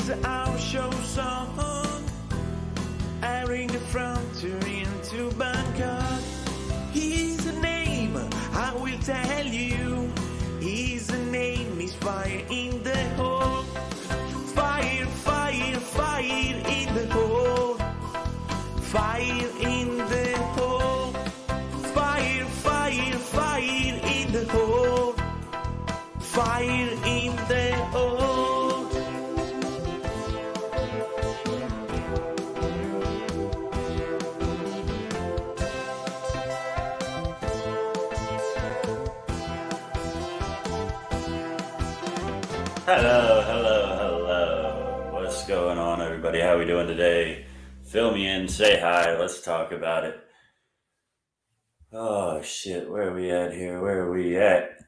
is our show song, airing the frontier into Bangkok. His name, I will tell you, his name is Fire in the Hole. Fire, fire, fire in the hole. Fire in the hole. Fire, fire, fire in the hole. Fire in the hole. Hello, hello, hello. What's going on, everybody? How we doing today? Fill me in, say hi, let's talk about it. Oh shit, where are we at here? Where are we at?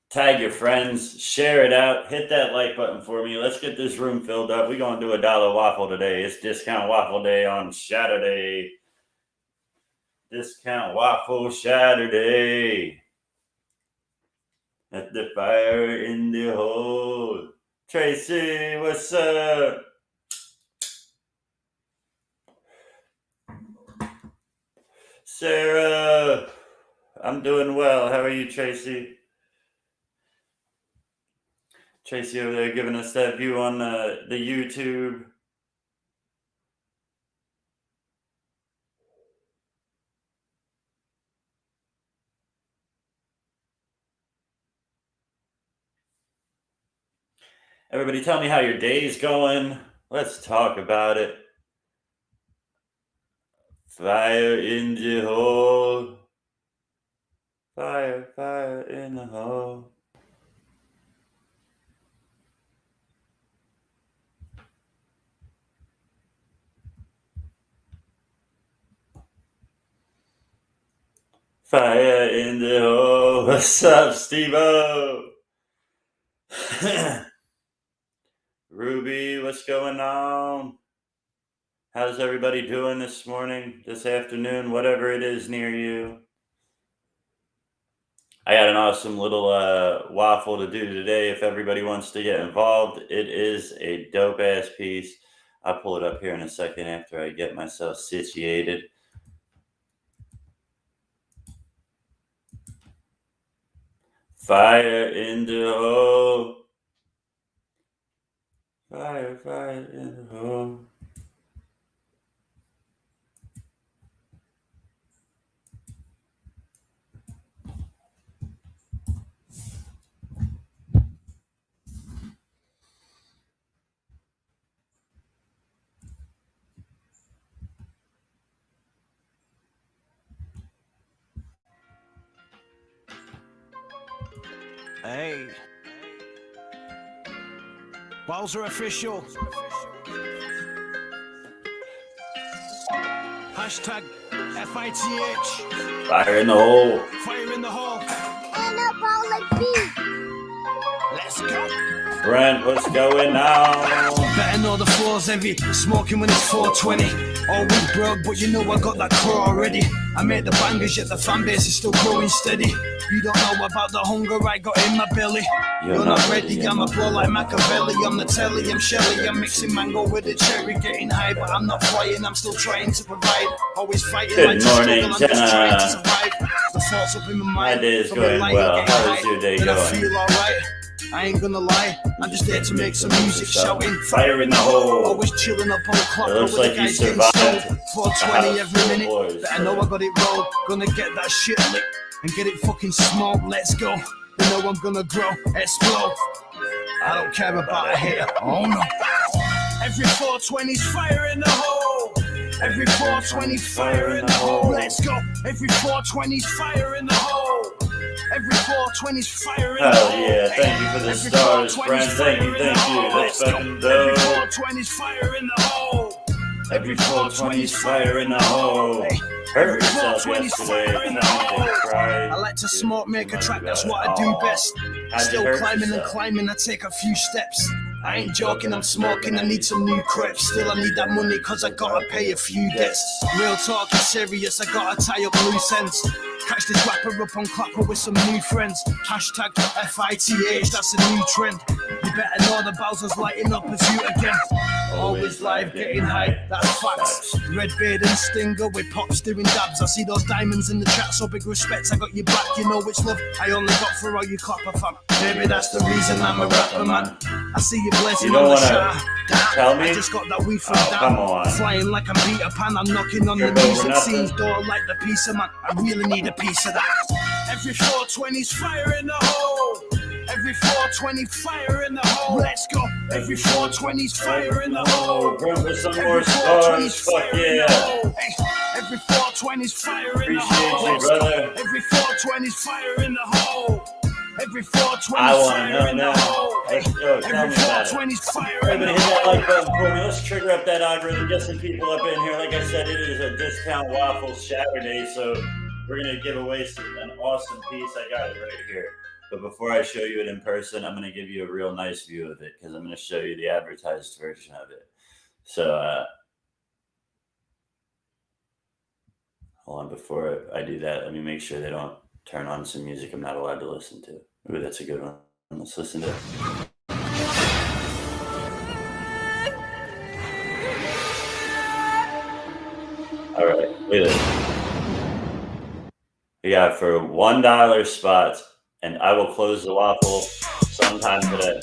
Tag your friends, share it out, hit that like button for me. Let's get this room filled up. We're gonna do $1 waffle today. It's discount waffle day on Shatterday. Discount waffle Shatterday. At the fire in the hole. Tracy, what's up? Sarah, I'm doing well. How are you, Tracy? Tracy over there giving us that view on the YouTube. Everybody tell me how your day's going. Let's talk about it. Fire in the hole. Fire, fire in the hole. Fire in the hole. What's up, Steve-O? Ruby, what's going on? How's everybody doing this morning, this afternoon, whatever it is near you? I got an awesome little waffle to do today if everybody wants to get involved. It is a dope-ass piece. I'll pull it up here in a second after I get myself situated. Fire in the hole. Fire, fire in the hole. Hey. Bowser official. Hashtag FITH. Fire in the hole. Fire in the hole. And a ball like beef. Let's go. Brent, what's going on? Better know the floor's heavy. Smoking when it's 420. All week broke, but you know I got that core already. I made the bangers, yet the fan base is still growing steady. You don't know about the hunger I got in my belly. You're not ready, I'm a blow like Machiavelli. I'm the telly, I'm Shelly. I'm mixing mango with a cherry. Getting high, but I'm not flying, I'm still trying to provide. Always fighting. Good morning, I'm just trying to Jenna. survive. The thoughts up in my mind. My day is going well. How is your day and I going? feel alright. I ain't gonna lie, I'm just there to make some music, shouting Fire in the hole. Always chilling up on the clock. It looks with the like you guys getting survived sold. a 420 house every full of minute. boys, But I know I got it rolled. Gonna get that shit lit and get it fucking smoked. Let's go. You know I'm gonna grow, explode. I don't care about a hater. Oh no. Every 420's fire in the hole. Every 420 fire in the hole. Let's go. Every 420's fire in the hole. Every 420's fire in the hole. Hell yeah, thank you for the stars, friend. Thank you. That's fucking dope. Every 420's fire in the hole. Every 420's fire in the hole. Hurt yourself yesterday. I like to smoke, make a track, that's what I do best. Still climbing and climbing, I take a few steps. I ain't joking, I'm smoking, I need some new crepes. Still I need that money cause I gotta pay a few debts. Real talk is serious, I gotta tie up loose ends. Catch this rapper up on Clapper with some new friends. Hashtag FITH, that's a new trend. You better know the Bowser's lighting up as you again. Always live, getting high, that's facts. Redbeard and Stinger with pops doing dabs. I see those diamonds in the chat, so big respect, I got your back. You know it's love I only got for all you copper fam. Maybe that's the reason I'm a rapper, man. I see you blazing on the shot. Tell me? I just got that weed from come on. Flying like I'm Peter Pan, I'm knocking on the music scene's door like the pizza man. I really need a piece of that. Every 420's fire in the hole. Every 420 fire in the hole. Let's go. Every 420's fire in the hole. Remember some more stars, fuck yeah. Every 420's fire in the Appreciate hole. you, brother. Every 420's fire in the hole. Every 420's I want to fire know in the now. hole. Let's go. Tell me about it. 420's fire in Everybody the hit that hole. like button for me. Let's trigger up that algorithm. Get some people up in here. Like I said, it is a discount Waffle Shatterday, so we're going to give away an awesome piece. I got it right here. But before I show you it in person, I'm going to give you a real nice view of it because I'm going to show you the advertised version of it. So, hold on. Before I do that, let me make sure they don't turn on some music I'm not allowed to listen to. Ooh, that's a good one. Let's listen to it. All right, look at this. We got for $1 spots, and I will close the Waffle sometime today.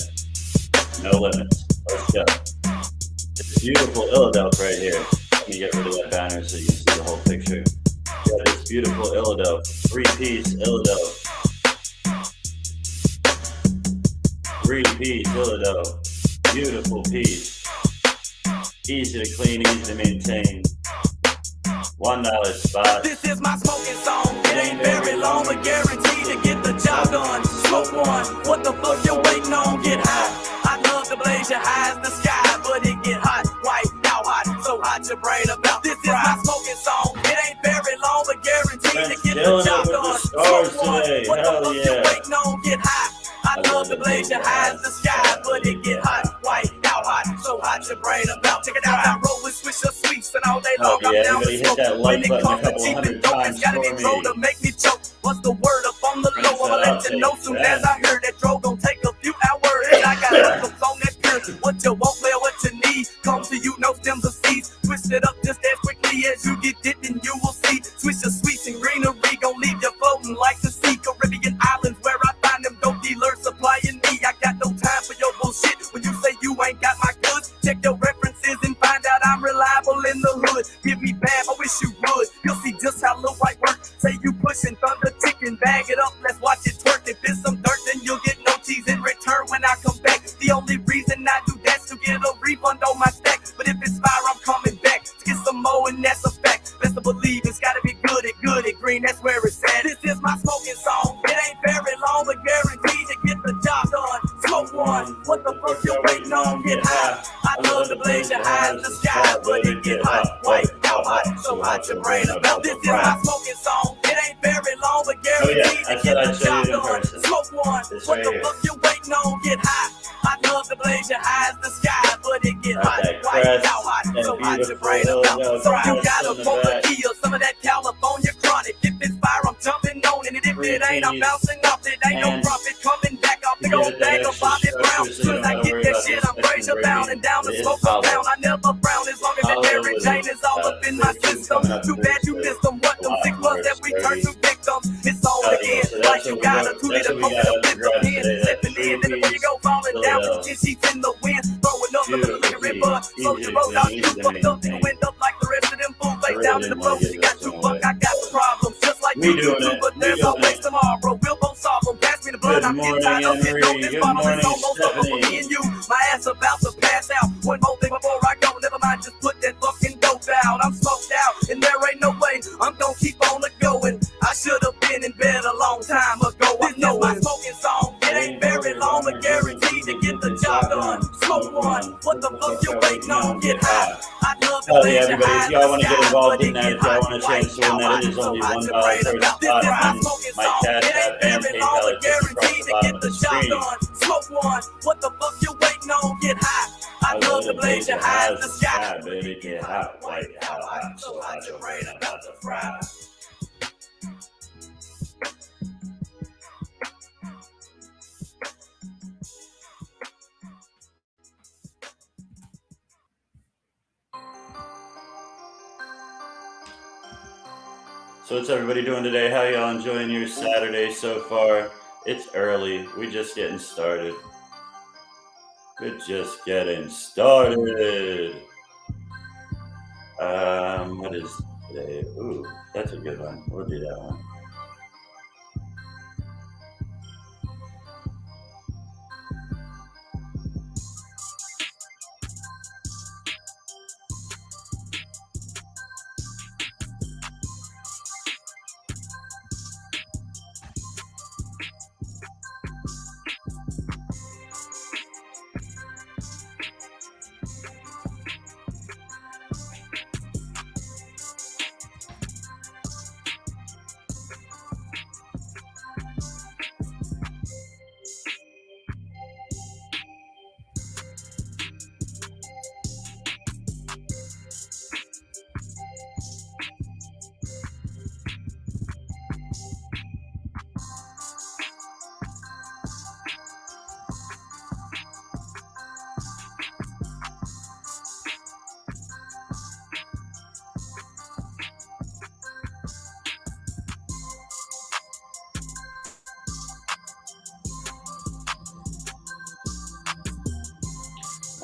No limits. Let's go. It's beautiful illadelph right here. Let me get rid of that banner so you can see the whole picture. Yeah, this beautiful illadelph, 3-piece illadelph. 3-piece illadelph. Beautiful piece. Easy to clean, easy to maintain. $1 spot. This is my smoking song. It ain't very long, but guaranteed to get the job done. Smoke one. What the fuck you waiting on? Get high. I love to blaze your high as the sky, but it get hot, white, out hot, so hot your brain about. This is my smoking song. It ain't very long, but guaranteed to get the job done. Smoke one. What the fuck you waiting on? Get high. I love to blaze your high as the sky, but it get hot, white, out hot, so hot your brain about. Check it out, I roll with Swisher Sweets, and all day long I'm down with smoke. When it comes to cheap and dope, it's gotta be dro to make me choke. What's the word up on the low? I'ma let you know soon as I hear that dro gon' take a few hours. And I got levels on that pure. What you want, well, what you need. Come to you, no stems or seeds. Twist it up just as quickly as you get it, and you will see. Swisher Sweets and greenery gon' leave you floating like the sea. Caribbean islands where I find them dope dealers supplying me. I got no time for your bullshit. When you say you ain't got my goods, check your references and find out I'm reliable in the hood. Give me bad, I wish you would. You'll see just how Lil White work. Say you pushing thunder, chicken, bag it up, let's watch it twerk. If it's some dirt, then you'll get no cheese in return when I come back. The only reason I do that's to get a refund on my stack. But if it's fire, I'm coming back to get some more, and that's a fact. Best to believe it's gotta be good at green, that's where it's at. This is my smoking song. It ain't very long, but guaranteed to get the job done. Smoke one. What the fuck you waiting on? Get high. I love to blaze your high in the sky, but it get hot, white, out hot, so hot your brain about. This is my smoking song. It ain't very long, but guaranteed to get the job done. Smoke one. What the fuck you waiting on? Get high. I love to blaze your high in the sky, but it get hot, white, out hot, so hot your brain about. So you gotta pull the key or some of that California chronic. If it's fire, I'm jumping on it, and if it ain't, I'm bouncing off it. Ain't no profit coming back off the old bag of Bobby Brown. Soon as I get that shit, I'm razor bound and down the smoke down. I never frown as long as that Mary Jane is all up in my system. Too bad you missed them. What them 6 months that we turn to victims. It's on again, like you got a 2-liter Coke and a fifth of pen. Sipping in, and before you go falling down with 10 sheets in the wind, throwing up the liquor in bud. So you rolled out, you fucked up, you went up like the rest of them fools. Face down in the floor, you got 2 buck, I got the problems, just like you do too. But there's always tomorrow. We'll both solve them. Pass me the blood, I'm getting tired of it. Don't this bottle is almost over for me and you. My ass about to pass out. One more thing before I go, never mind, just put that fucking dope out. I'm smoked out, and there ain't no way I'm gonna keep on going. I should have been in bed a long time ago. I know my smoking song. It ain't very long, but guaranteed to get the job done. Smoke one. What the fuck you waiting on? Get high. I love to blaze your high. If y'all want to get involved in that, if y'all want to chance to win that, it is only $1 per spot on my Cash App and PayPal. It's guaranteed to get the job done. Smoke one. What the fuck you waiting on? Get high. I love to blaze your high in the sky. Baby, get hot, white, hot, so hot your brain about to fry. So what's everybody doing today? How y'all enjoying your Saturday so far? It's early. We're just getting started. We're just getting started. What is today? Ooh, that's a good one. We'll do that one.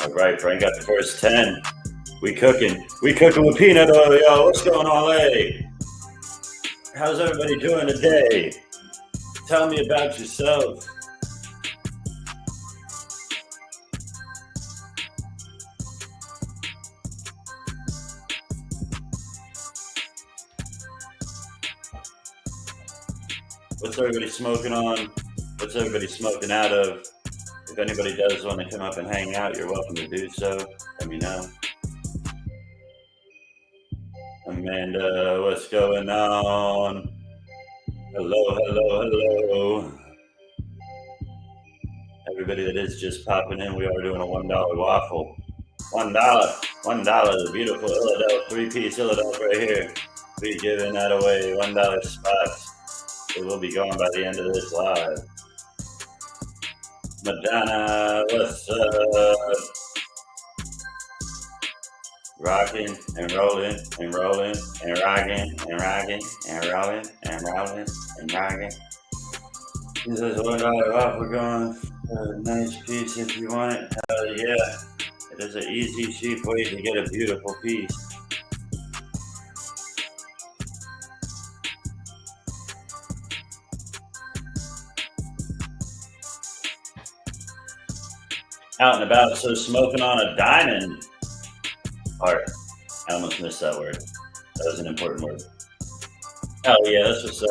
All right, Frank got the first 10. We cooking with peanut oil, y'all. What's going on, Lay? How's everybody doing today? Tell me about yourself. What's everybody smoking on? What's everybody smoking out of? If anybody does want to come up and hang out, you're welcome to do so. Let me know. Amanda, what's going on? Hello, hello, hello. Everybody that is just popping in, we are doing a $1 waffle. $1. $1. The beautiful illadelph 3-piece illadelph right here. We're giving that away. $1 spots. It will be gone by the end of this live. Madonna, what's up? Rocking and rolling and rolling and rocking and rocking and rolling and rolling and rocking. This is $1 waffle going. A nice piece if you want it. Hell yeah. It is an easy, cheap way to get a beautiful piece. Out and about, so smoking on a diamond. Heart. I almost missed that word. That was an important word. Hell yeah, that's what's up.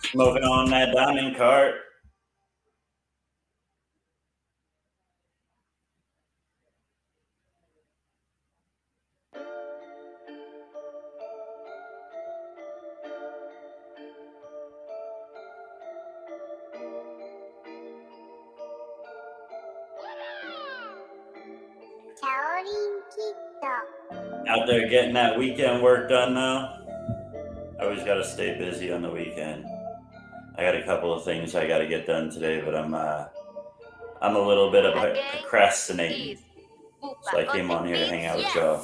Smoking on that diamond cart. Out there getting that weekend work done now. I always got to stay busy on the weekend. I got a couple of things I got to get done today, but I'm a little bit of a procrastinating. So I came on here to hang out with y'all.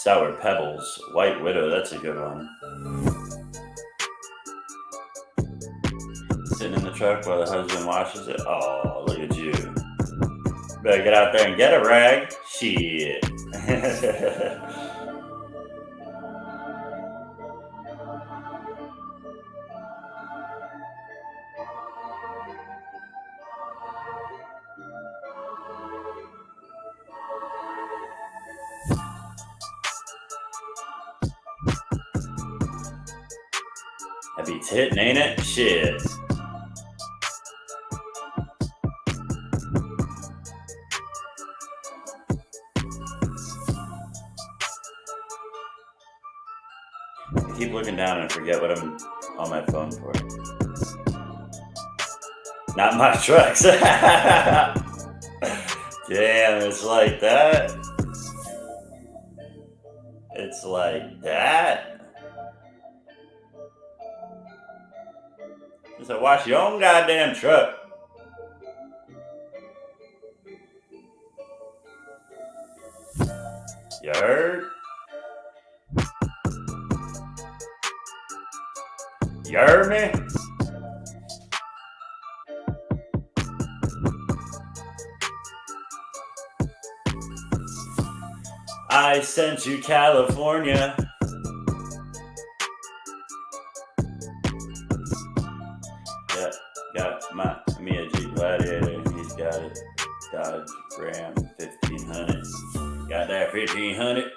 Sour Pebbles, White Widow, that's a good one. Sitting in the truck while the husband washes it. Oh, look at you. Better get out there and get a rag. Shit. That beats hitting, ain't it? Shit. I keep looking down and forget what I'm on my phone for. Not my trucks. Damn, it's like that. It's like that. So wash your own goddamn truck. You heard? You heard me? I sent you California. Yeah, got me a Jeep Gladiator. He's got a Dodge Ram 1500. Got that 1500.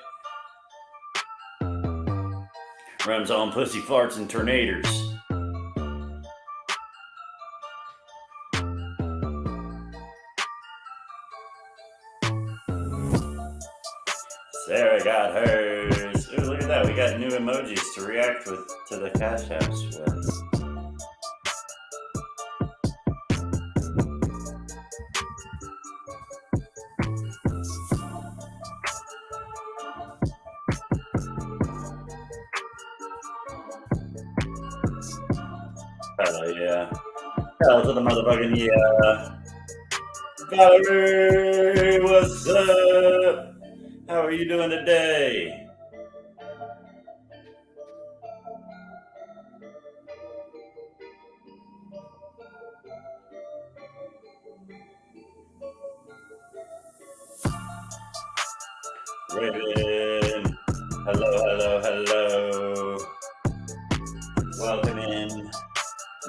Runs on pussy farts and tornadoes. Sarah got hers. Ooh, look at that. We got new emojis to react with to the Cash Apps with. Hell yeah. Hell to the motherfucking yeah. Valerie, what's up? How are you doing today? Raven, hello. Welcome in.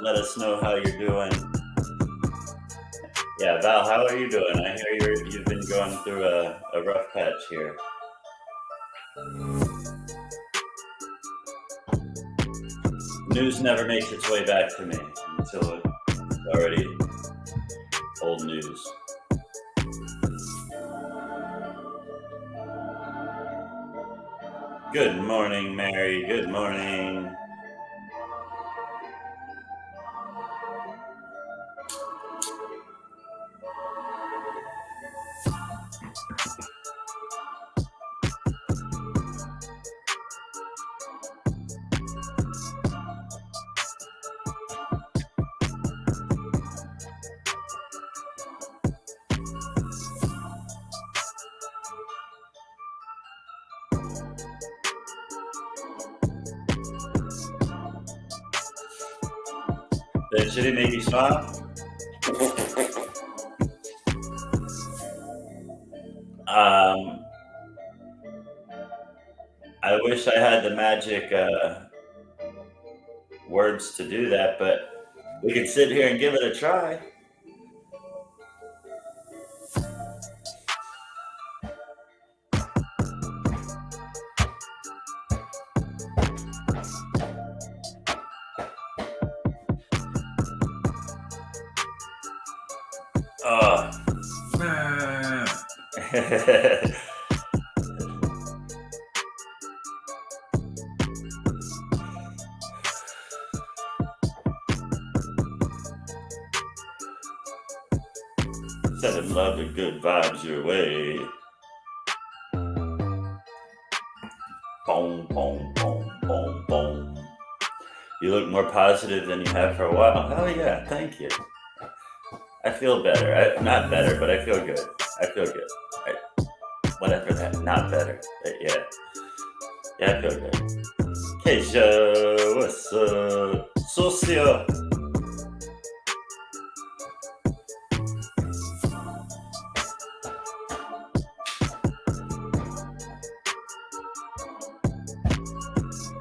Let us know how you're doing. Yeah, Val, how are you doing? I hear you've been going through a rough patch here. News never makes its way back to me until it's already old news. Good morning, Mary. Good morning. Should it make you smile? I wish I had the magic words to do that, but we could sit here and give it a try. Sending love and good vibes your way. Boom, boom, boom, boom, boom. You look more positive than you have for a while. Oh yeah, thank you. I feel better. Not better, but I feel good. I feel good. Whatever that, not better. Yeah, I feel good. Keisha, what's up? Socio.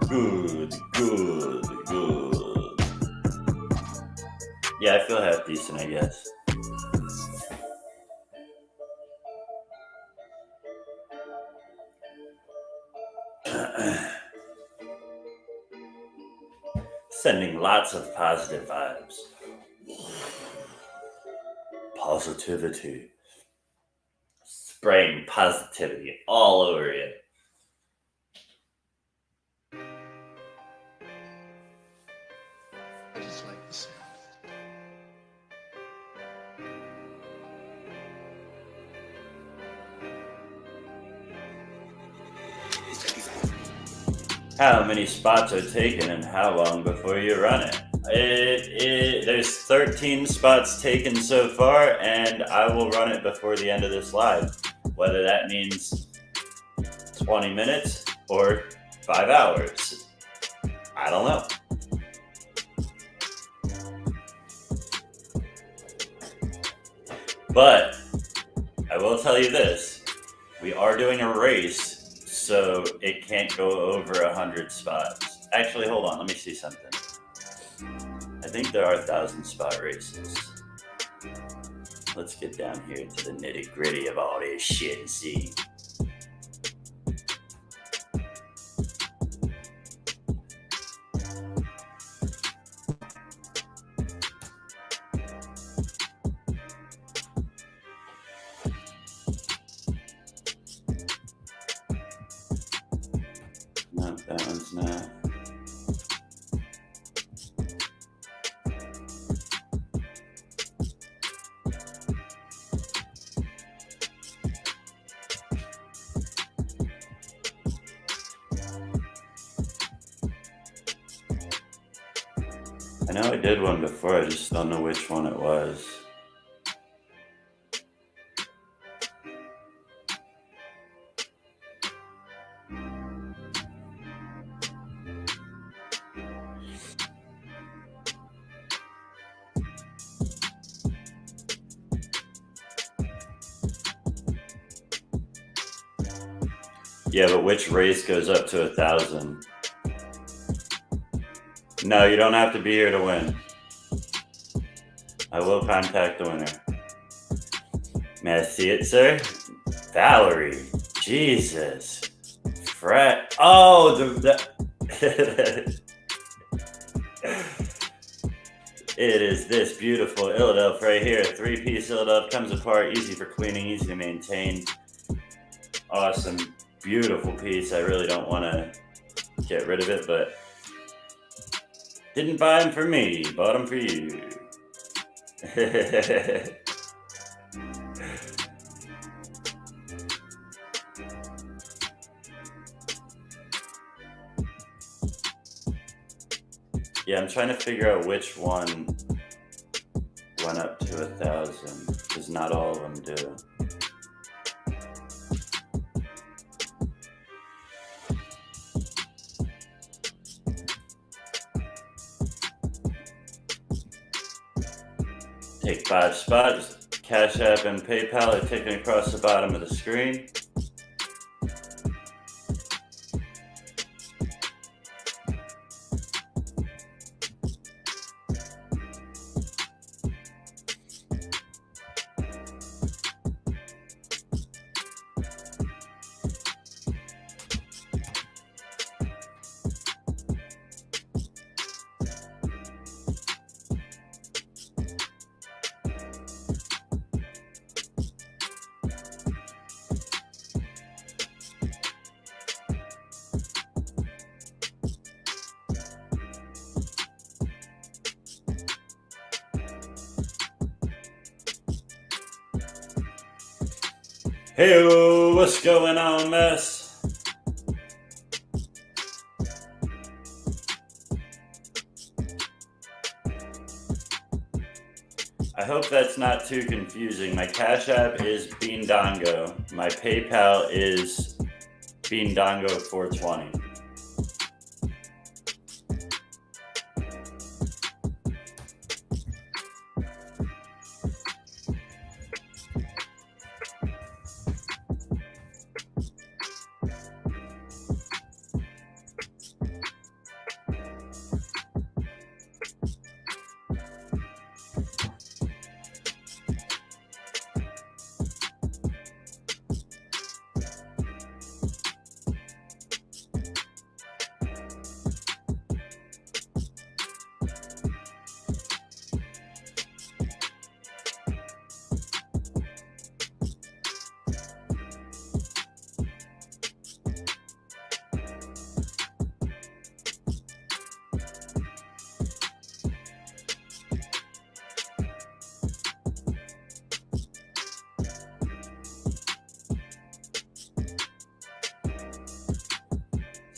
Good. Yeah, I feel half decent, I guess. Sending lots of positive vibes. Positivity. Spraying positivity all over you. I just like the sound. How many spots are taken and how long before you run it? There's 13 spots taken so far, and I will run it before the end of this live. Whether that means 20 minutes or 5 hours. I don't know. But I will tell you this. We are doing a race, so it can't go over 100 spots. Actually, hold on. Let me see something. I think there are 1,000 spot races. Let's get down here to the nitty gritty of all this shit and see. No, that one's not. I know I did one before, I just don't know which one it was. Yeah, but which race goes up to 1,000? No, you don't have to be here to win. I will contact the winner. May I see it, sir? Valerie. Jesus. Fred. Oh, It is this beautiful illadelph right here. 3-piece illadelph, comes apart, easy for cleaning, easy to maintain. Awesome, beautiful piece. I really don't want to get rid of it, but didn't buy them for me, bought them for you. Yeah, I'm trying to figure out which one went up to 1,000, because not all of them do. Take 5 spots. Cash App and PayPal are taken across the bottom of the screen. Hey, what's going on, mess? I hope that's not too confusing. My Cash App is Beandongo. My PayPal is Beandongo420.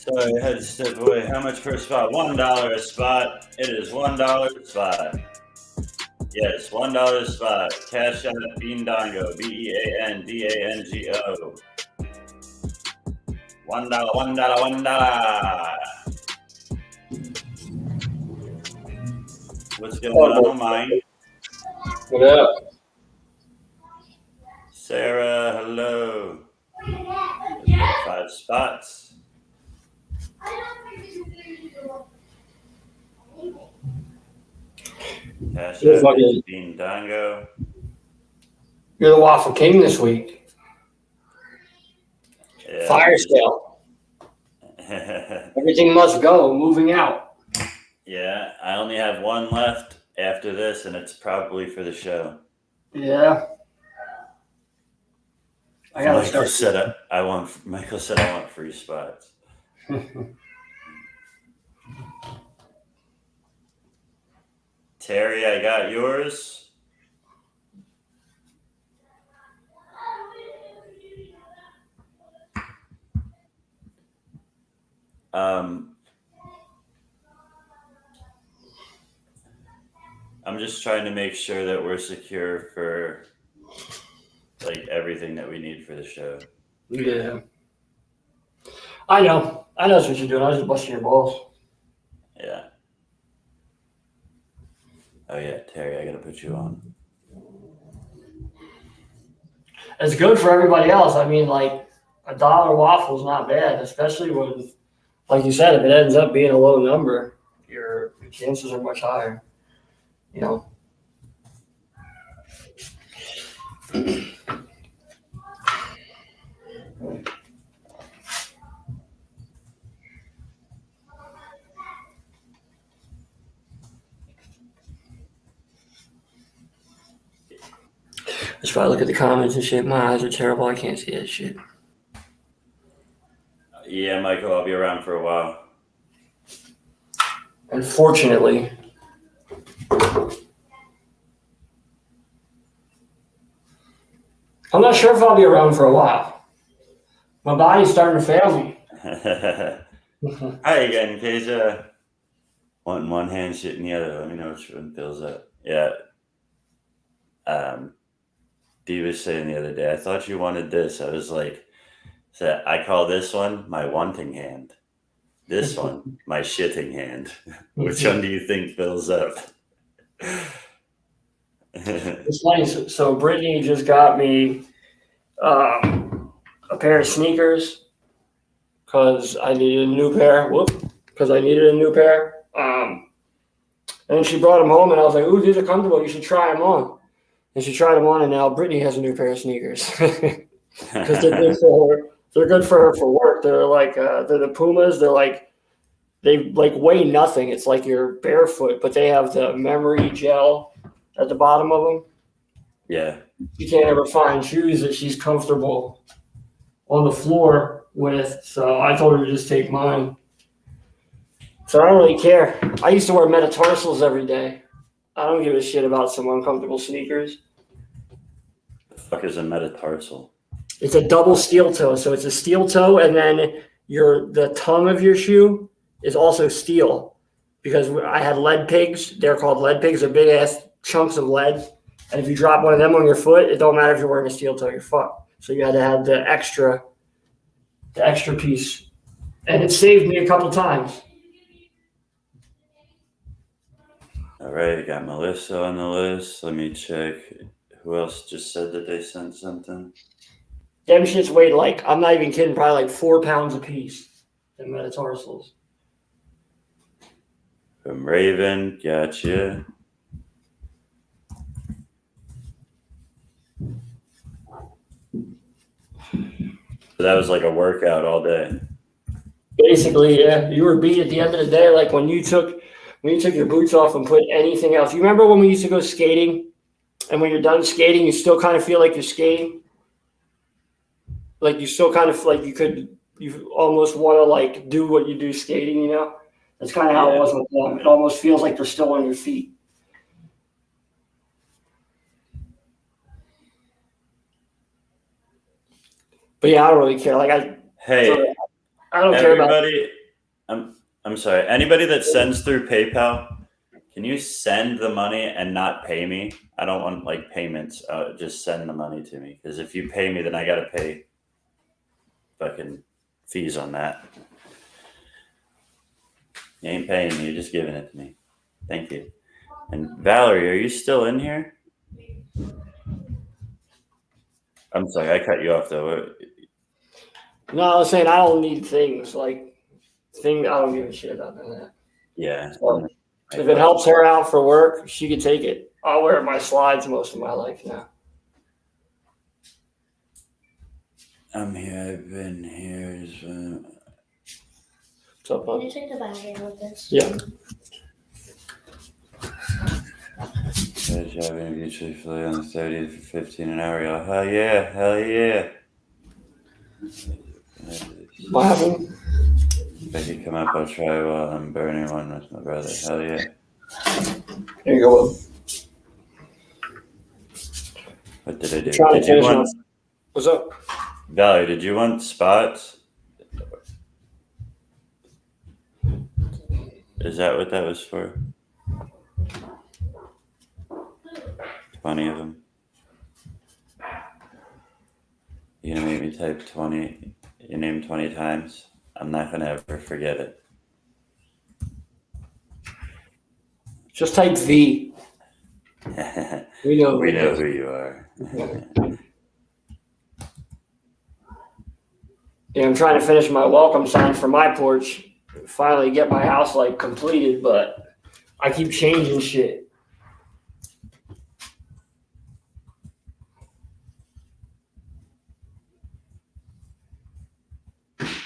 Sorry, I had to step away. How much per spot? $1 a spot. It is $1 a spot. Yes, $1 a spot. Cash out Beandango. BEANDANGO. $1, $1. What's going on, mine? What up? Sarah, hello. 5 spots. Cash You're out fucking- Beandango. You're the Waffle King this week. Yeah. Fire sale. Everything must go. Moving out. Yeah, I only have one left after this, and it's probably for the show. Yeah. I gotta Michael start. Michael said I want free spots. Terry, I got yours. I'm just trying to make sure that we're secure for like everything that we need for the show. Yeah. I know. I know that's what you're doing. I was just busting your balls. Yeah. Oh yeah, Terry, I gotta put you on. It's good for everybody else. I mean, like, $1 waffle is not bad, especially when, like you said, if it ends up being a low number, your chances are much higher. You know. That's why I look at the comments and shit. My eyes are terrible. I can't see that shit. Yeah, Michael, I'll be around for a while. Unfortunately. I'm not sure if I'll be around for a while. My body's starting to fail me. Hi again, Keisha. Wanting one hand, shit in the other. Let me know which one fills up. Yeah. Dee was saying the other day, I thought you wanted this. I was like, so I call this one my wanting hand. This one, my shitting hand. Which one do you think fills up? It's funny. So Brittany just got me a pair of sneakers because I needed a new pair. Because I needed a new pair. And she brought them home, and I was like, "Ooh, these are comfortable. You should try them on." And she tried them on, and now Brittany has a new pair of sneakers because they're good for her. They're good for her for work. They're like they're the Pumas. They weigh nothing. It's like you're barefoot, but they have the memory gel at the bottom of them. Yeah. She can't ever find shoes that she's comfortable on the floor with, so I told her to just take mine. So I don't really care. I used to wear metatarsals every day. I don't give a shit about some uncomfortable sneakers. The fuck is a metatarsal? It's a double steel toe. So it's a steel toe, and then the tongue of your shoe is also steel. Because I had lead pigs. They're called lead pigs. They're big ass chunks of lead. And if you drop one of them on your foot, it don't matter if you're wearing a steel toe, you're fucked. So you had to have the extra piece. And it saved me a couple times. All right, got Melissa on the list. Let me check. Who else just said that they sent something? Them shits weighed like, I'm not even kidding, probably like 4 pounds a piece. The metatarsals. From Raven, gotcha. So that was like a workout all day. Basically, yeah. You were beat at the end of the day, like when you took your boots off and put anything else. You remember when we used to go skating, and when you're done skating, you still kind of feel like you're skating? Like you still kind of like you almost want to like do what you do skating, you know? That's kind of how it was with them. It almost feels like they're still on your feet. But yeah, I don't really care. Like Hey, I don't care about. Everybody, I'm sorry. Anybody that sends through PayPal, can you send the money and not pay me? I don't want like payments. Just send the money to me, because if you pay me, then I gotta pay fucking fees on that. You ain't paying me. You're just giving it to me. Thank you. And Valerie, are you still in here? I'm sorry, I cut you off though. No, I was saying I don't need things like things. I don't give a shit about none of that. Yeah. So, if it helps her out for work, she can take it. I'll wear my slides most of my life now. I'm here. I've been here. What's up, bud? Can you take the battery out of this? Yeah. Driving beautifully on the 30th for 15 an hour. Y'all. Hell yeah. Hell yeah. What happened? If you come up, I'll try while I'm burning one with my brother. Hell yeah. There you go, bud. What did I do? Trying to Did you finish want, off. What's up? Valerie, did you want spots? Is that what that was for? 20 of them. You're gonna make me type 20, your name 20 times? I'm not gonna ever forget it. Just type V. We know. We know who you are. Yeah, I'm trying to finish my welcome sign for my porch. Finally get my house like completed, but I keep changing shit.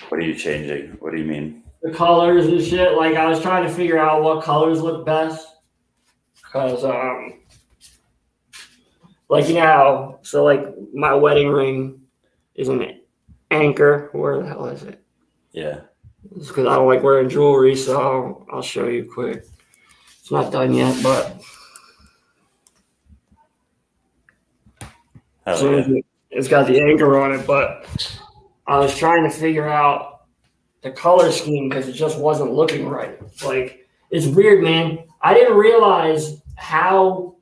What are you changing? What do you mean? The colors and shit. Like I was trying to figure out what colors look best. Cause like you know, so like my wedding ring is an anchor. Where the hell is it? Yeah. It's because I don't like wearing jewelry, so I'll show you quick. It's not done yet, but Hell yeah. it's got the anchor on it. But I was trying to figure out the color scheme because it just wasn't looking right. Like it's weird, man. I didn't realize how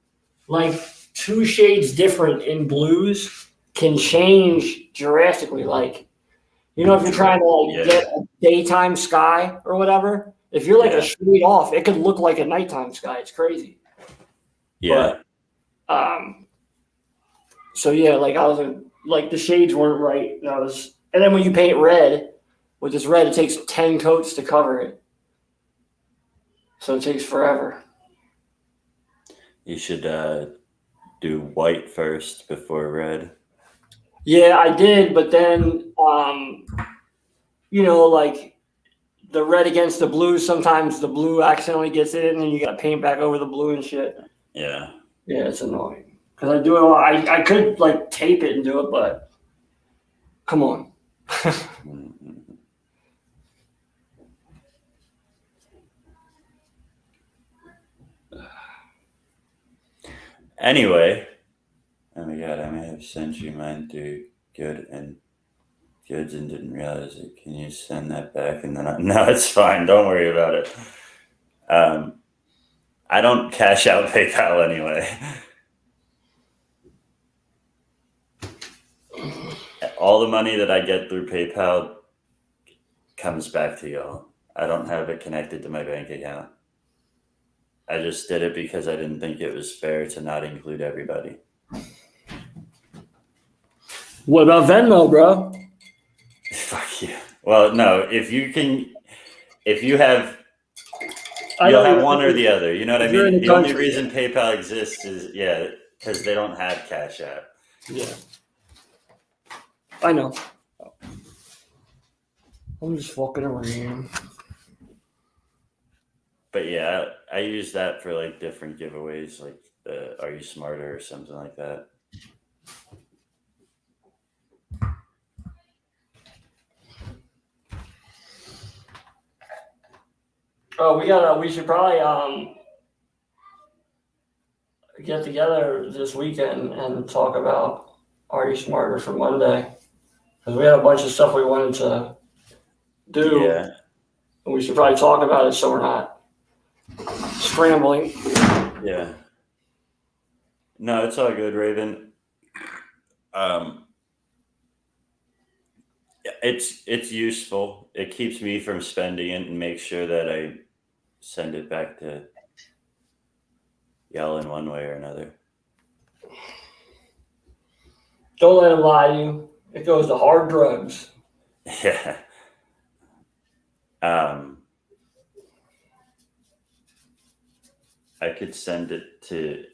like 2 shades different in blues can change drastically. Like, you know, if you're trying to like get a daytime sky or whatever, if you're like a shade off, it could look like a nighttime sky. It's crazy. Yeah. But, so yeah, like I was like the shades weren't right. And then when you paint red with this red, it takes 10 coats to cover it. So it takes forever. You should do white first before red. Yeah, I did, but then, you know, like the red against the blue, sometimes the blue accidentally gets in and then you got to paint back over the blue and shit. Yeah. Yeah, it's annoying. Because I do it a lot. I could like tape it and do it, but come on. Anyway, oh my god, I may have sent you mine through goods and didn't realize it. Can you send that back? And then no, it's fine. Don't worry about it. I don't cash out PayPal anyway. All the money that I get through PayPal comes back to y'all. I don't have it connected to my bank account. I just did it because I didn't think it was fair to not include everybody. What about Venmo, bro? Fuck you. Well, no, if you have, you'll have one or the other. You know what I mean? The only reason PayPal exists is, because they don't have Cash App. Yeah. I know. I'm just fucking around. But yeah, I use that for like different giveaways, like the Are You Smarter or something like that. Oh, we should probably get together this weekend and talk about Are You Smarter for Monday? Because we had a bunch of stuff we wanted to do. Yeah. And we should probably talk about it so we're not scrambling. Yeah. No, it's all good, Raven. It's useful. It keeps me from spending it and makes sure that I send it back to y'all in one way or another. Don't let him lie to you. It goes to hard drugs. Yeah. I could send it to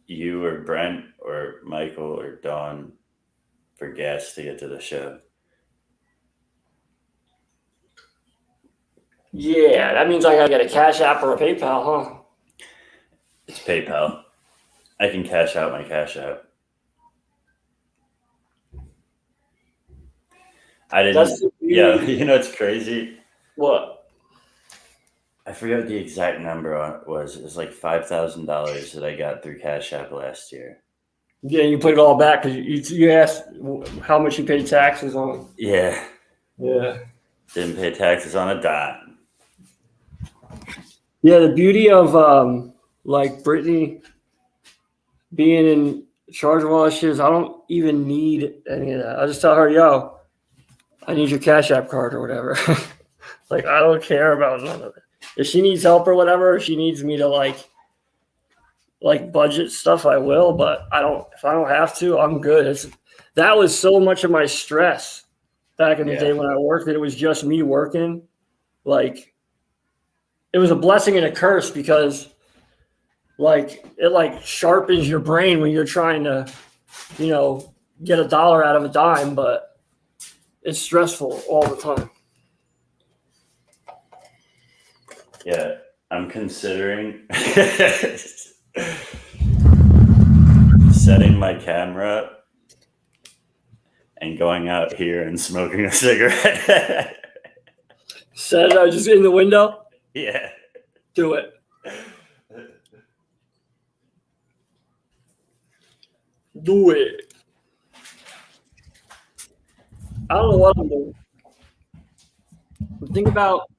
you or Brent or Michael or Dawn for gas to get to the show. Yeah, that means I gotta get a Cash App or a PayPal, huh? It's PayPal. I can cash out my Cash App. I didn't. Yeah, you know it's crazy. What? I forget what the exact number was. It was like $5,000 that I got through Cash App last year. Yeah, you put it all back because you asked how much you paid taxes on. Yeah. Yeah. Didn't pay taxes on a dime. Yeah, the beauty of like Brittany being in charge of all that shit is I don't even need any of that. I just tell her, yo, I need your Cash App card or whatever. Like, I don't care about none of it. If she needs help or whatever, if she needs me to like budget stuff, I will, but if I don't have to, I'm good. That was so much of my stress back in the day when I worked that it was just me working. Like, it was a blessing and a curse because like it like sharpens your brain when you're trying to, get a dollar out of a dime, but it's stressful all the time. Yeah, I'm considering setting my camera up and going out here and smoking a cigarette. Set it up just in the window? Yeah. Do it. Do it. I don't know what I'm doing. Think about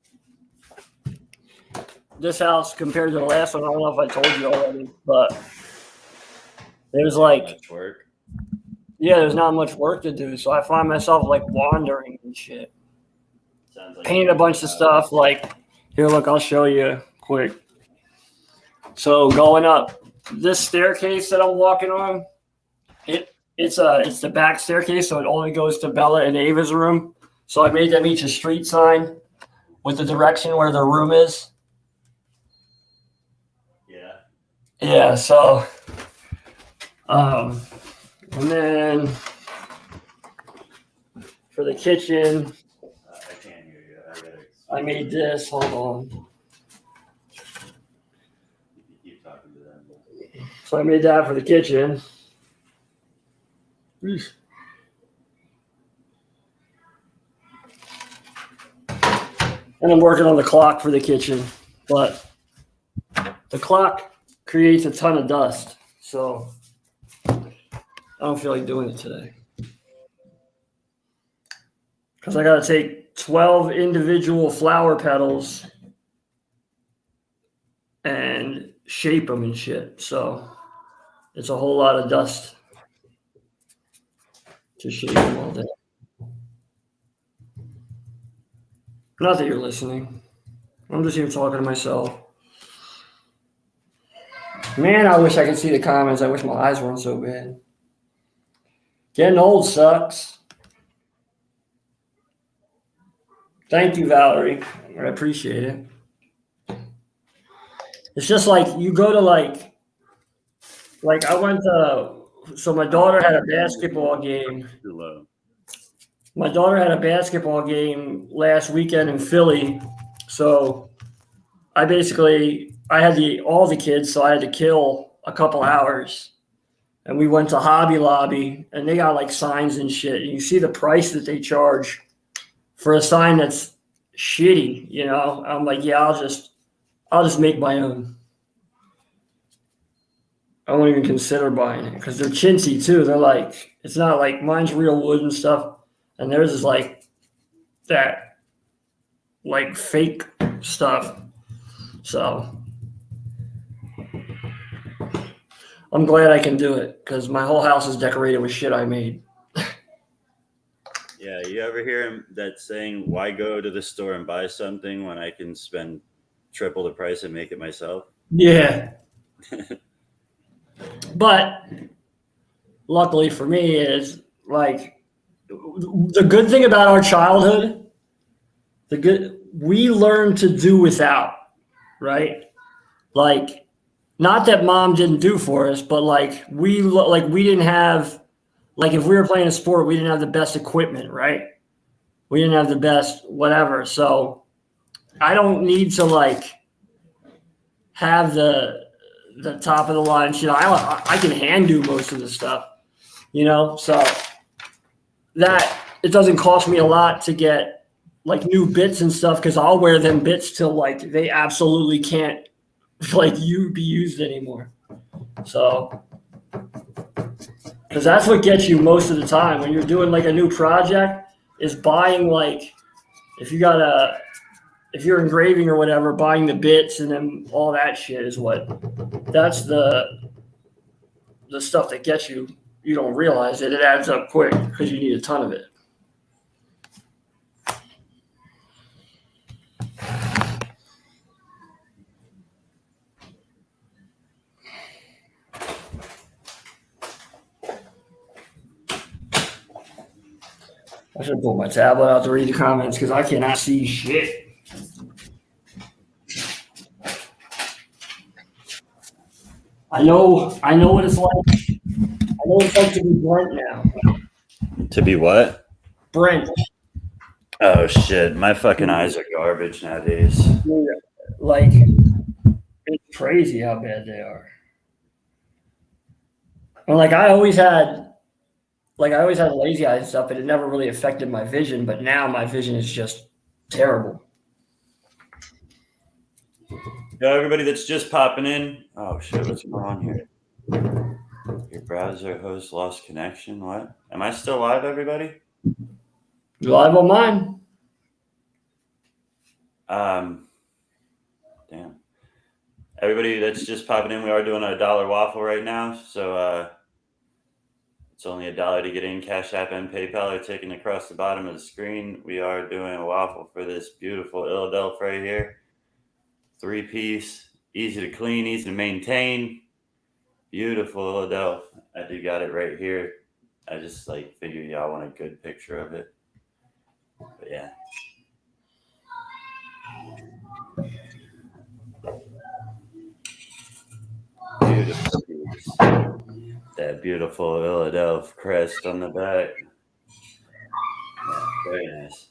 this house compared to the last one. I don't know if I told you already, but there's like much work. Yeah, there's not much work to do, so I find myself like wandering and shit. Sounds like Paint a bunch of stuff. Like here, look, I'll show you quick. So going up this staircase that I'm walking on, it's the back staircase, so it only goes to Bella and Ava's room. So I made them each a street sign with the direction where their room is. Yeah. Yeah, so and then for the kitchen, I can't hear you. I made this. Hold on. Keep talking to them. So I made that for the kitchen. And I'm working on the clock for the kitchen, but the clock creates a ton of dust, so I don't feel like doing it today. Because I got to take 12 individual flower petals and shape them and shit. So it's a whole lot of dust to shape them all day. Not that you're listening. I'm just here talking to myself. Man, I wish I could see the comments. I wish my eyes weren't so bad. Getting old sucks. Thank you, Valerie. I appreciate it. It's just like you go to like I went to, so my daughter had a basketball game. Too low. My daughter had a basketball game last weekend in Philly. So I had all the kids, so I had to kill a couple hours. And we went to Hobby Lobby, and they got like signs and shit. And you see the price that they charge for a sign that's shitty, I'm like, yeah, I'll just make my own. I won't even consider buying it because they're chintzy too. They're like, it's not like mine's real wood and stuff, and theirs is like that like fake stuff. So I'm glad I can do it because my whole house is decorated with shit I made. Yeah, you ever hear him that saying, "Why go to the store and buy something when I can spend triple the price and make it myself?" Yeah. But luckily for me is like the good thing about our childhood, we learned to do without, right? Like, not that mom didn't do for us, but like we didn't have, like if we were playing a sport, we didn't have the best equipment, right? We didn't have the best whatever. So I don't need to like have the top of the line shit. I can hand do most of the stuff, so that it doesn't cost me a lot to get like new bits and stuff because I'll wear them bits till like they absolutely can't like be used anymore. So because that's what gets you most of the time when you're doing like a new project is buying like if you're engraving or whatever, buying the bits and then all that shit that's the stuff that gets you. You don't realize it adds up quick because you need a ton of it. I should pull my tablet out to read the comments because I cannot see shit. I know what it's like. I know what it's like to be Brent now. To be what? Brent. Oh shit! My fucking eyes are garbage nowadays. Like, it's crazy how bad they are. And like I always had lazy eyes and stuff, but it never really affected my vision. But now my vision is just terrible. Yo, everybody that's just popping in. Oh shit, what's going on here? Your browser host lost connection. What? Am I still live, everybody? You're live on mine. Damn. Everybody that's just popping in, we are doing a $1 waffle right now. So it's only $1 to get in. Cash App and PayPal are taken across the bottom of the screen. We are doing a waffle for this beautiful illadelph right here. 3-piece, easy to clean, easy to maintain. Beautiful illadelph. I do got it right here. I just like figured y'all want a good picture of it. But yeah. Beautiful piece. That beautiful illadelph crest on the back. Yeah, very nice.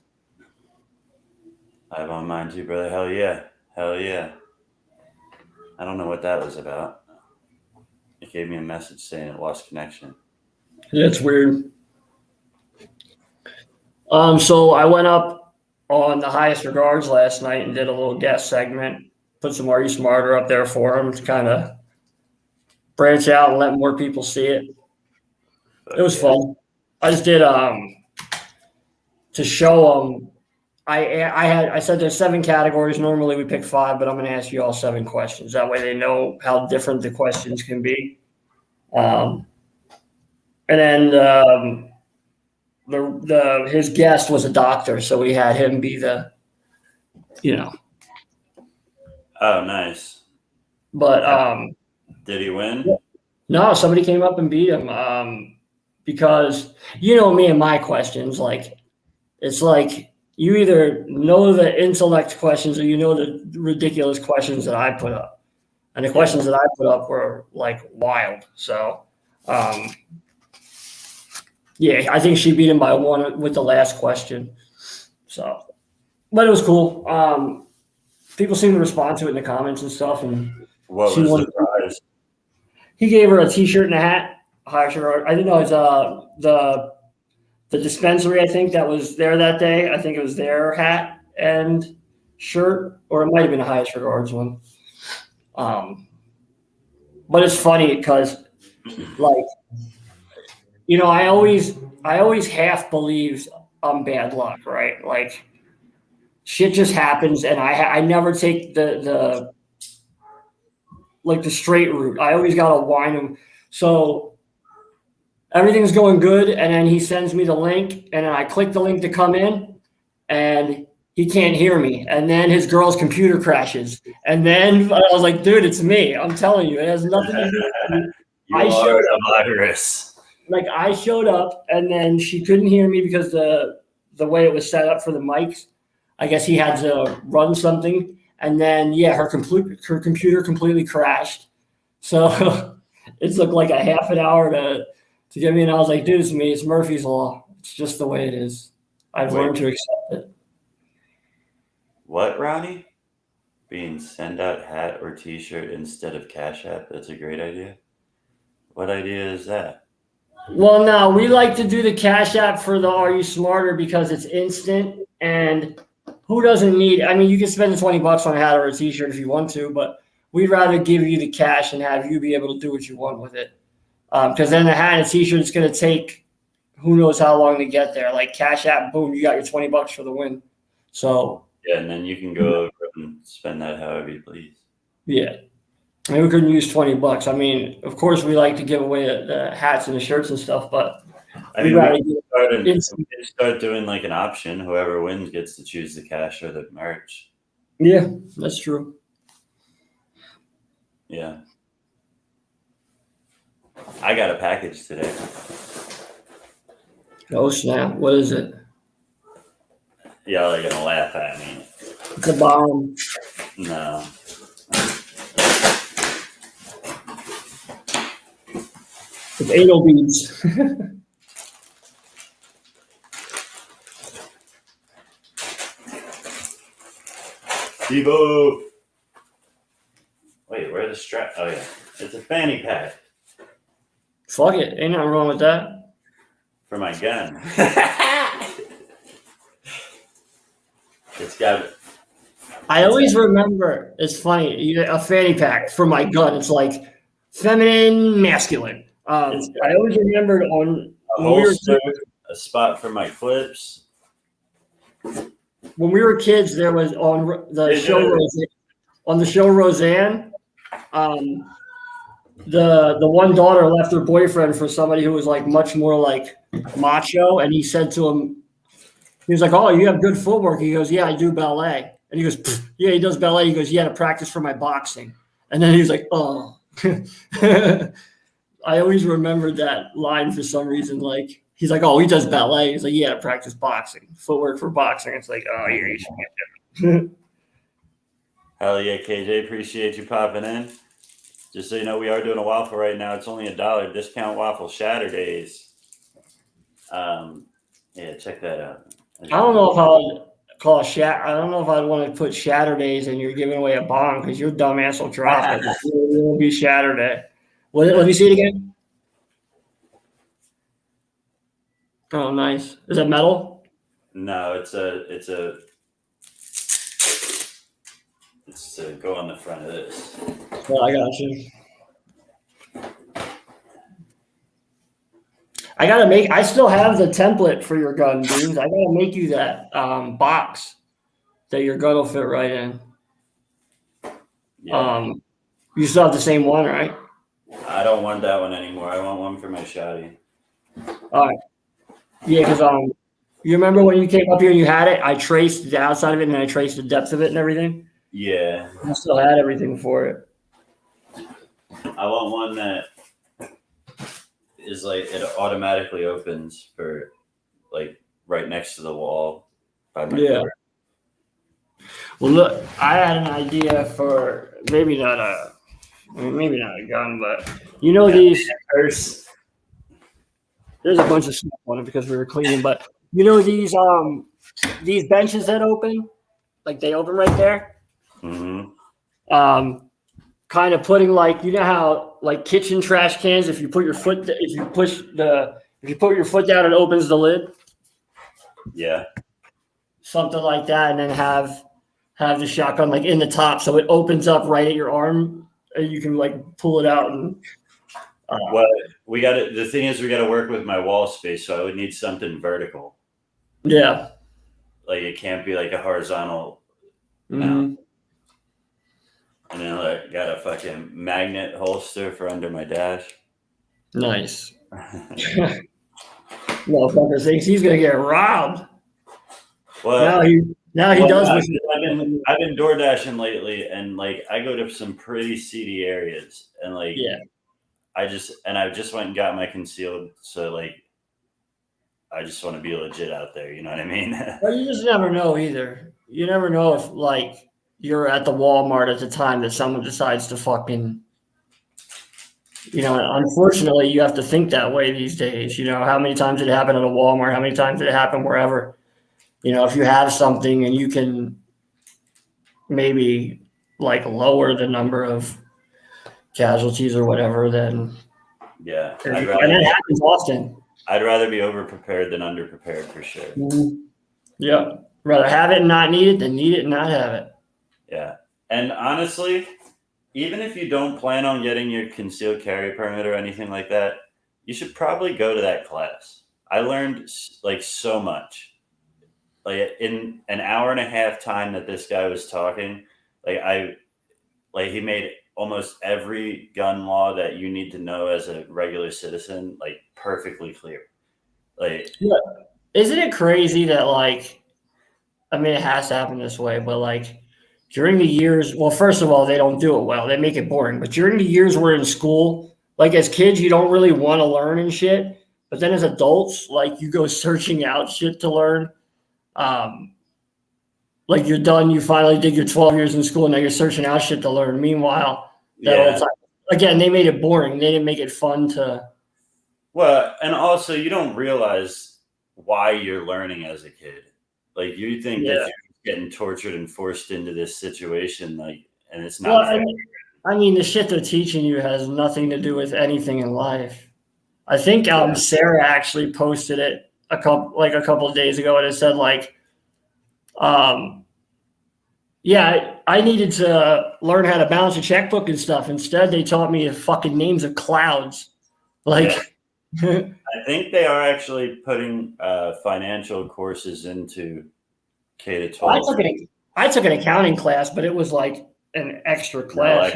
I have on mine too, brother. Hell yeah. Hell yeah. I don't know what that was about. It gave me a message saying it lost connection. That's weird. So I went up on the highest regards last night and did a little guest segment. Put some Are You Smarter up there for them to kind of branch out and let more people see it. It was fun. I just did to show them. I said there's 7 categories. Normally we pick 5, but I'm going to ask you all 7 questions. That way they know how different the questions can be. And then his guest was a doctor, so we had him be the. Oh, nice. But did he win? No, somebody came up and beat him. Because me and my questions, like it's like. You either know the intellect questions or you know the ridiculous questions that I put up. And the questions that I put up were like wild. So, I think she beat him by 1 with the last question. So, but it was cool. People seem to respond to it in the comments and stuff. And what was the prize? He gave her a T-shirt and a hat. I didn't know it's the dispensary, I think, that was there that day. I think it was their hat and shirt, or it might have been a highest regards one. But it's funny because, like, I always half believed I'm bad luck, right? Like, shit just happens, and I never take the straight route. I always gotta wind him. So everything's going good, and then he sends me the link, and then I click the link to come in, and he can't hear me. And then his girl's computer crashes. And then I was like, dude, it's me. I'm telling you, it has nothing to do with me. You are a virus. Like, I showed up, and then she couldn't hear me because the way it was set up for the mics, I guess he had to run something. And then, yeah, her computer completely crashed. So it took like a half an hour to get me. And I was like, dude, it's me. It's Murphy's Law. It's just the way it is. I've learned to accept it. What, Ronnie? Being send out hat or T-shirt instead of Cash App? That's a great idea. What idea is that? Well, no, we like to do the Cash App for the Are You Smarter because it's instant, and who doesn't need? I mean, you can spend the $20 on a hat or a T-shirt if you want to, but we'd rather give you the cash and have you be able to do what you want with it. Because then the hat and T-shirt is going to take who knows how long to get there. Like Cash App, boom, you got your $20 for the win. So yeah, and then you can go over and spend that however you please. Yeah. I mean, we couldn't use $20. I mean, of course, we like to give away the hats and the shirts and stuff, but I mean, we can start doing like an option. Whoever wins gets to choose the cash or the merch. Yeah, that's true. Yeah. I got a package today. Oh, snap. What is it? Y'all are going to laugh at me. It's a bomb. No. It's anal beads. Devo. Wait, where's the strap? Oh, yeah. It's a fanny pack. Fuck it. Ain't nothing wrong with that. For my gun. It's got it. I always remember, it's funny, a fanny pack for my gun. It's like feminine, masculine. I always remembered on a holster, a spot for my clips. When we were kids, there was on the show Roseanne, the one daughter left her boyfriend for somebody who was like much more like macho, and he said to him, he was like, "Oh, you have good footwork." He goes, "Yeah, I do ballet." And he goes, "Yeah, he does ballet." He goes, "Yeah, to practice for my boxing." And then he was like, "Oh." I always remembered that line for some reason. Like, he's like, "Oh, he does ballet." He's like, "Yeah, to practice boxing, footwork for boxing." It's like, oh, yeah, you should get it. Hell yeah, KJ, appreciate you popping in. Just so you know, we are doing a waffle right now. It's only $1 discount waffle Shatterdays. Yeah, check that out. I don't know if I would call I don't know if I'd want to put Shatterdays and you're giving away a bomb because your dumbass will drop it. It will be Shatterday. Let me see it again. Oh, nice. Is it metal? No, it's to go on the front of this. Well, I got you. I still have the template for your gun, dude. I gotta make you that box that your gun will fit right in. Yeah. You still have the same one, right? I don't want that one anymore. I want one for my shotty. All right. Yeah, because you remember when you came up here and you had it? I traced the outside of it and I traced the depth of it and everything. Yeah. I still had everything for it. I want one that is like it automatically opens for like right next to the wall by my door. Well, look, I had an idea for maybe not a gun, but you know these. There's a bunch of stuff on it because we were cleaning, but you know these benches that open, like they open right there. Mm-hmm. Kind of putting like, you know how like kitchen trash cans, if you put your foot down, it opens the lid. Yeah. Something like that, and then have the shotgun like in the top, so it opens up right at your arm, and you can like pull it out. And well, the thing is, we got to work with my wall space, so I would need something vertical. Yeah. like it can't be like a horizontal mount. Mhm. And then like got a fucking magnet holster for under my dash. Nice. Motherfucker thinks he's gonna get robbed. Well, Now he does. I've been door dashing lately, and like I go to some pretty seedy areas, and like Yeah. I just went and got my concealed, so like I just want to be legit out there. You know what I mean? Well, you just never know either. You never know if like you're at the Walmart at the time that someone decides to fucking. You know, unfortunately, you have to think that way these days. You know, how many times did it happen at a Walmart? How many times did it happen wherever? You know, if you have something and you can maybe like lower the number of casualties or whatever, then yeah, and it happens often. I'd rather be over prepared than under prepared for sure. Mm-hmm. Yeah, rather have it and not need it than need it and not have it. Yeah, and honestly, even if you don't plan on getting your concealed carry permit or anything like that, you should probably go to that class. I learned like so much. Like in an hour and a half time that this guy was talking, he made almost every gun law that you need to know as a regular citizen like perfectly clear. Like, yeah. Isn't it crazy that like, I mean, it has to happen this way, but like during the years, well, first of all, they don't do it well. They make it boring. But during the years we're in school, like as kids, you don't really want to learn and shit. But then as adults, like you go searching out shit to learn. Like you're done, you finally did your 12 years in school, and now you're searching out shit to learn. Meanwhile, that whole time, again, they made it boring. They didn't make it fun to. Well, and also you don't realize why you're learning as a kid. Like you think that you're getting tortured and forced into this situation, like, and it's not. Well, I mean, the shit they're teaching you has nothing to do with anything in life. I think Sarah actually posted it a couple of days ago, and it said like, yeah, I needed to learn how to balance a checkbook and stuff. Instead, they taught me the fucking names of clouds. Like, I think they are actually putting financial courses into K to 12. I took an accounting class, but it was like an extra class.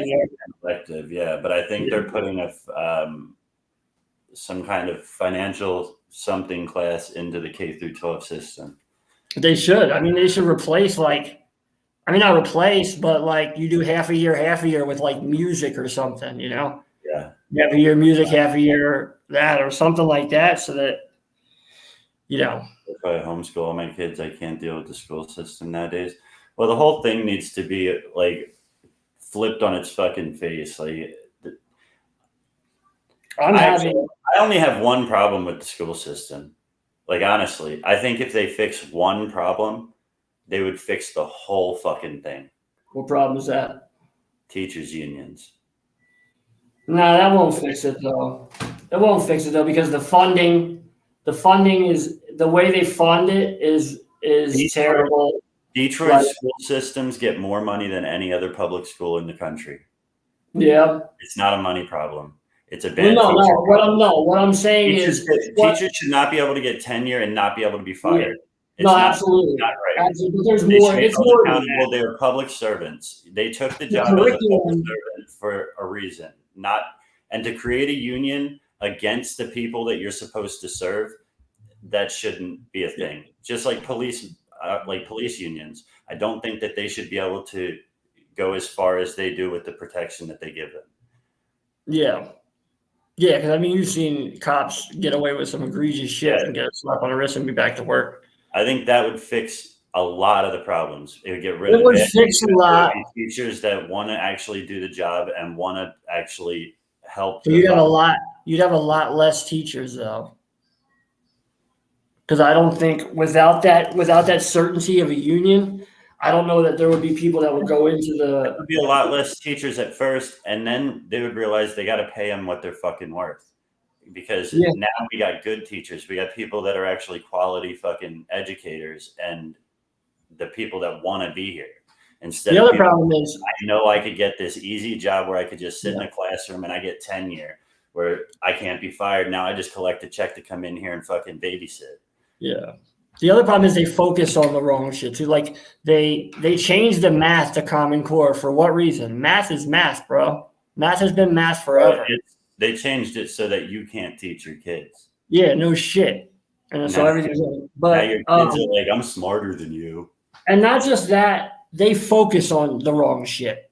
Elective, yeah. But I think they're putting some kind of financial something class into the K through 12 system. They should. I mean, they should replace not replace, but like you do half a year with like music or something, you know? Yeah. Half a year music, half a year that or something like that, so that, you know. If I homeschool all my kids, I can't deal with the school system nowadays. Well, the whole thing needs to be like flipped on its fucking face. Like, I only have one problem with the school system. Like, honestly, I think if they fix one problem, they would fix the whole fucking thing. What problem is that? Teachers' unions. No, that won't fix it though. It won't fix it though because the funding is the way they fund it is terrible. Detroit school systems get more money than any other public school in the country. Yeah. It's not a money problem. It's a bad. What I'm saying is teachers should not be able to get tenure and not be able to be fired. Yeah. No, absolutely. Not right. Absolutely. There's more. It's more accountable. They're public servants. They took the job as a public servant for a reason, and to create a union against the people that you're supposed to serve. That shouldn't be a thing. Just like police unions, I don't think that they should be able to go as far as they do with the protection that they give them. Yeah. Yeah, because I mean, you've seen cops get away with some egregious shit and get a slap on the wrist and be back to work. I think that would fix a lot of the problems. It would get rid of fix a lot. Teachers that want to actually do the job and want to actually help. So you'd have a lot less teachers though. Because I don't think without that certainty of a union, I don't know that there would be people that would go into the. There would be a lot less teachers at first, and then they would realize they got to pay them what they're fucking worth. Because now we got good teachers. We got people that are actually quality fucking educators and the people that want to be here. Instead, the other problem is I know I could get this easy job where I could just sit in a classroom and I get tenure where I can't be fired. Now I just collect a check to come in here and fucking babysit. Yeah. The other problem is they focus on the wrong shit too. Like they changed the math to Common Core for what reason? Math is math, bro. Math has been math forever. They changed it so that you can't teach your kids. Yeah, no shit. And so everything's but now your kids are like, I'm smarter than you. And not just that, they focus on the wrong shit.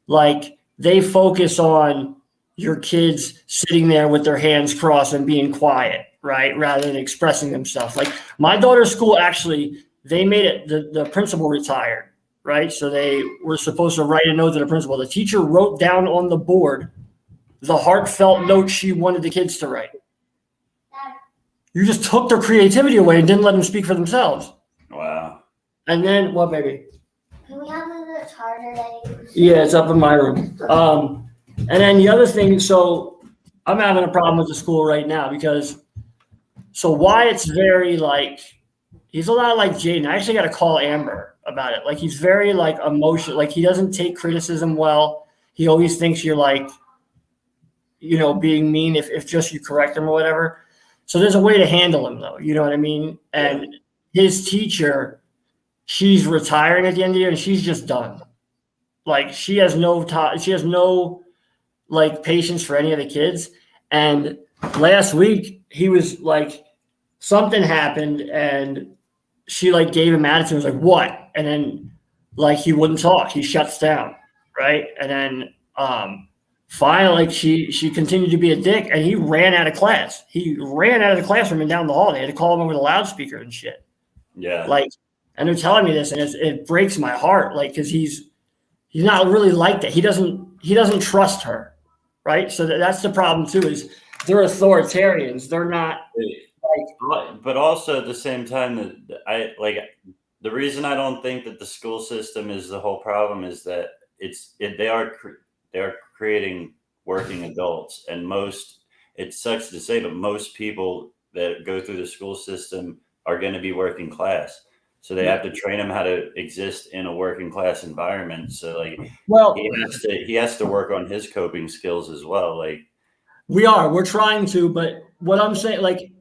Like they focus on your kids sitting there with their hands crossed and being quiet, right? Rather than expressing themselves. Like my daughter's school, actually, they made it, the principal retired, right? So they were supposed to write a note to the principal. The teacher wrote down on the board the heartfelt note she wanted the kids to write. You just took their creativity away and didn't let them speak for themselves. Wow. And then, what, baby? Can we have the Shatterday? Yeah, it's up in my room. And then the other thing, so I'm having a problem with the school right now because, so Wyatt's very like, he's a lot like Jaden. I actually got to call Amber about it. Like he's very like emotional. Like he doesn't take criticism well. He always thinks you're like, you know, being mean if just you correct him or whatever. So there's a way to handle him though. You know what I mean? And his teacher, she's retiring at the end of the year and she's just done. Like she has no like patience for any of the kids. And last week he was like, something happened and she like gave him attitude. Was like, what? And then like he wouldn't talk. He shuts down, right? And then finally, like she continued to be a dick, and he ran out of class. He ran out of the classroom and down the hall. They had to call him over the loudspeaker and shit. Yeah. Like, and they're telling me this, and it breaks my heart. Like, because he's not really like that. He doesn't trust her, right? So that's the problem too. Is they're authoritarians. They're not. But also at the same time, that the reason I don't think that the school system is the whole problem is that they are creating working adults, and it sucks to say, but most people that go through the school system are going to be working class, so they have to train them how to exist in a working class environment. So like, well, he has to work on his coping skills as well. Like we're trying to, but what I'm saying, like,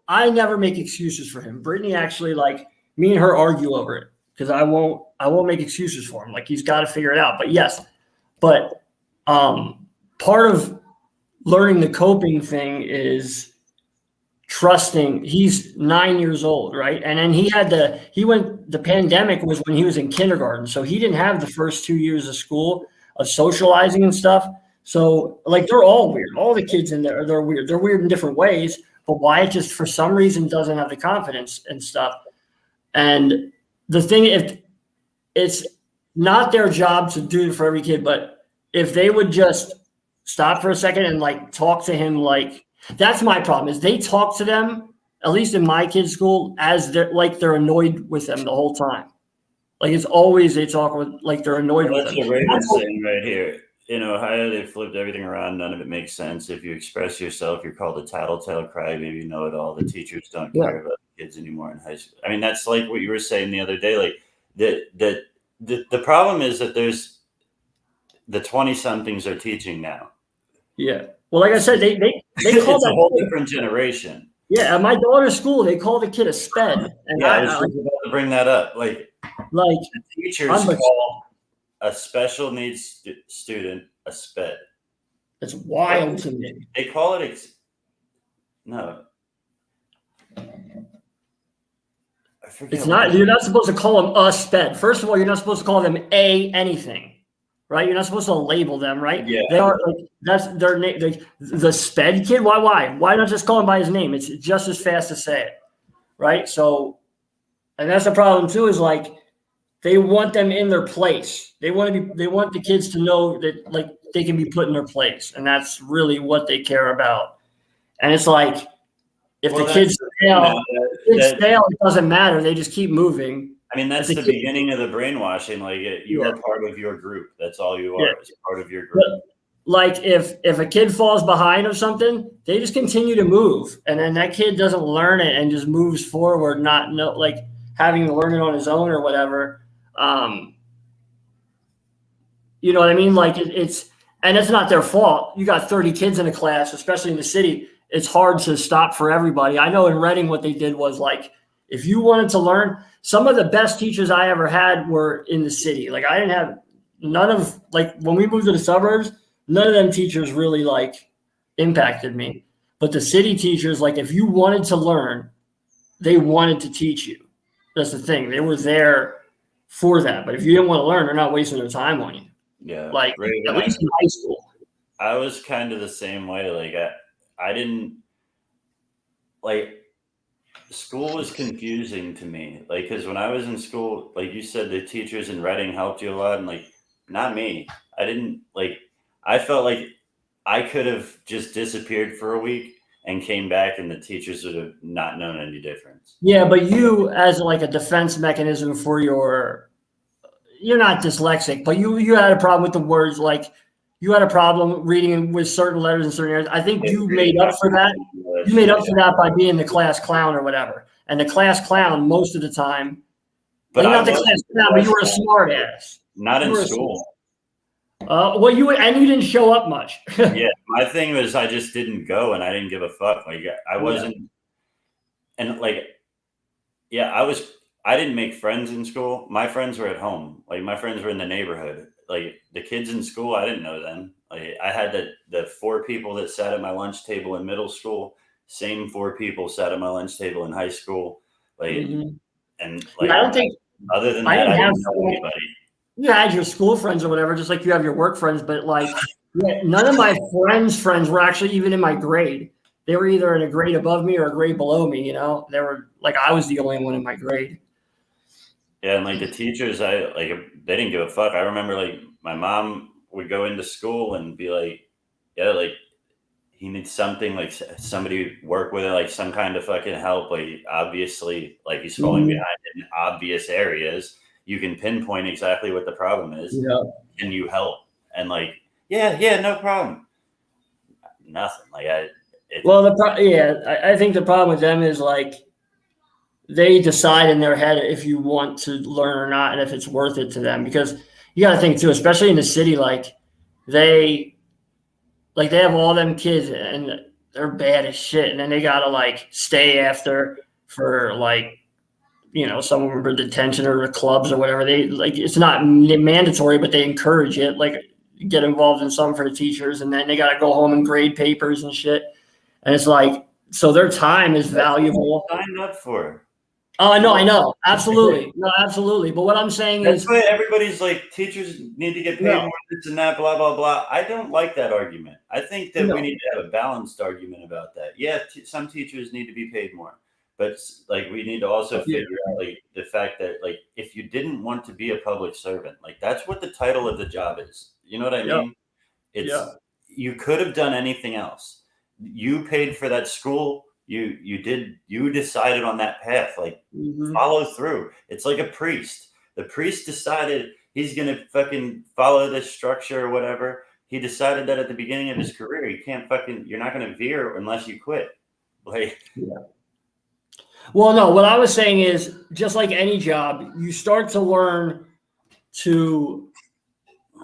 I never make excuses for him. Brittany actually, like, me and her argue over it because I won't make excuses for him. Like he's got to figure it out. But yes. But part of learning the coping thing is trusting. He's 9 years old, right? And then the pandemic was when he was in kindergarten. So he didn't have the first 2 years of school of socializing and stuff. So like, they're all weird. All the kids in there, they're weird. They're weird in different ways. But Wyatt just, for some reason, doesn't have the confidence and stuff. And the thing, if it's not their job to do it for every kid, but if they would just stop for a second and like talk to him, like, that's my problem, is they talk to them, at least in my kids' school, as they're annoyed with them the whole time. Like it's always they talk with like they're annoyed with them. That's what Raven's saying right here. In Ohio, they flipped everything around. None of it makes sense. If you express yourself, you're called a tattletale crybaby, know-it-all. The teachers don't care about the kids anymore in high school. I mean, that's like what you were saying the other day. Like the problem is that there's the 20-somethings are teaching now. Yeah. Well, like I said, they call it's a whole different generation. Yeah, at my daughter's school, they call the kid a sped. And I was about to bring that up. Like the teachers call a special needs student a sped. That's wild to me. They call it no. It's not. You're not supposed to call them a sped. First of all, you're not supposed to call them anything, right? You're not supposed to label them, right? Yeah. They are like, that's their name. The sped kid. Why not just call him by his name? It's just as fast to say it, right? So, and that's the problem too. Is like they want them in their place. They want the kids to know that like they can be put in their place, and that's really what they care about. And it's like, if the kids fail, it doesn't matter. They just keep moving. I mean, that's the beginning of the brainwashing. Like you are part of your group. That's all you are. Is part of your group. But, like if a kid falls behind or something, they just continue to move, and then that kid doesn't learn it and just moves forward, like having to learn it on his own or whatever. You know what I mean? Like it's not their fault. You got 30 kids in a class, especially in the city. It's hard to stop for everybody. I know in Reading what they did was like if you wanted to learn, some of the best teachers I ever had were in the city. Like I didn't have none of, like when we moved to the suburbs, none of them teachers really like impacted me. But the city teachers, like if you wanted to learn, they wanted to teach you. That's the thing. They were there for that. But if you didn't want to learn, they're not wasting their time on you. Yeah. Like at least in high school. I was kind of the same way. Like I didn't like, school was confusing to me. Like, cause when I was in school, like you said, the teachers in Reading helped you a lot. And like, not me. I didn't like, I felt like I could have just disappeared for a week and came back and the teachers would have not known any difference. Yeah. But you, as like a defense mechanism for you're not dyslexic, but you had a problem with the words. Like you had a problem reading with certain letters and certain areas. I think you made up for that. You made up for that by being the class clown or whatever. And the class clown, most of the time, but not the class clown, but you were a smart ass. Not in school. Well, you didn't show up much. Yeah, my thing was I just didn't go and I didn't give a fuck. Like I wasn't, and like, yeah, I didn't make friends in school. My friends were at home. Like my friends were in the neighborhood. Like the kids in school, I didn't know them. Like I had the 4 people that sat at my lunch table in middle school. Same 4 people sat at my lunch table in high school. Like, and like, I don't think other than that, I didn't know anybody. You had your school friends or whatever, just like you have your work friends. But like, none of my friends were actually even in my grade. They were either in a grade above me or a grade below me. You know, they were like, I was the only one in my grade. Yeah, and like the teachers, they didn't give a fuck. I remember like my mom would go into school and be like, yeah, like he needs something, like somebody work with it, like some kind of fucking help. Like obviously, like he's falling behind in obvious areas. You can pinpoint exactly what the problem is. Yeah. And you help. And like, yeah, no problem. Nothing. Like I think the problem with them is like they decide in their head if you want to learn or not, and if it's worth it to them. Because you got to think too, especially in the city, like they have all them kids and they're bad as shit, and then they gotta like stay after for like, you know, some of them are detention or the clubs or whatever. They like, it's not mandatory, but they encourage it. Like get involved in some for the teachers, and then they got to go home and grade papers and shit. And it's like, so their time is valuable. Signed up for. Oh, no, I know. Absolutely. No, absolutely. But what I'm saying That's is, why everybody's like, teachers need to get paid more this and that, blah, blah, blah. I don't like that argument. I think that we need to have a balanced argument about that. Yeah, some teachers need to be paid more. But like we need to also figure out like the fact that like if you didn't want to be a public servant, like that's what the title of the job is. You know what I mean? You could have done anything else. You paid for that school. You decided on that path. Like follow through. It's like a priest. The priest decided he's gonna fucking follow this structure or whatever. He decided that at the beginning of his career, you're not gonna veer unless you quit. Like Well, no, what I was saying is just like any job, you start to learn to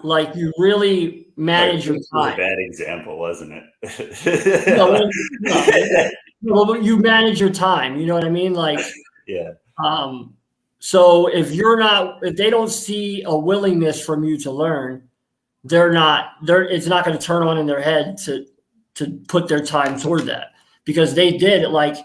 like you really manage your time. Was a bad example, wasn't it? Well, you manage your time. You know what I mean? Like, yeah. So if they don't see a willingness from you to learn, it's not going to turn on in their head to put their time toward that, because they did. Like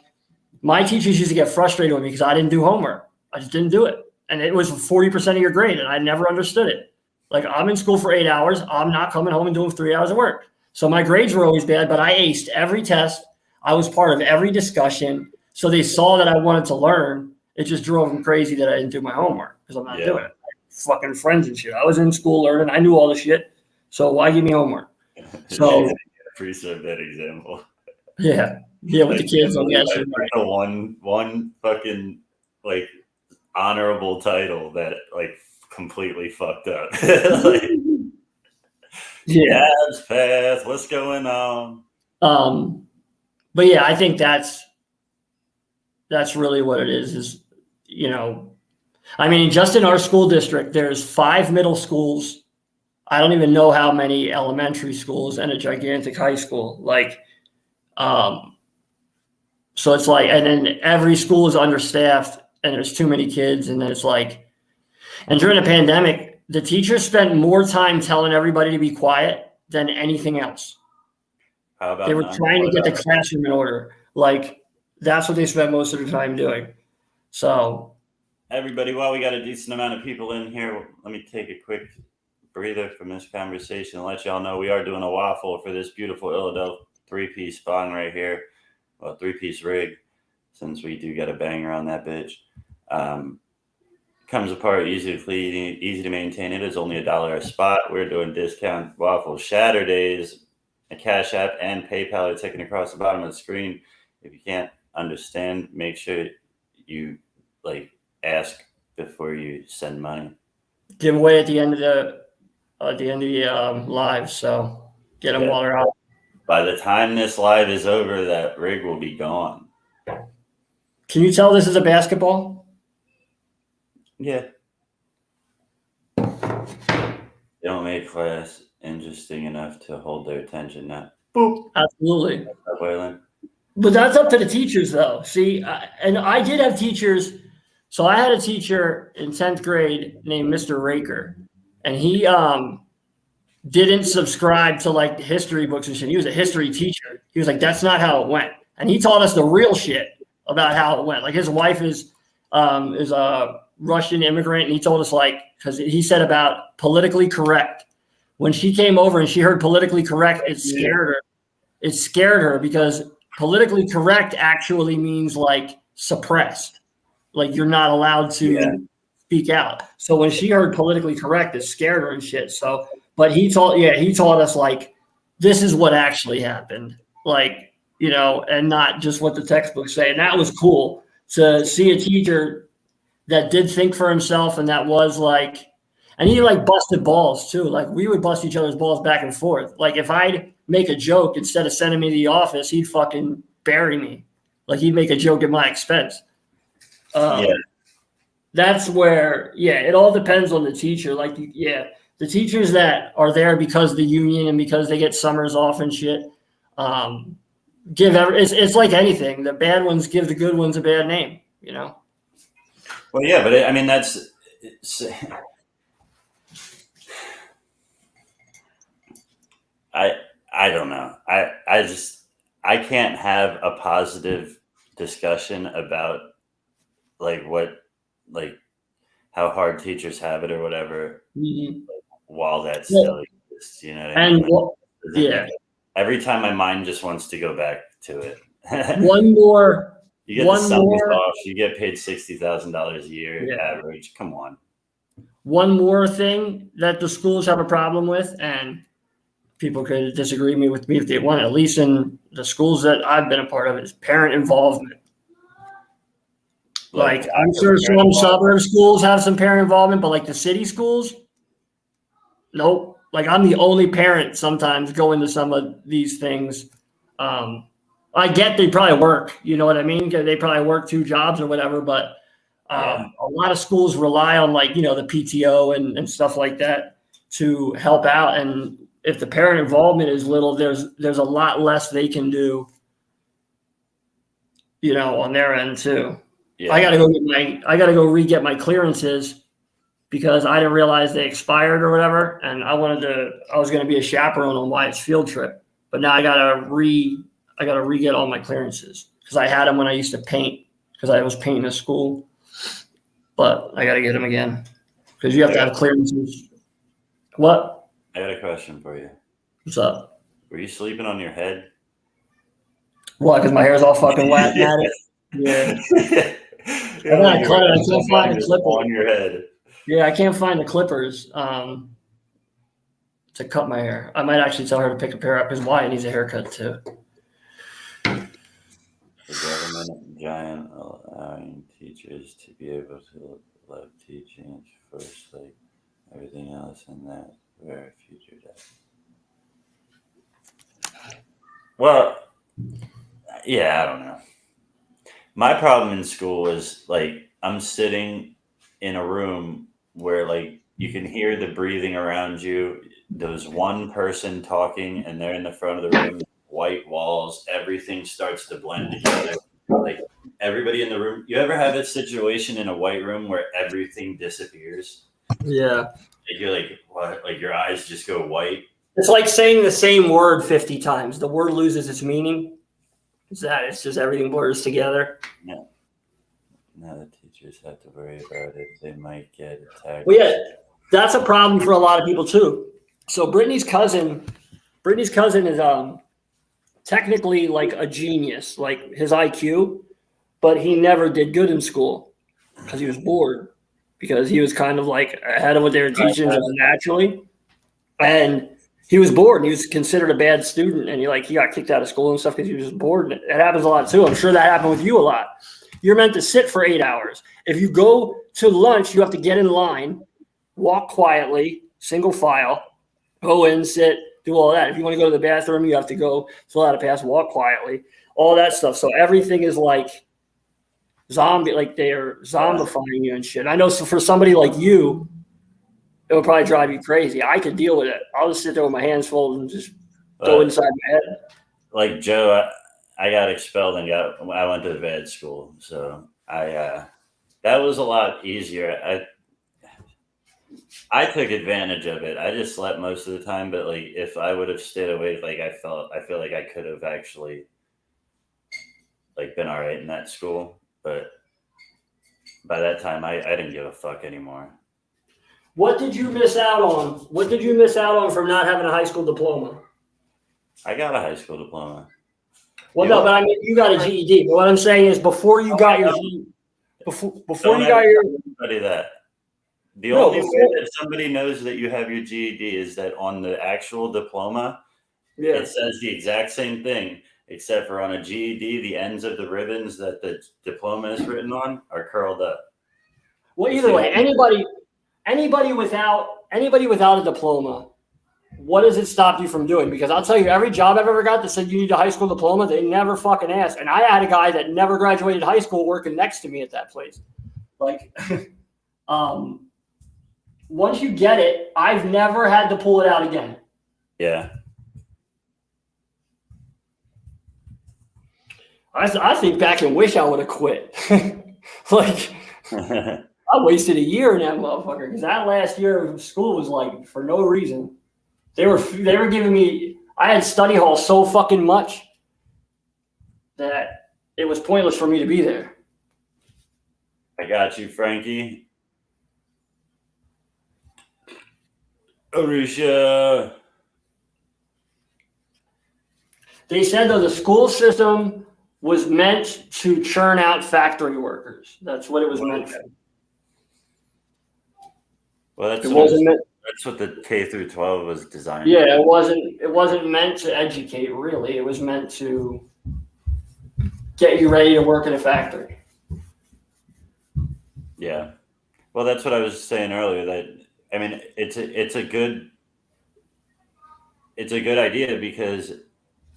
my teachers used to get frustrated with me because I didn't do homework. I just didn't do it. And it was 40% of your grade. And I never understood it. Like I'm in school for 8 hours. I'm not coming home and doing 3 hours of work. So my grades were always bad, but I aced every test. I was part of every discussion. So they saw that I wanted to learn. It just drove them crazy that I didn't do my homework because I'm not doing it. Fucking friends and shit. I was in school learning. I knew all the shit. So why give me homework? So appreciate that example. Yeah. Yeah, with the kids on the one fucking like honorable title that like completely fucked up. Like, Dad's path, what's going on? But yeah, I think that's really what it is, you know, I mean, just in our school district, there's 5 middle schools. I don't even know how many elementary schools and a gigantic high school. Like, So it's like, and then every school is understaffed and there's too many kids. And then it's like, and during the pandemic, the teachers spent more time telling everybody to be quiet than anything else. How about They were trying to get the classroom in order. Like, that's what they spent most of the time doing. So, everybody, while we got a decent amount of people in here, let me take a quick breather from this conversation and let y'all know we are doing a waffle for this beautiful illadelph 3-piece bong right here. Well, 3-piece rig, since we do get a banger on that bitch. Comes apart easy to clean, easy to maintain. It is only $1 a spot. We're doing discount waffle Shatterdays, a Cash App and PayPal are ticking across the bottom of the screen. If you can't understand, make sure you ask before you send money. giveaway at the end of the live. So get them while they're out. By the time this live is over, that rig will be gone. Can you tell this is a basketball? Yeah. They don't make class interesting enough to hold their attention now. Boop. Absolutely. Waylon. But that's up to the teachers, though. See, and I did have teachers. So I had a teacher in 10th grade named Mr. Raker, and he didn't subscribe to like history books and shit. He was a history teacher. He was like, that's not how it went. And he taught us the real shit about how it went. Like his wife is a Russian immigrant, and he told us because he said about politically correct. When she came over and she heard politically correct, it scared her. It scared her because politically correct actually means like suppressed. Like you're not allowed to speak out. So when she heard politically correct, it scared her and shit. So, but he taught us like, this is what actually happened. Like, and not just what the textbooks say. And that was cool to see a teacher that did think for himself. And that was like, and he busted balls too. Like we would bust each other's balls back and forth. Like if I'd make a joke, instead of sending me to the office, he'd fucking bury me. Like he'd make a joke at my expense. That's where, it all depends on the teacher. Like, the teachers that are there because of the union and because they get summers off and shit, it's like anything. The bad ones give the good ones a bad name, Well, yeah, but I mean, I don't know. I can't have a positive discussion about how hard teachers have it or whatever while that still exists, you know what I mean? Every time my mind just wants to go back to it. You get the summers off, you get paid $60,000 a year average. Come on. One more thing that the schools have a problem with, and people could disagree with me if they want, at least in the schools that I've been a part of, is parent involvement. Like I'm sure some suburb schools have some parent involvement, but like the city schools, nope. Like I'm the only parent sometimes going to some of these things. I get they probably work, you know what I mean? They probably work 2 jobs or whatever, but a lot of schools rely on the PTO and stuff like that to help out. And if the parent involvement is little, there's a lot less they can do, on their end too. Yeah. I gotta go re-get my clearances because I didn't realize they expired or whatever, and I was gonna be a chaperone on Wyatt's field trip, but now I gotta re-get all my clearances because I had them when I used to paint because I was painting a school, but I gotta get them again because you have to have clearances. What? I got a question for you. What's up? Were you sleeping on your head? What? Because my hair's all fucking wet at it. Yeah. I can't find the clippers on your head. Yeah, I can't find the clippers to cut my hair. I might actually tell her to pick a pair up because Wyatt needs a haircut too. The government giant allowing teachers to be able to love teaching first, like everything else in that very future day. Well, yeah, I don't know. My problem in school is I'm sitting in a room where you can hear the breathing around you. There's one person talking and they're in the front of the room, white walls, everything starts to blend together. like everybody in the room. You ever have a situation in a white room where everything disappears? Yeah. Like you're like, what? Like your eyes just go white. It's like saying the same word 50 times. The word loses its meaning. It's just everything blurs together. No. Now the teachers have to worry about it. They might get attacked. Well, yeah, that's a problem for a lot of people too. So Brittany's cousin is technically like a genius, like his IQ, but he never did good in school because he was bored, because he was kind of like ahead of what they were teaching just naturally. And he was bored and he was considered a bad student, and he got kicked out of school and stuff because he was just bored. And it happens a lot too. I'm sure that happened with you a lot. You're meant to sit for 8 hours. If you go to lunch, you have to get in line, walk quietly, single file, go in, sit, do all that. If you want to go to the bathroom, you have to go fill out a pass, walk quietly, all that stuff. So everything is like zombie, like they're zombifying you and shit. I know, so for somebody like you, it would probably drive you crazy. I could deal with it. I'll just sit there with my hands folded and just go inside my head. Like Joe, I got expelled and I went to vet school. So that was a lot easier. I took advantage of it. I just slept most of the time, but like if I would have stayed awake, like I feel like I could have actually like been all right in that school. But by that time I didn't give a fuck anymore. What did you miss out on? What did you miss out on from not having a high school diploma? I got a high school diploma. Well, no, but I mean, you got a GED. But what I'm saying is, before you got your before you got your that. The only way that somebody knows that you have your GED is that on the actual diploma, it says the exact same thing, except for on a GED, the ends of the ribbons that the diploma is written on are curled up. Well, either way, anybody without a diploma, what does it stop you from doing? Because I'll tell you, every job I've ever got that said you need a high school diploma, they never fucking asked. And I had a guy that never graduated high school working next to me at that place. Like, once you get it, I've never had to pull it out again. Yeah. I think back and wish I would have quit. Like, I wasted a year in that motherfucker because that last year of school was like for no reason. They were giving me, I had study hall so fucking much that it was pointless for me to be there. I got you, Frankie. Arusha. They said though the school system was meant to churn out factory workers. That's what it was meant for. Well, that's what the K through 12 was designed. Yeah, it wasn't meant to educate really. It was meant to get you ready to work in a factory. Yeah. Well, that's what I was saying earlier, that I mean, it's a good idea because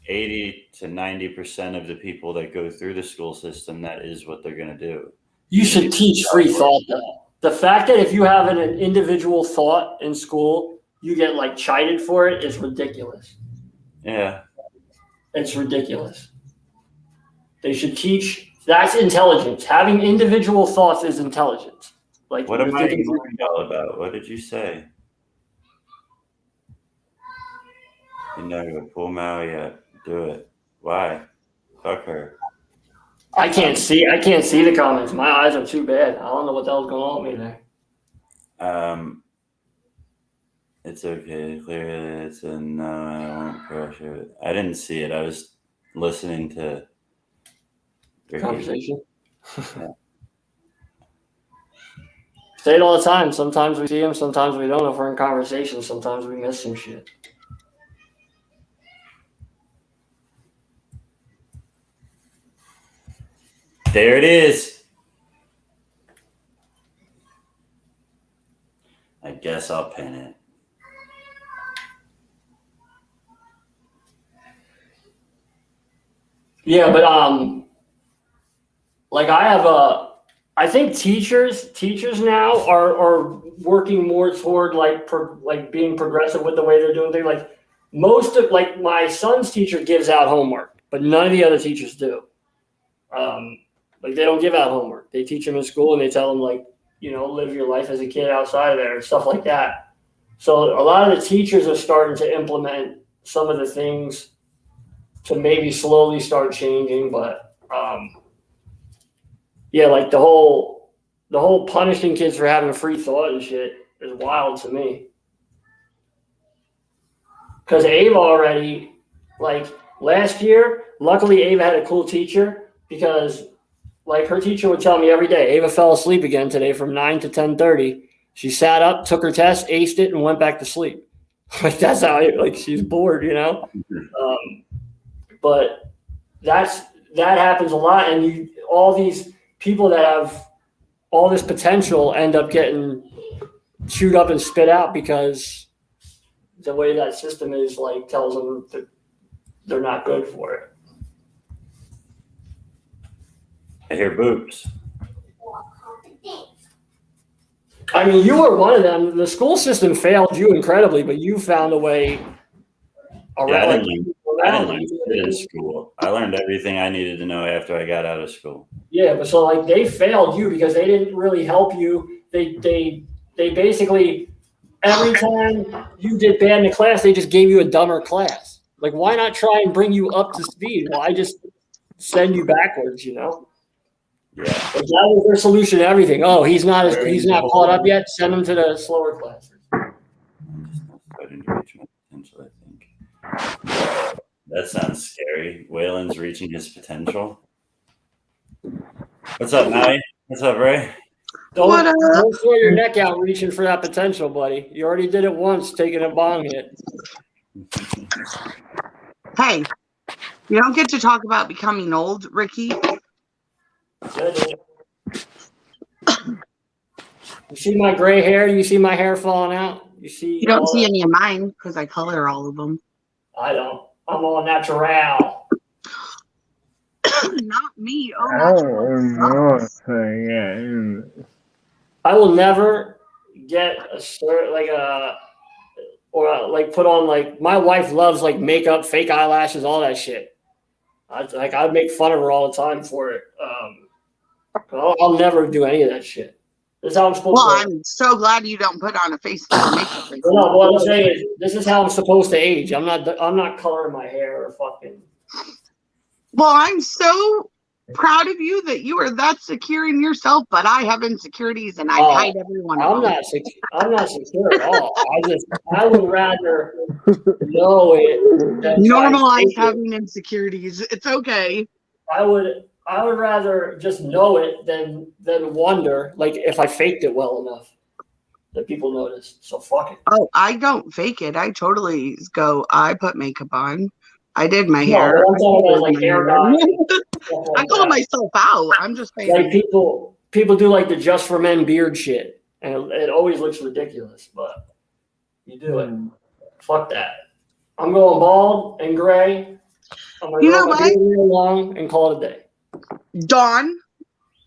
80 to 90% of the people that go through the school system, that is what they're going to do. You should teach free thought though. The fact that if you have an individual thought in school, you get like chided for it is ridiculous. Yeah. It's ridiculous. They should teach, that's intelligence. Having individual thoughts is intelligence. Like, what am I all about? What did you say? You're not going to pull Mao yet. Do it. Why? Fuck her. I can't see the comments. My eyes are too bad. I don't know what the hell's going on with me there. It's okay. Clearly, it's a no. I won't pressure it. I didn't see it. I was listening to conversation. Yeah. Say it all the time. Sometimes we see them, sometimes we don't. If we're in conversation, sometimes we miss some shit. There it is. I guess I'll pin it. Yeah, but like I think teachers now are working more toward like being progressive with the way they're doing things. Like most of like my son's teacher gives out homework, but none of the other teachers do. Like they don't give out homework. They teach them in school and they tell them like, live your life as a kid outside of there and stuff like that. So a lot of the teachers are starting to implement some of the things to maybe slowly start changing, but like the whole punishing kids for having a free thought and shit is wild to me. Because Ava already, like last year, luckily Ava had a cool teacher because like her teacher would tell me every day, Ava fell asleep again today from 9 to 10:30. She sat up, took her test, aced it, and went back to sleep. Like that's how she's bored, But that happens a lot, and all these people that have all this potential end up getting chewed up and spit out because the way that system is tells them that they're not good for it. I hear boobs. I mean, you were one of them. The school system failed you incredibly, but you found a way around. I didn't learn shit in school. I learned everything I needed to know after I got out of school. Yeah, but so they failed you because they didn't really help you. They basically every time you did bad in the class, they just gave you a dumber class. Like, why not try and bring you up to speed? Why just send you backwards? Yeah. That was their solution to everything. Oh, he's not caught up yet. Send him to the slower classes. Starting to reach my potential, I think. That sounds scary. Waylon's reaching his potential. What's up, Maddie? What's up, Ray? Don't throw your neck out reaching for that potential, buddy. You already did it once, taking a bong hit. Hey, you don't get to talk about becoming old, Ricky. You see my gray hair? You see my hair falling out? You don't see any of mine because I color all of them. I don't. I'm all natural. Not me. Oh, I will never get a shirt put on my wife loves makeup, fake eyelashes, all that shit. I'd make fun of her all the time for it. I'll never do any of that shit. This is how I'm supposed to. Well, I'm so glad you don't put on a face for makeup. No, what I'm saying is, this is how I'm supposed to age. I'm not coloring my hair or fucking. Well, I'm so proud of you that you are that secure in yourself, but I have insecurities and I hide everyone. I'm not secure at all. I would rather know it. Normalize having insecurities. It's okay. I would rather just know it than wonder if I faked it well enough that people notice. So fuck it. Oh, I don't fake it. I totally go. I put makeup on. I did my hair. I'm talking about hair dye. I call myself out. I'm just saying. People do the just for men beard shit, and it always looks ridiculous. But you do it. Fuck that. I'm going bald and gray. I'm gonna go real long and call it a day. Dawn,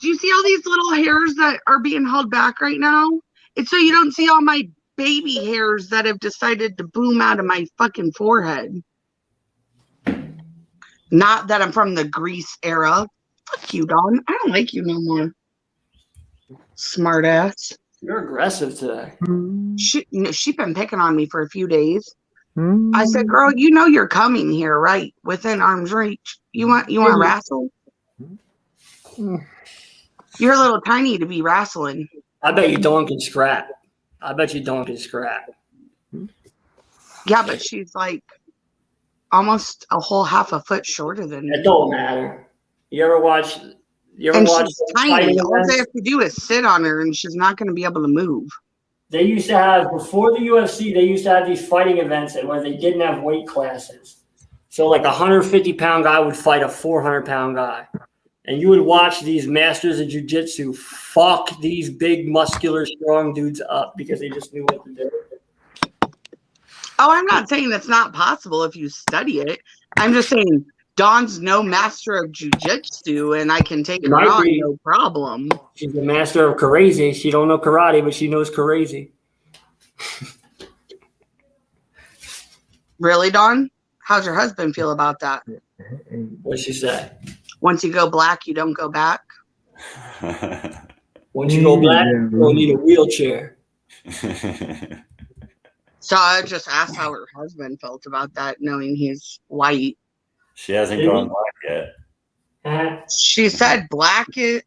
do you see all these little hairs that are being held back right now? It's so you don't see all my baby hairs that have decided to boom out of my fucking forehead. Not that I'm from the Grease era. Fuck you, Dawn. I don't like you no more. Smart ass. You're aggressive today. She's been picking on me for a few days. I said, girl, you're coming here, right? Within arm's reach. You want to wrestle? You're a little tiny to be wrestling. I bet you Dawn can scrap. Yeah, but she's almost a whole half a foot shorter than me. It don't matter. You ever watch? She's tiny. All they have to do is sit on her, and she's not going to be able to move. They used to have, before the UFC, they used to have these fighting events where they didn't have weight classes. So a 150-pound guy would fight a 400-pound guy. And you would watch these masters of jiu-jitsu fuck these big, muscular, strong dudes up because they just knew what to do. Oh, I'm not saying that's not possible if you study it. I'm just saying Dawn's no master of jiu-jitsu, and I can take her on no problem. She's a master of karate. She don't know karate, but she knows karate. Really, Dawn? How's your husband feel about that? What'd she say? Once you go black, you don't go back. Once you go black, you'll need a wheelchair. So I just asked how her husband felt about that, knowing he's white. She hasn't gone black yet. She said black it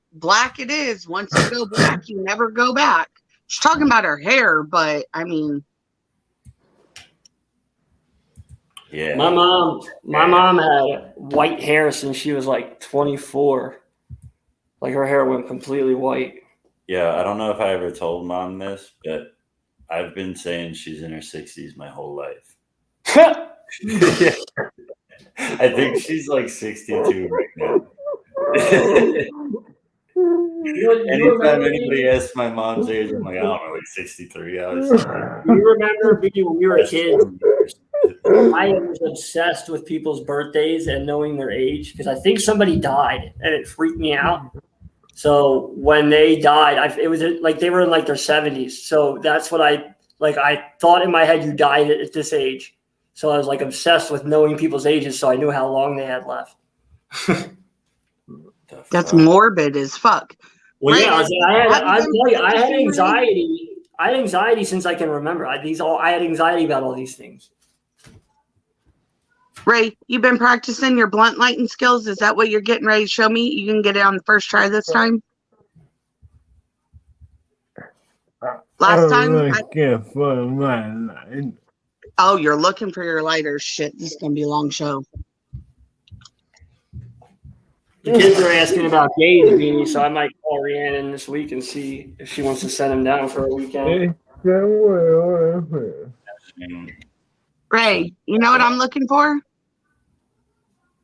is. Once you go black, you never go back. She's talking about her hair, but I mean, Yeah. My mom had white hair since she was like 24. Like her hair went completely white. Yeah, I don't know if I ever told Mom this, but I've been saying she's in her 60s my whole life. Yeah. I think she's like 62 right now. Anytime anybody asks my mom's age, I'm like, I don't know, like 63. I was You remember when we were kids? I was obsessed with people's birthdays and knowing their age because I think somebody died and it freaked me out. So when they died, it was like they were in like their 70s. So that's what I thought in my head, you died at this age. So I was like obsessed with knowing people's ages, so I knew how long they had left. that's morbid as fuck. Well, Ray, yeah, I had anxiety. I had anxiety since I can remember. I had anxiety about all these things. Ray, you've been practicing your blunt lighting skills. Is that what you're getting ready to show me? You can get it on the first try this time. Last time. Oh, you're looking for your lighter. Shit, this is gonna be a long show. The kids are asking about Gabe Beanie, so I might call Rhiannon this week and see if she wants to send him down for a weekend. Ray, you know what I'm looking for?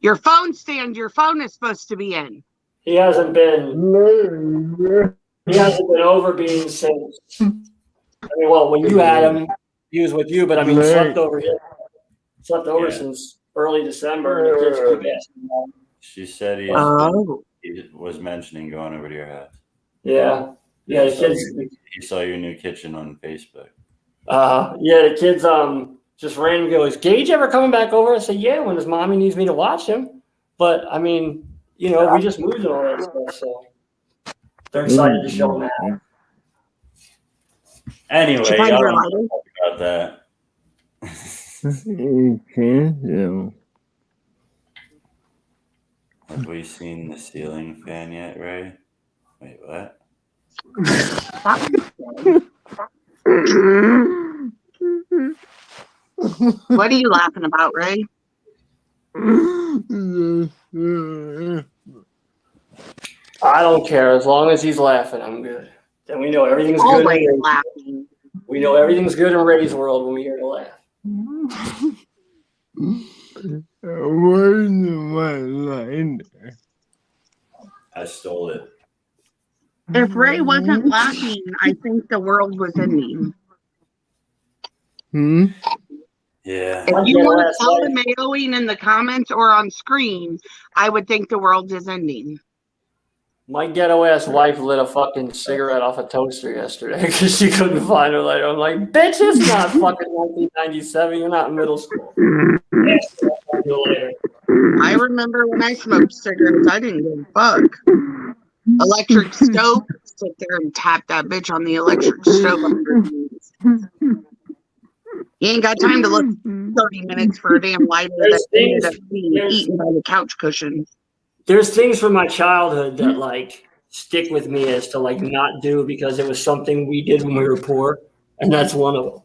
Your phone stand. Your phone is supposed to be in. He hasn't been over being since. I mean, well, when you had him, he was with you, but I mean, slept over since early December. The kids keep asking about him. She said he was mentioning going over to your house. Yeah. Yeah, the kids. He saw your new kitchen on Facebook. Yeah, the kids just randomly go, is Gage ever coming back over? I said, yeah, when his mommy needs me to watch him. But I mean, you know, we just moved and all that stuff, so they're excited to show him that. Anyway, y'all don't talk about that. Have we seen the ceiling fan yet, Ray? Wait, what? What are you laughing about, Ray? I don't care. As long as he's laughing, I'm good. Then we know everything's good. Always laughing. We know everything's good in Ray's world when we hear the laugh. I stole it. If Ray wasn't laughing, I think the world was ending. Yeah. If you want to tell the mailing in the comments or on screen, I would think the world is ending. My ghetto ass wife lit a fucking cigarette off a toaster yesterday because she couldn't find her lighter. I'm like, bitch, it's not fucking 1997. You're not in middle school. I remember when I smoked cigarettes, I didn't give a fuck. Electric stove, sit there and tap that bitch on the electric stove. You ain't got time to look 30 minutes for a damn lighter that ended up being eaten by the couch cushion. There's things from my childhood that like stick with me as to like not do because it was something we did when we were poor, and that's one of them.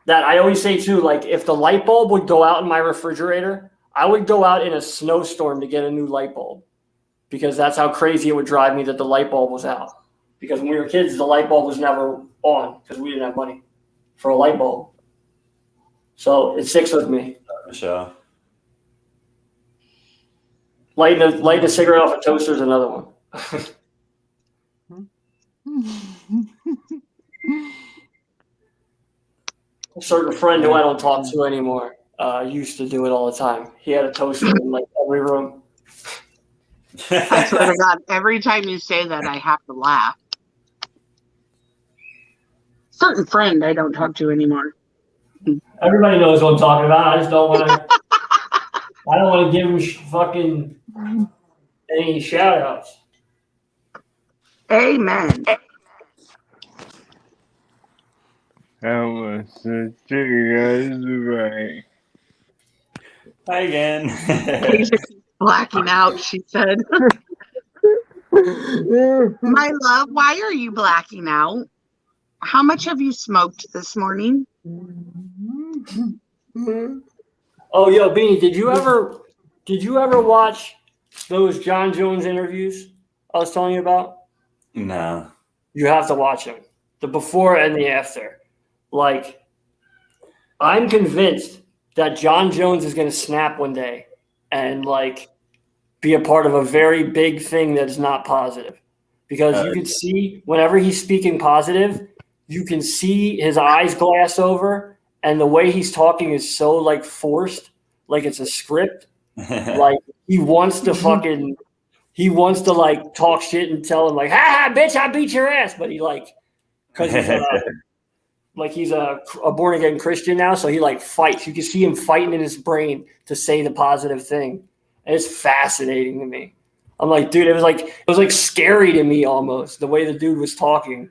That I always say too, like if the light bulb would go out in my refrigerator, I would go out in a snowstorm to get a new light bulb because that's how crazy it would drive me that the light bulb was out. Because when we were kids, the light bulb was never on because we didn't have money for a light bulb. So it sticks with me. Michelle. Lighting a cigarette off a toaster is another one. A certain friend who I don't talk to anymore used to do it all the time. He had a toaster in like every room. I swear to God, every time you say that, I have to laugh. Certain friend I don't talk to anymore. Everybody knows what I'm talking about. I just don't want to. I don't want to give him fucking Any shout outs? Amen. I was the right. Hi again. Asia keeps blacking out, she said. My love, why are you blacking out? How much have you smoked this morning? Oh, yo, Beanie, did you ever watch those John Jones interviews I was telling you about? No. You have to watch them. The before and the after. Like, I'm convinced that John Jones is going to snap one day and, like, be a part of a very big thing that's not positive. Because you can see, whenever he's speaking positive, you can see his eyes glass over, and the way he's talking is so, like, forced, like it's a script. Like, he wants to like talk shit and tell him like, ha ha, bitch, I beat your ass. But he like, cause he's a born again Christian now. So he like fights. You can see him fighting in his brain to say the positive thing. And it's fascinating to me. I'm like, dude, it was like scary to me almost the way the dude was talking.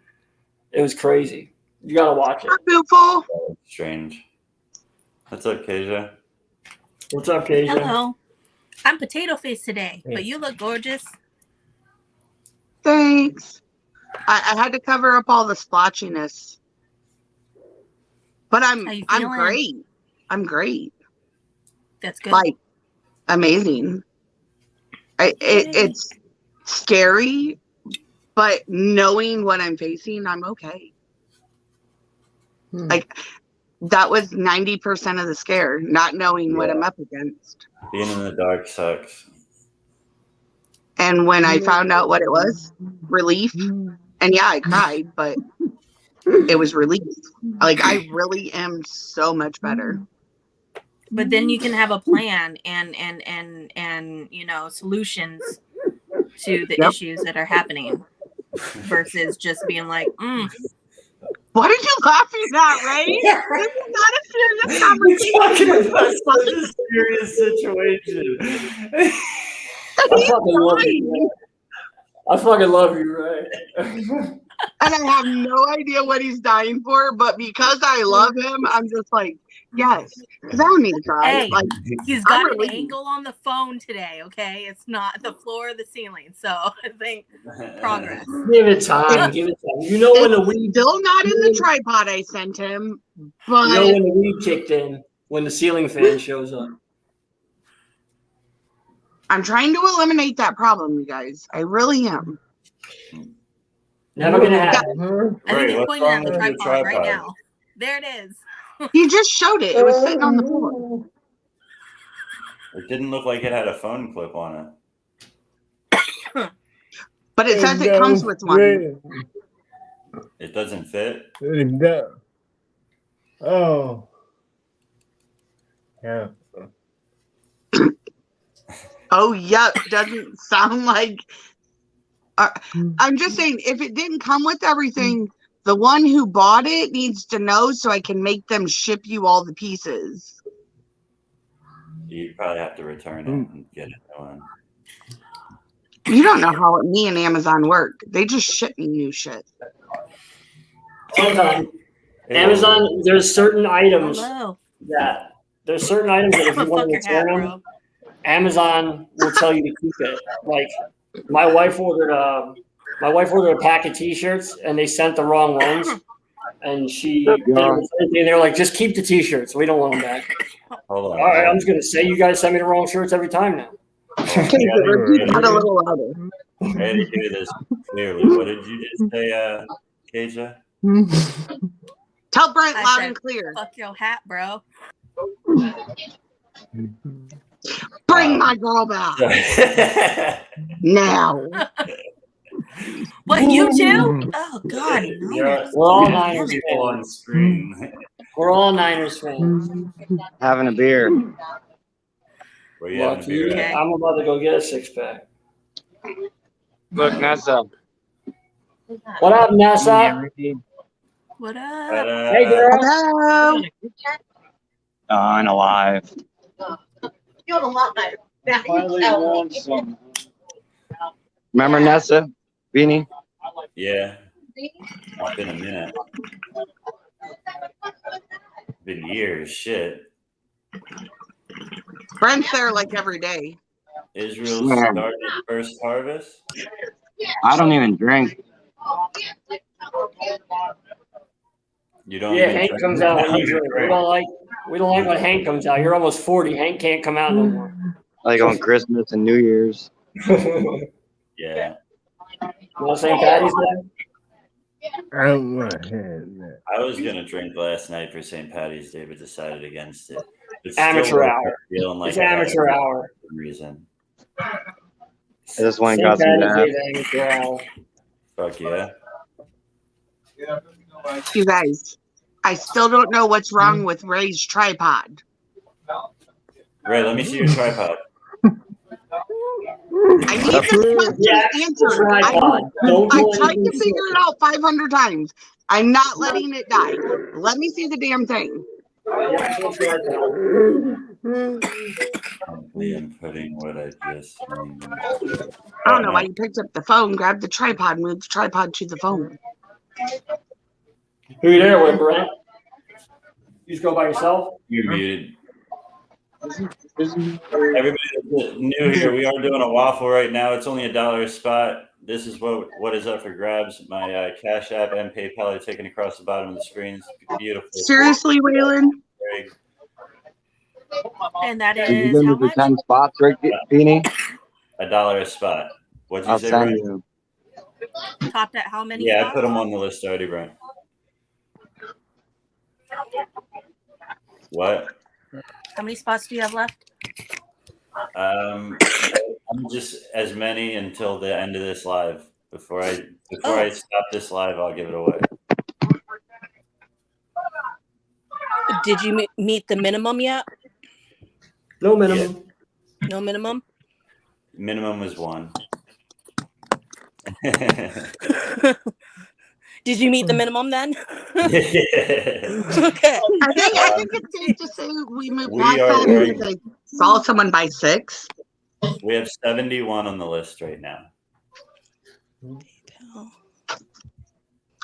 It was crazy. You got to watch it. Beautiful. Strange. What's up, Kasia? What's up, Kasia? Hello. I'm potato face today, but you look gorgeous. Thanks. I had to cover up all the splotchiness. But I'm great. I'm great. That's good. Like, amazing. It's scary, but knowing what I'm facing, I'm okay. Like, that was 90% of the scare, not knowing what I'm up against. Being in the dark sucks. And when I found out what it was, relief. And yeah, I cried, but it was relief. Like, I really am so much better. But then you can have a plan and solutions to the issues that are happening versus just being like, What are you laughing at, Ray? This is not a serious conversation. It's such a serious situation. I fucking love you, Ray. And I have no idea what he's dying for, but because I love him, I'm just like, yes, because I don't need to cry. hey, Like, he's got an angle on the phone today, okay? It's not the floor or the ceiling. So I think progress. Give it time. Give it time. You know when the weed still not in the tripod I sent him, but you know when the weed kicked in, when the ceiling fan shows up. I'm trying to eliminate that problem, you guys. I really am. Never gonna happen. I think he's what's pointing wrong at the with your tripod right tripod? now. There it is. He just showed it. It was sitting on the floor. It didn't look like it had a phone clip on it. But it says it comes with one. It doesn't fit. Oh. Yeah. Oh, yep. Doesn't sound like. I'm just saying, if it didn't come with everything, the one who bought it needs to know so I can make them ship you all the pieces. You probably have to return it and get it going. You don't know how me and Amazon work. They just ship me new shit. Sometimes Amazon, there's certain items Hello. that if you want to return them, Amazon will tell you to keep it. Like my wife ordered a pack of T-shirts and they sent the wrong ones, and they're like, just keep the T-shirts. We don't want them back. Hold on. All right, I'm just gonna say you guys send me the wrong shirts every time now. Repeat that a little louder. Ready to hear this clearly. What did you just say, Kasia? Tell Brent I loud said, and clear. Fuck your hat, bro. Bring my girl back now. What, you too? Oh God, no. We're all Niners People on fans. screen. We're all Niners fans. Having a beer. Where you having a beer Okay. at? I'm about to go get a 6-pack. Look, Nessa. What up, Nessa? What up? But, Hey, girl. Hello. On alive. Feeling a lot better. Now you Finally tell won me. some. Remember Nessa? Beanie? Yeah. It's been a minute. Been years. Shit. Brent's there like every day. Israel Yeah. started first harvest. I don't even drink. You don't Yeah, even Hank drink? comes out when No, you drink. We don't like when Hank comes out. You're almost 40. Hank can't come out no more. Like on Christmas and New Year's. Yeah. You know St. Patty's Day? I want that. I was gonna drink last night for St. Patty's Day, but decided against it. It's Amateur still hour. feeling like It's I have amateur a hour. reason. I just went and St. got some Patty's gas. Day is amateur hour. Fuck yeah. You guys, I still don't know what's wrong with Ray's tripod. Ray, let me see your tripod. I need this question answered. I tried to figure it out 500 times. I'm not letting it die. Let me see the damn thing. I'm putting what I just named. I don't know why you picked up the phone, grabbed the tripod, moved the tripod to the phone. Who you there with, Brent? You just go by yourself? You're muted. Everybody that's new here, we are doing a waffle right now. It's only $1 a spot. This is what is up for grabs. My Cash App and PayPal are taken across the bottom of the screen. It's beautiful. Seriously, Waylon? And that Did you is give me how the much? 10 spots, Rick Beanie? $1 a spot. What'd you I'll say, send Brent? you. Topped at how many? Yeah, I spots? put them on the list already, Brent. What? How many spots do you have left? I'm just as many until the end of this live. Before I stop this live, I'll give it away. Did you meet the minimum yet? No minimum. Yeah. No minimum? Minimum was 1. Did you meet the minimum then? Yeah. Okay. I think it's safe to say we moved We past are that very- because I saw someone by 6. We have 71 on the list right now.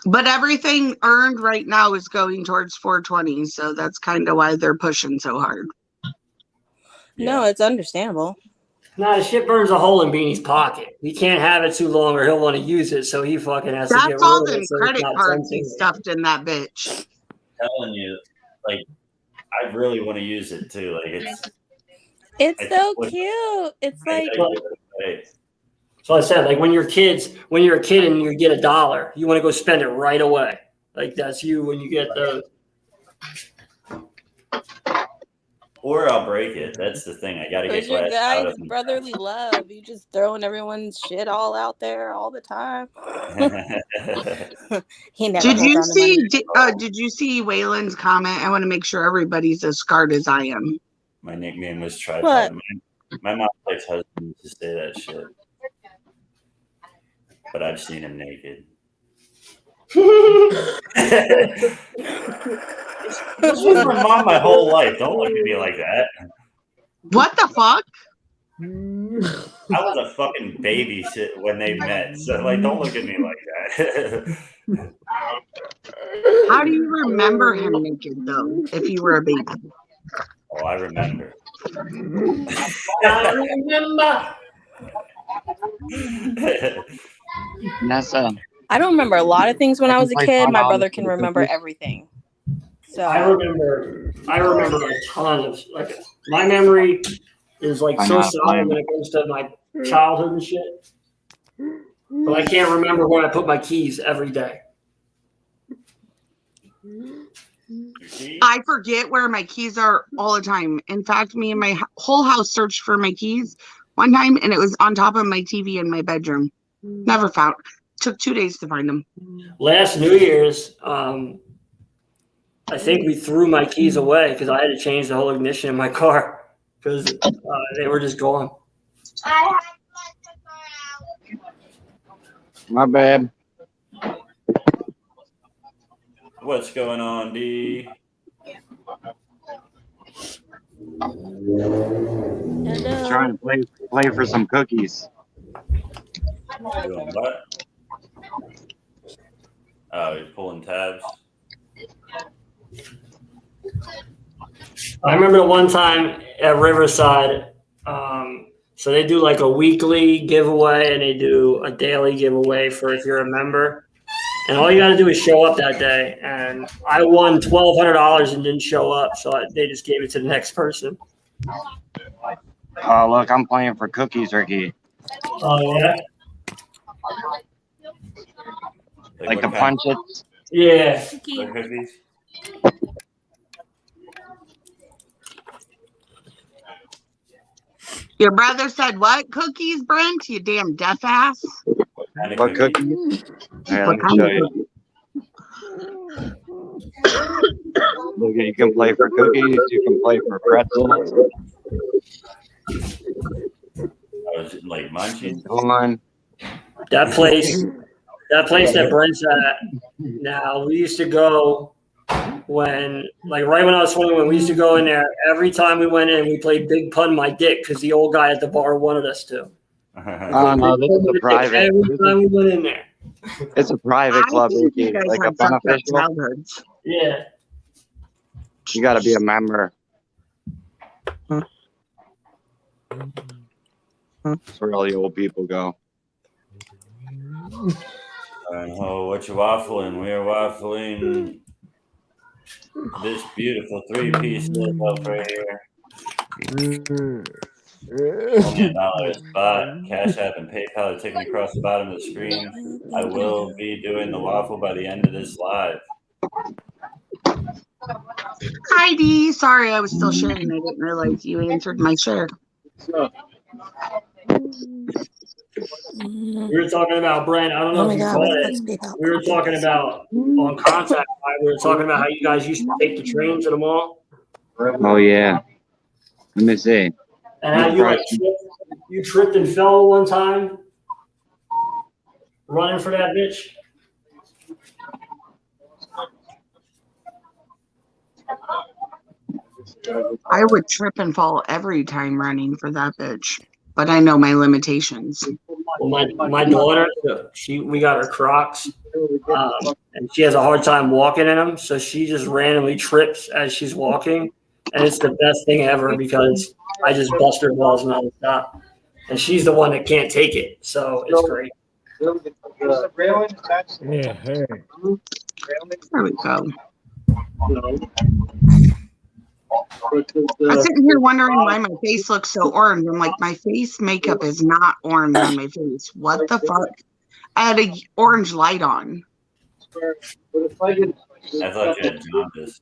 But everything earned right now is going towards 420, so that's kind of why they're pushing so hard. No, it's understandable. Nah, the shit burns a hole in Beanie's pocket. He can't have it too long or he'll want to use it, so he fucking has to get That's all rid of them it. So credit it's not cards he tempting. stuffed in that bitch. Telling you, like, I really want to use it too. Like, It's I so think- cute. It's I like gotta give it away. So I said, like when you're a kid and you get $1, you want to go spend it right away. Like that's you when you get those. Or I'll break it. That's the thing. I gotta get where's your glass out guys' of them. brotherly love? You just throwing everyone's shit all out there all the time. He never Did holds you on to money. see? Did you see Waylon's comment? I want to make sure everybody's as scarred as I am. My nickname was Tripod. What? My mom's husband used to say that shit. But I've seen him naked. This was my mom my whole life. Don't look at me like that. What the fuck? I was a fucking baby when they met. So, like, don't look at me like that. How do you remember him naked though? If you were a baby. Oh, I remember. I remember. Nessa. I don't remember a lot of things when I was a Like kid. My Bob brother Allen can for the remember cookies? everything. So I remember a ton of like my memory is like I so know. solid when it comes to my childhood and shit. But I can't remember where I put my keys every day. I forget where my keys are all the time. In fact, me and my whole house searched for my keys one time, and it was on top of my TV in my bedroom. Never found. Took 2 days to find them. Last New Year's, I think we threw my keys away because I had to change the whole ignition in my car because they were just gone. My bad. What's going on, D? hello. Trying to play for some cookies. You doing what? Oh, you're pulling tabs. I remember one time at Riverside, so they do like a weekly giveaway and they do a daily giveaway for if you're a member. And all you got to do is show up that day. And I won $1,200 and didn't show up, so they just gave it to the next person. Oh, look, I'm playing for cookies, Ricky. Oh, yeah? Like the punches. Yeah. Like cookies? Your brother said what? Cookies, Brent? You damn deaf ass. What cookies? Here, let me show you. Look, you can play for cookies. You can play for pretzels. I was like munching. On. That place that Brent's at now, we used to go when, like right when I was 21, we used to go in there. Every time we went in, we played Big Pun My Dick because the old guy at the bar wanted us to. Oh, no, this is a private. Every time we went in there. It's a private club, Ricky. Like a unofficial. Yeah. You got to be a member. That's where all the old people go. Oh, what you waffling? We are waffling this beautiful 3-piece loaf right here. Only $1 a spot. Cash App and PayPal are taken across the bottom of the screen. I will be doing the waffle by the end of this live. Hi, Dee. Sorry, I was still sharing. I didn't realize you answered my share. We were talking about, Brent, I don't know if you caught it. We were talking about on Contact, we were talking about how you guys used to take the train to the mall. Oh, yeah. Let me see. And how you tripped and fell one time running for that bitch. I would trip and fall every time running for that bitch, but I know my limitations. Well, my daughter, we got her Crocs, and she has a hard time walking in them, so she just randomly trips as she's walking, and it's the best thing ever because I just bust her balls nonstop, and she's the one that can't take it, so it's great. Yeah, hey. There we go. I'm sitting here wondering why my face looks so orange. I'm like, my face makeup is not orange on my face. What the fuck? I had an orange light on. I thought you had jaundice.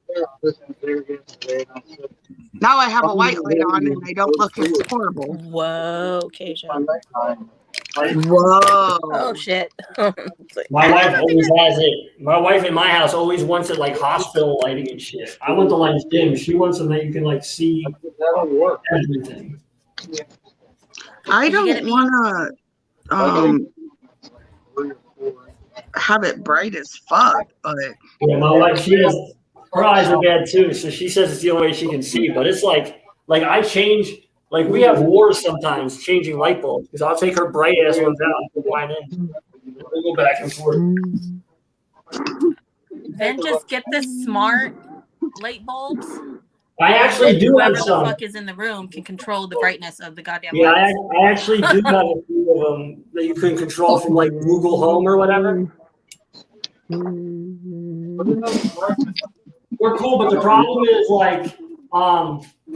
Now I have a white light on and I don't look as horrible. Whoa, Keisha. Whoa. Oh, shit. My wife always has it. My wife in my house always wants it like hospital lighting and shit. I want the lights dim. She wants them that you can like see everything. I don't want to have it bright as fuck, but yeah, my wife, her eyes are bad too, so she says it's the only way she can see. But it's like I change. Like, we have wars sometimes changing light bulbs because I'll take her bright ass ones out and put mine in. We'll go back and forth. Then just get the smart light bulbs. I actually do Whoever have the some. fuck is in the room can control the brightness of the goddamn Yeah, lights. I actually do have a few of them that you can control from like Google Home or whatever. They're cool, but the problem is like,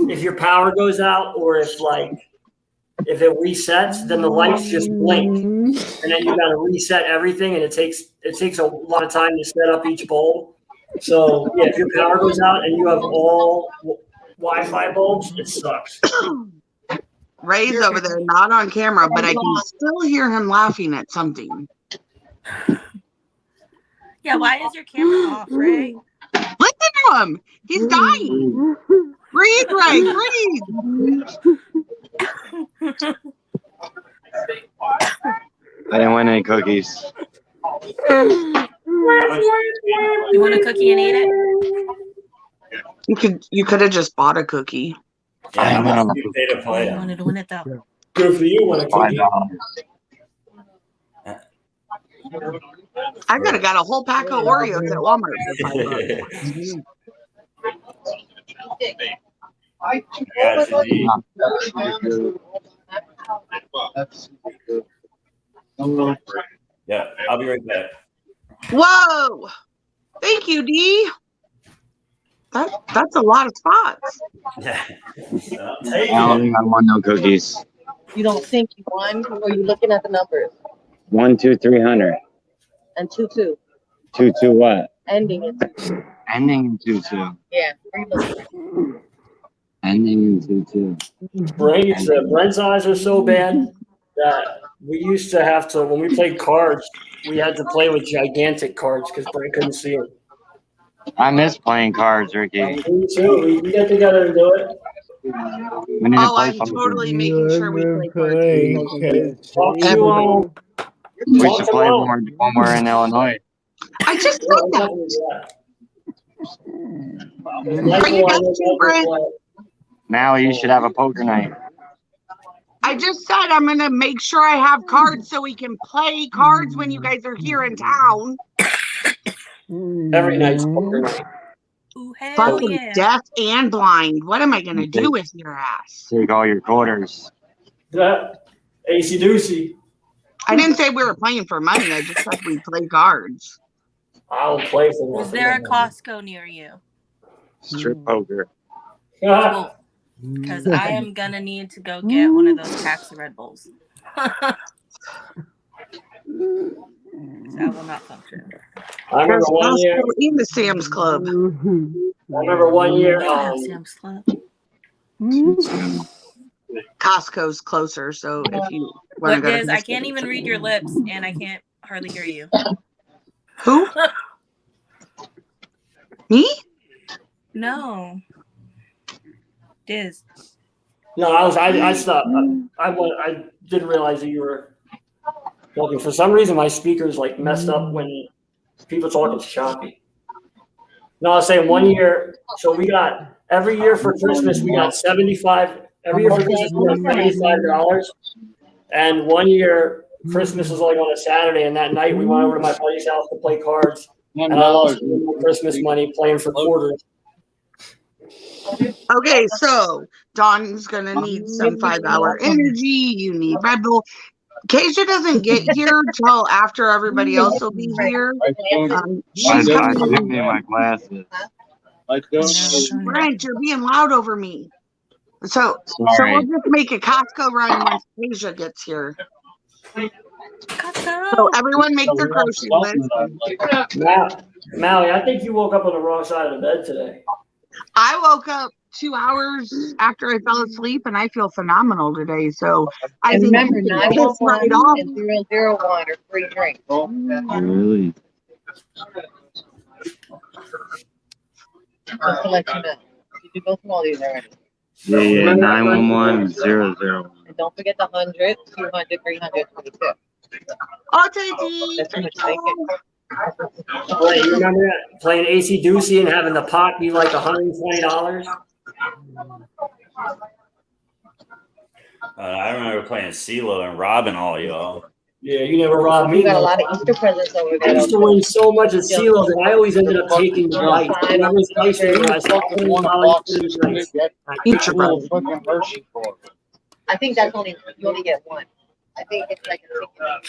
if your power goes out or if it resets, then the lights just blink, and then you got to reset everything, and it takes a lot of time to set up each bulb. So yeah, if your power goes out and you have all Wi-Fi bulbs, it sucks. Ray's over there, not on camera, but I can still hear him laughing at something. Yeah, why is your camera off, Ray? Listen to him. He's dying. Breathe, Ray, breathe. I didn't win any cookies. You want a cookie and eat it? You could have just bought a cookie. Yeah, how much do you pay to play I them? wanted to win it though. Good for you, when a cookie. I could have got a whole pack of Oreos at Walmart for $5. I got you, D. Yeah, I'll be right back. Whoa! Thank you, D. That's a lot of spots. Yeah. I don't think I want no cookies. You don't think you won, or are you looking at the numbers? 1, 2, 300. And 2-2. 2, 2 what? Ending in 2-2. Ending in 2, 2. Yeah. Where you looking? Ending in 2, 2. Brent's eyes are so bad that we used to have to, when we played cards, we had to play with gigantic cards because Brent couldn't see them. I miss playing cards, Ricky. Me too. We get together and do it. We need to Oh, play I'm poker. totally making sure we play cards. Talk to We should play when we're in Illinois. I just said that. Are you guys too, Brent? Now you should have a poker night. I just said I'm gonna make sure I have cards so we can play cards when you guys are here in town. Every night's poker night. Ooh, hell Fucking yeah. deaf and blind. What am I gonna do with your ass? Take all your quarters. Yeah. AC Doocy. I didn't say we were playing for money. I just said we play cards. I'll play for Is there a Costco near you? Strip poker. Yeah. Because I am gonna need to go get one of those packs of Red Bulls. That will not function. I remember There's one year. Costco in the Sam's Club. I remember one year. Sam's Club. Costco's closer, so if you want to Look, go to Diz, I Costco. can't even read your lips, and I can't hardly hear you. Who? Me? No. Diz. No, I stopped. I didn't realize that you were talking. For some reason, my speakers like messed up when people talk. It's choppy. No, I was saying 1 year. So we got every year for Christmas we got 75. Every year for Christmas we got $75. And 1 year Christmas was like on a Saturday, and that night we went over to my buddy's house to play cards. And I lost my Christmas money playing for quarters. Okay, so Dawn's gonna need some 5 Hour Energy. You need Red Bull. Keisha doesn't get here till after everybody else will be here. She's coming. Me my glasses. Brent, you're being loud over me. So we'll just make a Costco run once Keisha gets here. So everyone make their grocery list. Mallie, I think you woke up on the wrong side of the bed today. I woke up 2 hours after I fell asleep, and I feel phenomenal today. So I think remember, you can piss 911 right off. and 001 are free drinks. Really? Just to let you know. Did you go through all these already? Yeah, 911 001. And don't forget the 100, 200, 300, 22. I'll take it. That's too much bacon. Wait, you remember that? Playing AC Doocy and having the pot be like $120? I remember playing CeeLo and robbing all y'all. Yeah, you never robbed me. We got a lot of Easter presents over I there. used to win so much at CeeLo's, and I always ended up taking the dice. And I was dicing when I saw I think that's only, you only get one. I think it's like a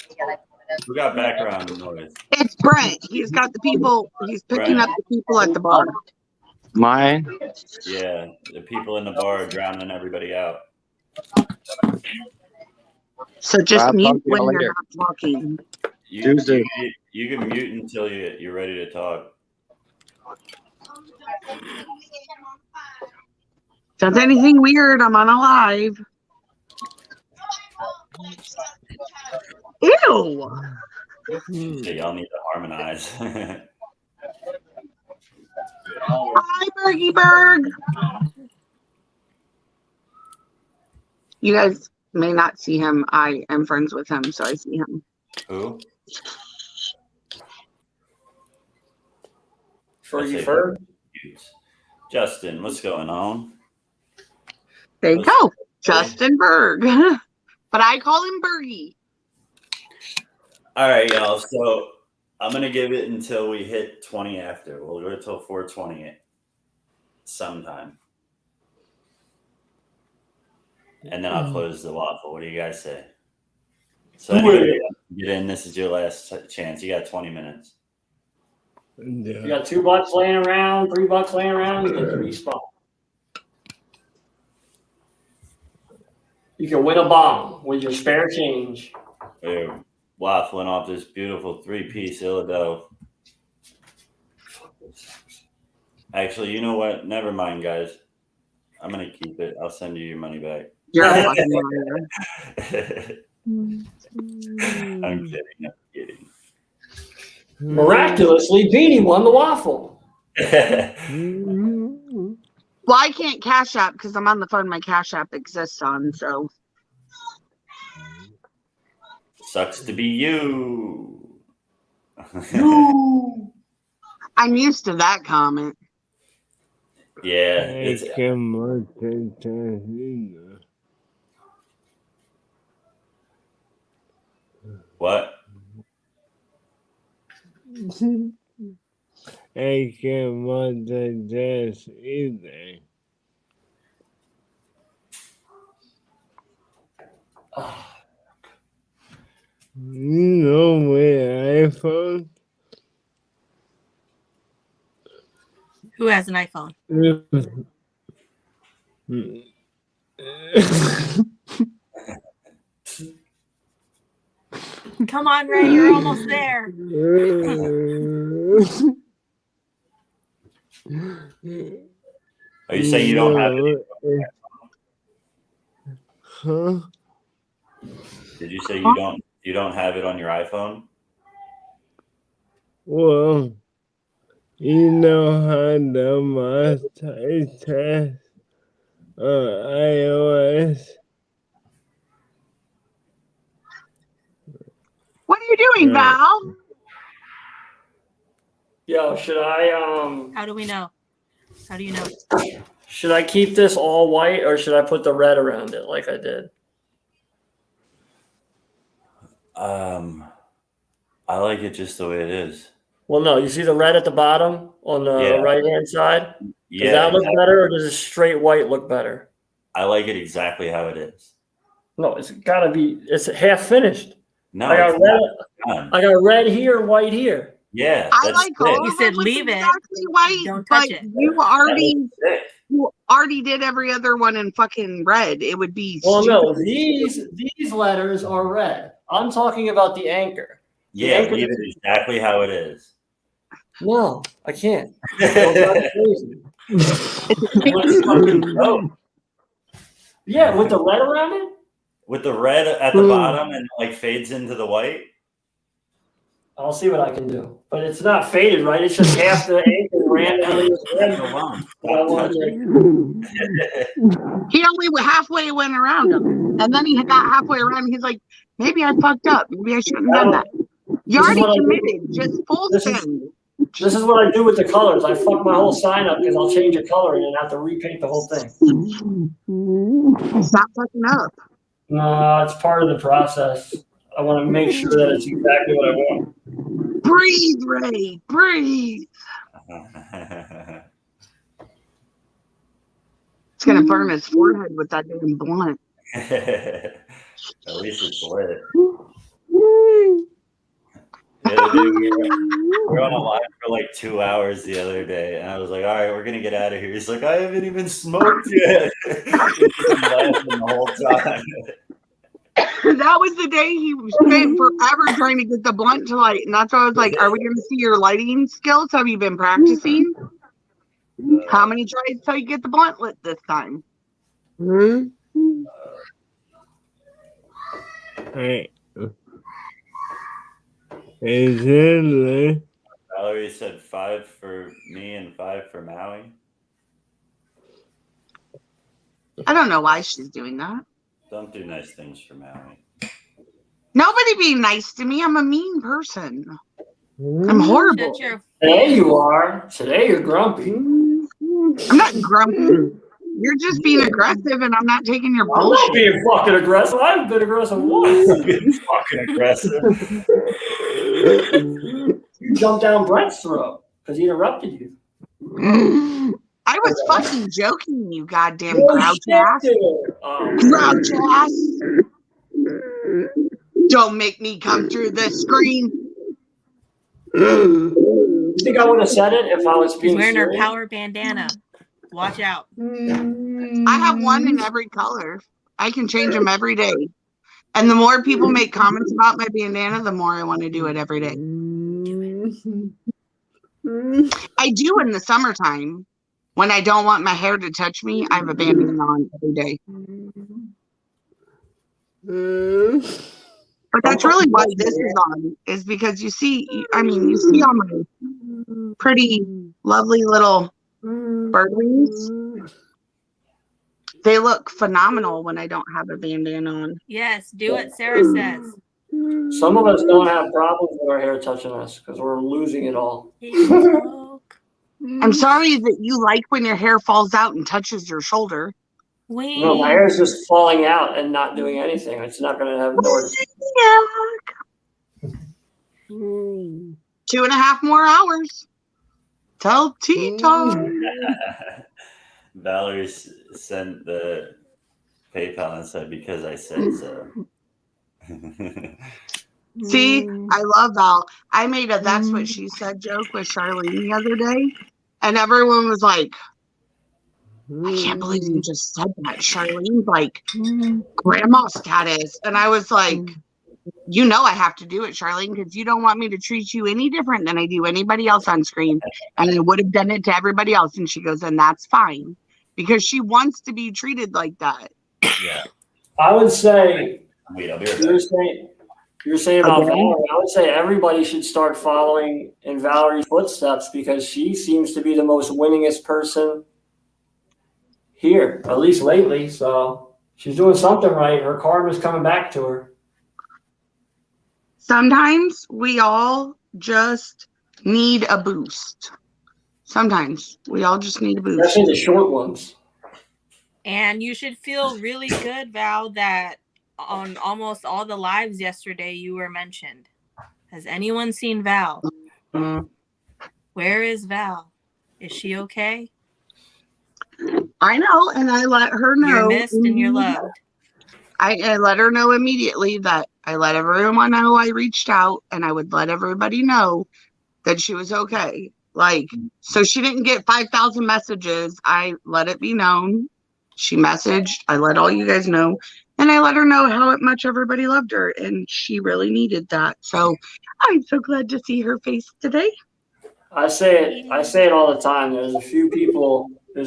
ticket. Who got background noise? It's Brent. He's got the people. He's picking up the people at the bar. Mine? Yeah, the people in the bar are drowning everybody out. So just I'll mute talk to you when you're later. not talking. You can mute until you're ready to talk. If there's anything weird, I'm on a live. Ew. So y'all need to harmonize. Hi, Bergie Berg. You guys may not see him. I am friends with him, so I see him. Who? Fergie Ferg. Justin, what's going on? There you go. Justin Berg. But I call him Bergie. All right, y'all. So I'm gonna give it until we hit 20 after. We'll go till 4:20 sometime, and then I'll close the waffle. What do you guys say? So anybody get in. This is your last chance. You got 20 minutes. You got $2 laying around, $3 laying around, you get 3 spots. You can win a bomb with your spare change. We're waffling off this beautiful 3-piece illadelph. Actually, you know what? Never mind, guys. I'm gonna keep it. I'll send you your money back. You're a fucking liar. I'm kidding. Miraculously, Beanie won the waffle. Well, I can't Cash App because I'm on the phone my Cash App exists on, so. Sucks to be you. I'm used to that comment. Yeah. It's, what? I can't multitask either. You know my iPhone? Who has an iPhone? Come on, Ray, you're almost there. Are you saying you don't have it? Huh? Did you say you don't have it on your iPhone? Well, you know how to multitask on iOS. What are you doing, Val? Yo, should I How do we know? How do you know? should I keep this all white or should I put the red around it like I did? I like it just the way it is. Well, no, you see the red at the bottom on the right-hand side? Does that look better or does a straight white look better? I like it exactly how it is. No, it's gotta be, it's half finished. No, I got red here, white here. Yeah, I like all You of said it was leave it. exactly white, Don't touch but it. you already did every other one in fucking red. It would be Well, no, stupid. these letters are red. I'm talking about the anchor. Yeah, leave it exactly how it is. No, I can't. Yeah, with the red around it? With the red at the bottom and like fades into the white. I'll see what I can do. But it's not faded, right? It's just half the anchor randomly. He only halfway went around him. And then he got halfway around and he's like, maybe I fucked up. Maybe I shouldn't have done that. You already committed. Just full send. This is what I do with the colors. I fuck my whole sign up because I'll change the coloring and have to repaint the whole thing. Stop fucking up. No, it's part of the process. I want to make sure that it's exactly what I want. Breathe, Ray. Breathe. It's going to burn his forehead with that damn blunt. At least it's lit. The other day, we were on a live for like 2 hours the other day, and I was like, all right, we're going to get out of here. He's like, I haven't even smoked yet. He's laughing the whole time. That was the day he spent forever trying to get the blunt to light. And that's why I was like, are we going to see your lighting skills? Have you been practicing? How many tries till you get the blunt lit this time? Hey. Exactly. Valerie said 5 for me and 5 for Maui. I don't know why she's doing that. Don't do nice things for Maui. Nobody be nice to me. I'm a mean person. I'm horrible. Shut your Today you are. Today you're grumpy. I'm not grumpy. You're just being aggressive, and I'm not taking your I'm not bullshit. being fucking aggressive. I've been aggressive once. Fucking aggressive. You jumped down Brett's throat because he interrupted you. I was fucking joking, you goddamn No grouch shit, ass. dude. Oh. Grouch ass. Don't make me come through the screen. You think I would have said it if I was She's being wearing her serious? power bandana. Watch out. I have one in every color. I can change them every day. And the more people make comments about my bandana, the more I want to do it every day. I do in the summertime. When I don't want my hair to touch me, I have a bandana on every day. But that's really why this is on, is because you see all my pretty, lovely little bird wings. They look phenomenal when I don't have a bandana on. Yes, do what Sarah says. Some of us don't have problems with our hair touching us because we're losing it all. I'm sorry that you like when your hair falls out and touches your shoulder. No, my hair is just falling out and not doing anything. It's not going to have nowhere to 2.5 more hours till tea time. Valerie sent the PayPal and said, because I said so. See, I love Val. I made a "that's what she said" joke with Charlene the other day, and everyone was like, I can't believe you just said that. Charlene's like grandma status. And I was like, you know I have to do it, Charlene, because you don't want me to treat you any different than I do anybody else on screen. And I would have done it to everybody else. And she goes, and that's fine. Because she wants to be treated like that. Yeah. I would say, Wait, I'll be right back. you're saying about Valerie, I would say everybody should start following in Valerie's footsteps because she seems to be the most winningest person here, at least lately. So she's doing something right. Her karma's coming back to her. Sometimes we all just need a boost. Sometimes we all just need a boost. Especially the short ones. And you should feel really good, Val, that on almost all the lives yesterday you were mentioned. Has anyone seen Val? Where is Val? Is she okay? I know, and I let her know. You're missed and you're loved. I let her know immediately that I let everyone know I reached out, and I would let everybody know that she was okay. Like, so she didn't get 5,000 messages. I let it be known. She messaged. I let all you guys know. And I let her know how much everybody loved her. And she really needed that. So I'm so glad to see her face today. I say it all the time. There's a few people that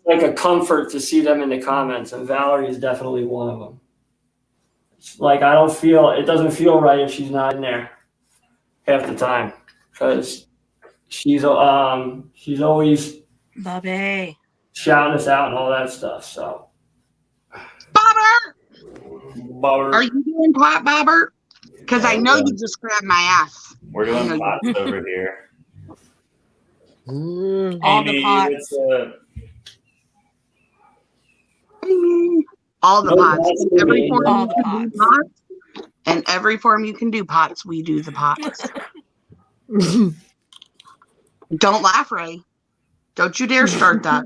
like a comfort to see them in the comments, and Valerie is definitely one of them. It's like it doesn't feel right if she's not in there half the time because she's always Bobby shouting us out and all that stuff. So, Bobber, are you doing pot, Bobber? Because I know you just grabbed my ass. We're doing pots over here. All the pots. All the pots. Every form all you the can do pots. And every form you can do pots, we do the pots. Don't laugh, Ray. Don't you dare start that.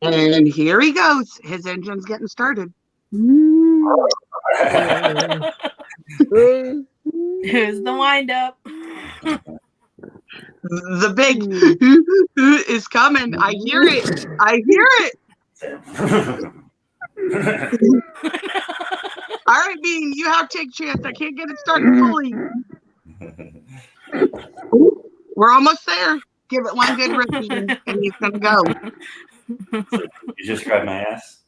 And here he goes. His engine's getting started. Here's the wind up. The big is coming. I hear it. I hear it. All right, Bean, you have to take a chance. I can't get it started fully. We're almost there. Give it one good rip, Bean, and he's gonna go. So you just grabbed my ass?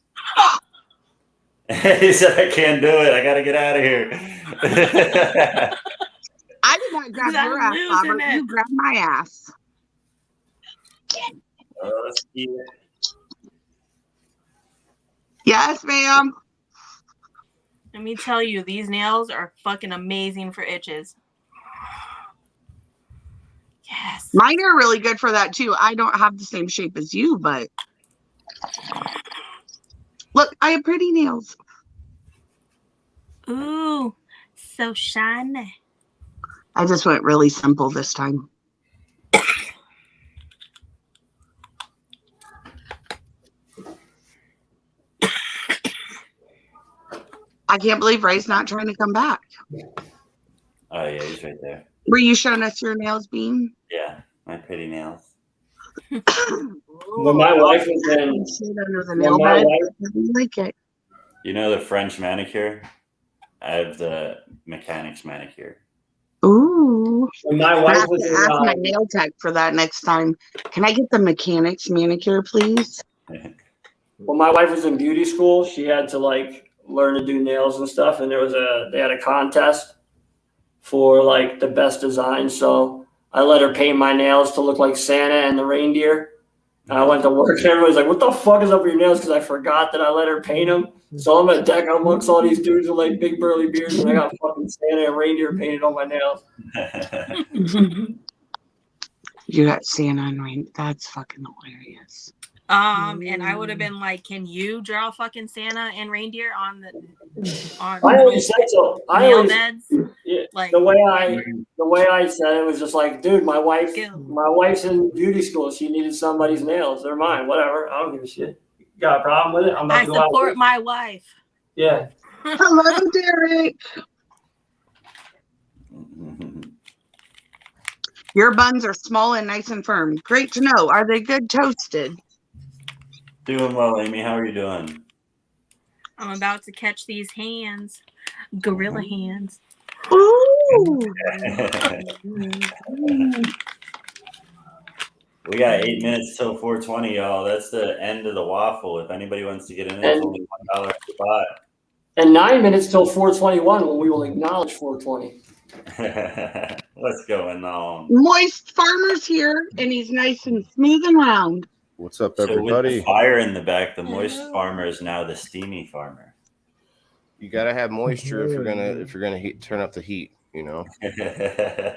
He said, I can't do it. I got to get out of here. I did not grab your ass, Robert. You grabbed my ass. Let's see it. Yes, ma'am. Let me tell you, these nails are fucking amazing for itches. Yes. Mine are really good for that too. I don't have the same shape as you, but look, I have pretty nails. Ooh, so shiny. I just went really simple this time. I can't believe Ray's not trying to come back. Oh yeah, he's right there. Were you showing us your nails, Bean? Yeah, my pretty nails. When my wife was in, Shit under the when nail my bed. wife, I didn't like it. You know the French manicure? I have the mechanics manicure. Ooh. when my I wife have was to in, ask my nail tech for that next time. Can I get the mechanics manicure, please? when my wife was in beauty school, she had to like learn to do nails and stuff, and they had a contest for like the best design. So I let her paint my nails to look like Santa and the reindeer. And I went to work, and everybody's like, "What the fuck is up with your nails?" Because I forgot that I let her paint them. So I'm at deck amongst all these dudes with like big burly beards, and I got fucking Santa and reindeer painted on my nails. You got Santa and rain. That's fucking hilarious. And I would have been like, "Can you draw fucking Santa and reindeer on I always said so. nail beds?" Yeah, Like the way I said it was just like, dude, my wife's in beauty school. She needed somebody's nails. They're mine. Whatever. I don't give a shit. You got a problem with it? I'm not I support my wife. Yeah. Hello, Derek. Your buns are small and nice and firm. Great to know. Are they good toasted? Doing well, Amy. How are you doing? I'm about to catch these hands. Gorilla hands. Ooh. We got 8 minutes till 4:20, y'all. That's the end of the waffle. If anybody wants to get in, it's only $1 a spot. And 9 minutes till 4:21 when we will acknowledge 4:20. What's going on? Moist Farmer's here, and he's nice and smooth and round. What's up, So with everybody? the fire in the back, the moist farmer is now the steamy farmer. You gotta have moisture if you're gonna turn up the heat. You know. That's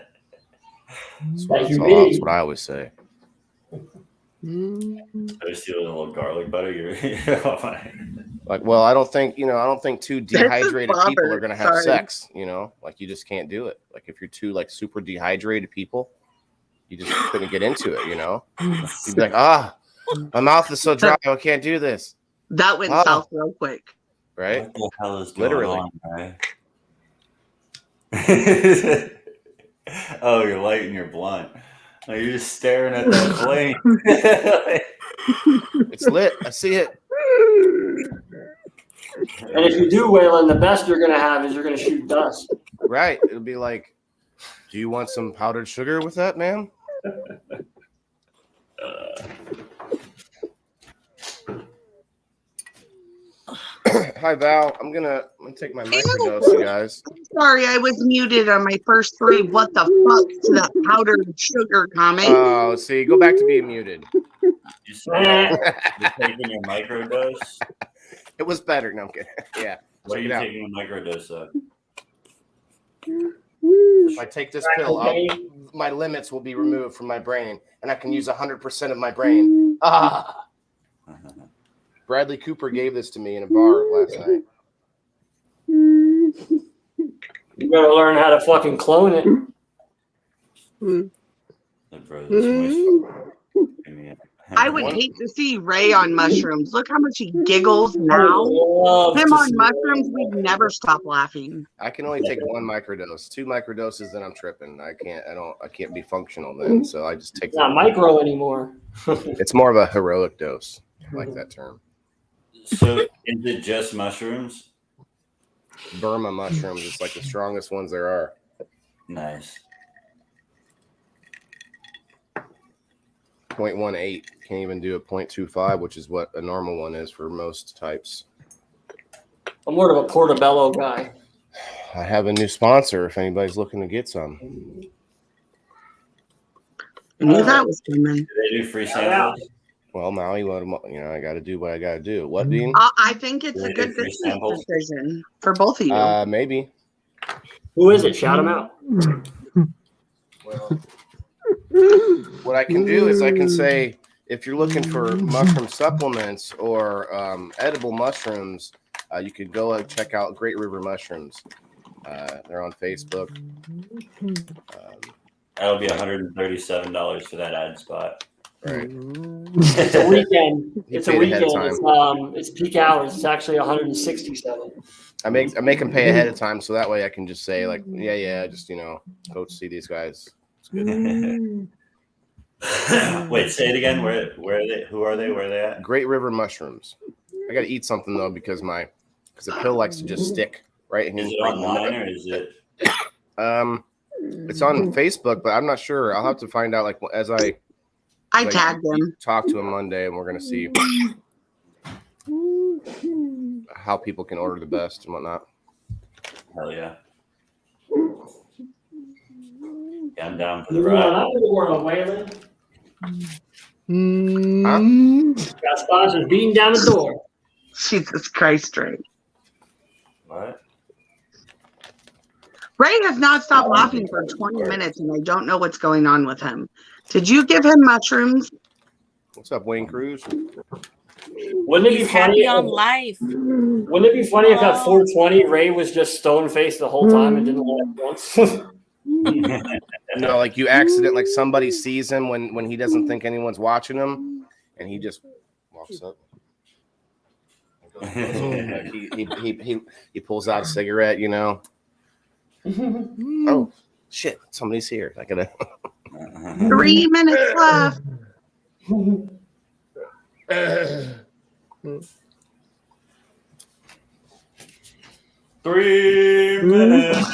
what I always say. Toasty with a little garlic butter. You're like, well, I don't think two dehydrated people are gonna have Sorry. sex. You know, like you just can't do it. Like if you're two like super dehydrated people, you just couldn't get into it. You know, you'd be like, my mouth is so dry, I can't do this. That went south real quick. Right? What the hell is going Literally. on, right? Oh, you're lighting your blunt. Oh, you're just staring at that flame. It's lit. I see it. And if you do, Waylon, the best you're gonna have is you're gonna shoot dust. Right. It'll be like, do you want some powdered sugar with that, ma'am? Hi, Val. I'm gonna take my microdose, you guys. Sorry, I was muted on my first three. What the fuck to that powdered sugar comment? Oh, see, go back to being muted. You're taking your microdose? It was better. No, I'm kidding. Yeah. What are check you it out. taking a microdose of? If I take this pill, my limits will be removed from my brain, and I can use 100% of my brain. Bradley Cooper gave this to me in a bar last night. You gotta learn how to fucking clone it. I would hate to see Ray on mushrooms. Look how much he giggles now. Him on mushrooms, we'd never stop laughing. I can only take one microdose. 2 microdoses, then I'm tripping. I can't be functional then. So I just take. It's not micro anymore. It's more of a heroic dose. I like that term. So is it just mushrooms? Burma mushrooms. It's like the strongest ones there are. Nice. 0.18. Can't even do a 0.25, which is what a normal one is for most types. I'm more of a portobello guy. I have a new sponsor if anybody's looking to get some. I knew that was coming. Do they do free samples? Well, Maui, I got to do what I got to do. What, Dean? I think it's a good business decision for both of you. Maybe. Who is it? Shout him out. Well, what I can do is I can say, if you're looking for mushroom supplements or edible mushrooms, you could go and check out Great River Mushrooms. They're on Facebook. That'll be $137 for that ad spot. Right. It's a weekend. It's a paid ahead of weekend. time. It's peak hours. It's actually 167. I make them pay ahead of time, so that way I can just say like, yeah, just go see these guys. It's good. Wait, say it again. Where are they? Who are they? Where are they at? Great River Mushrooms. I got to eat something though because the pill likes to just stick right. Is it online or is it? It's on Facebook, but I'm not sure. I'll have to find out. Like as I tagged them. Talk to him Monday, and we're gonna see how people can order the best and whatnot. Hell yeah. Yeah, I'm down for the ride. I'm going to work on Waylon. Got sponsors beating down the door. Jesus Christ, Ray. What? Ray has not stopped laughing for 20 minutes, and I don't know what's going on with him. Did you give him mushrooms? What's up, Wayne Cruz? Wouldn't it be funny on life? Wouldn't it be funny if at 420 Ray was just stone faced the whole time and didn't laugh once? No, like you accident, like somebody sees him when he doesn't think anyone's watching him, and he just walks up. Like he pulls out a cigarette, Oh shit! Somebody's here. I gotta. 3 minutes left. 3 minutes.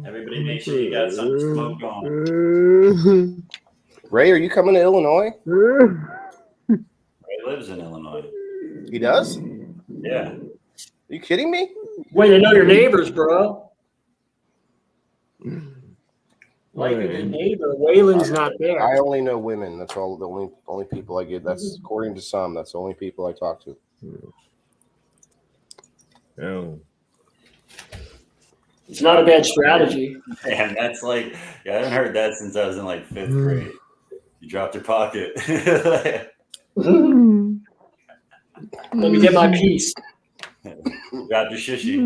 Everybody make sure you got some smoke on. Ray, are you coming to Illinois? Ray lives in Illinois. He does? Yeah. Are you kidding me? Wait, they know your neighbors, bro. Like your neighbor, Waylon's not there. I only know women. That's all. The only people I get. That's according to some. That's the only people I talk to. Oh. It's not a bad strategy. Man, that's like, I haven't heard that since I was in like 5th grade. You dropped your pocket. Let me get my piece. Grab your shishy.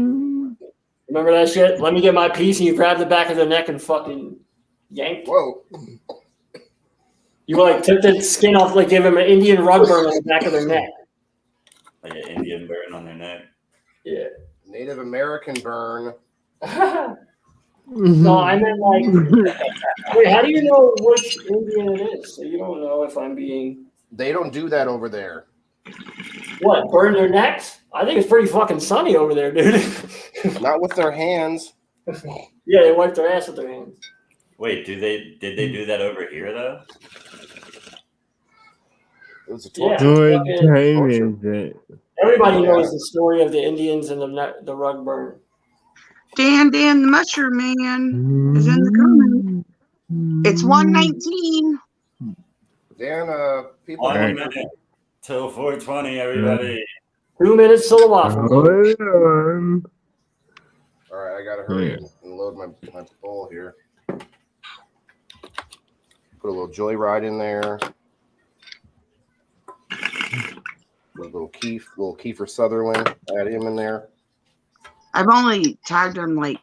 Remember that shit? Let me get my piece, and you grab the back of the neck and fucking yank. Whoa. You like took the skin off, like give him an Indian rug burn on the back of their neck. Like an Indian burn on their neck. Yeah. Native American burn. No, I meant like. Wait, how do you know which Indian it is? So you don't know if I'm being. They don't do that over there. What? Burn their necks? I think it's pretty fucking sunny over there, dude. Not with their hands. Yeah, they wipe their ass with their hands. Wait, did they do that over here though? It was a Yeah. torture. What time is it? Everybody knows the story of the Indians and the rug burn. Dan, the mushroom man is in the comments. It's 1:19. Dan, people. 1 minute till 4:20, everybody. 2 minutes till the waffle. Hold on. All right, I gotta hurry and load my bowl here. Put a little Joyride in there. A little Kiefer Sutherland. Add him in there. I've only tagged him like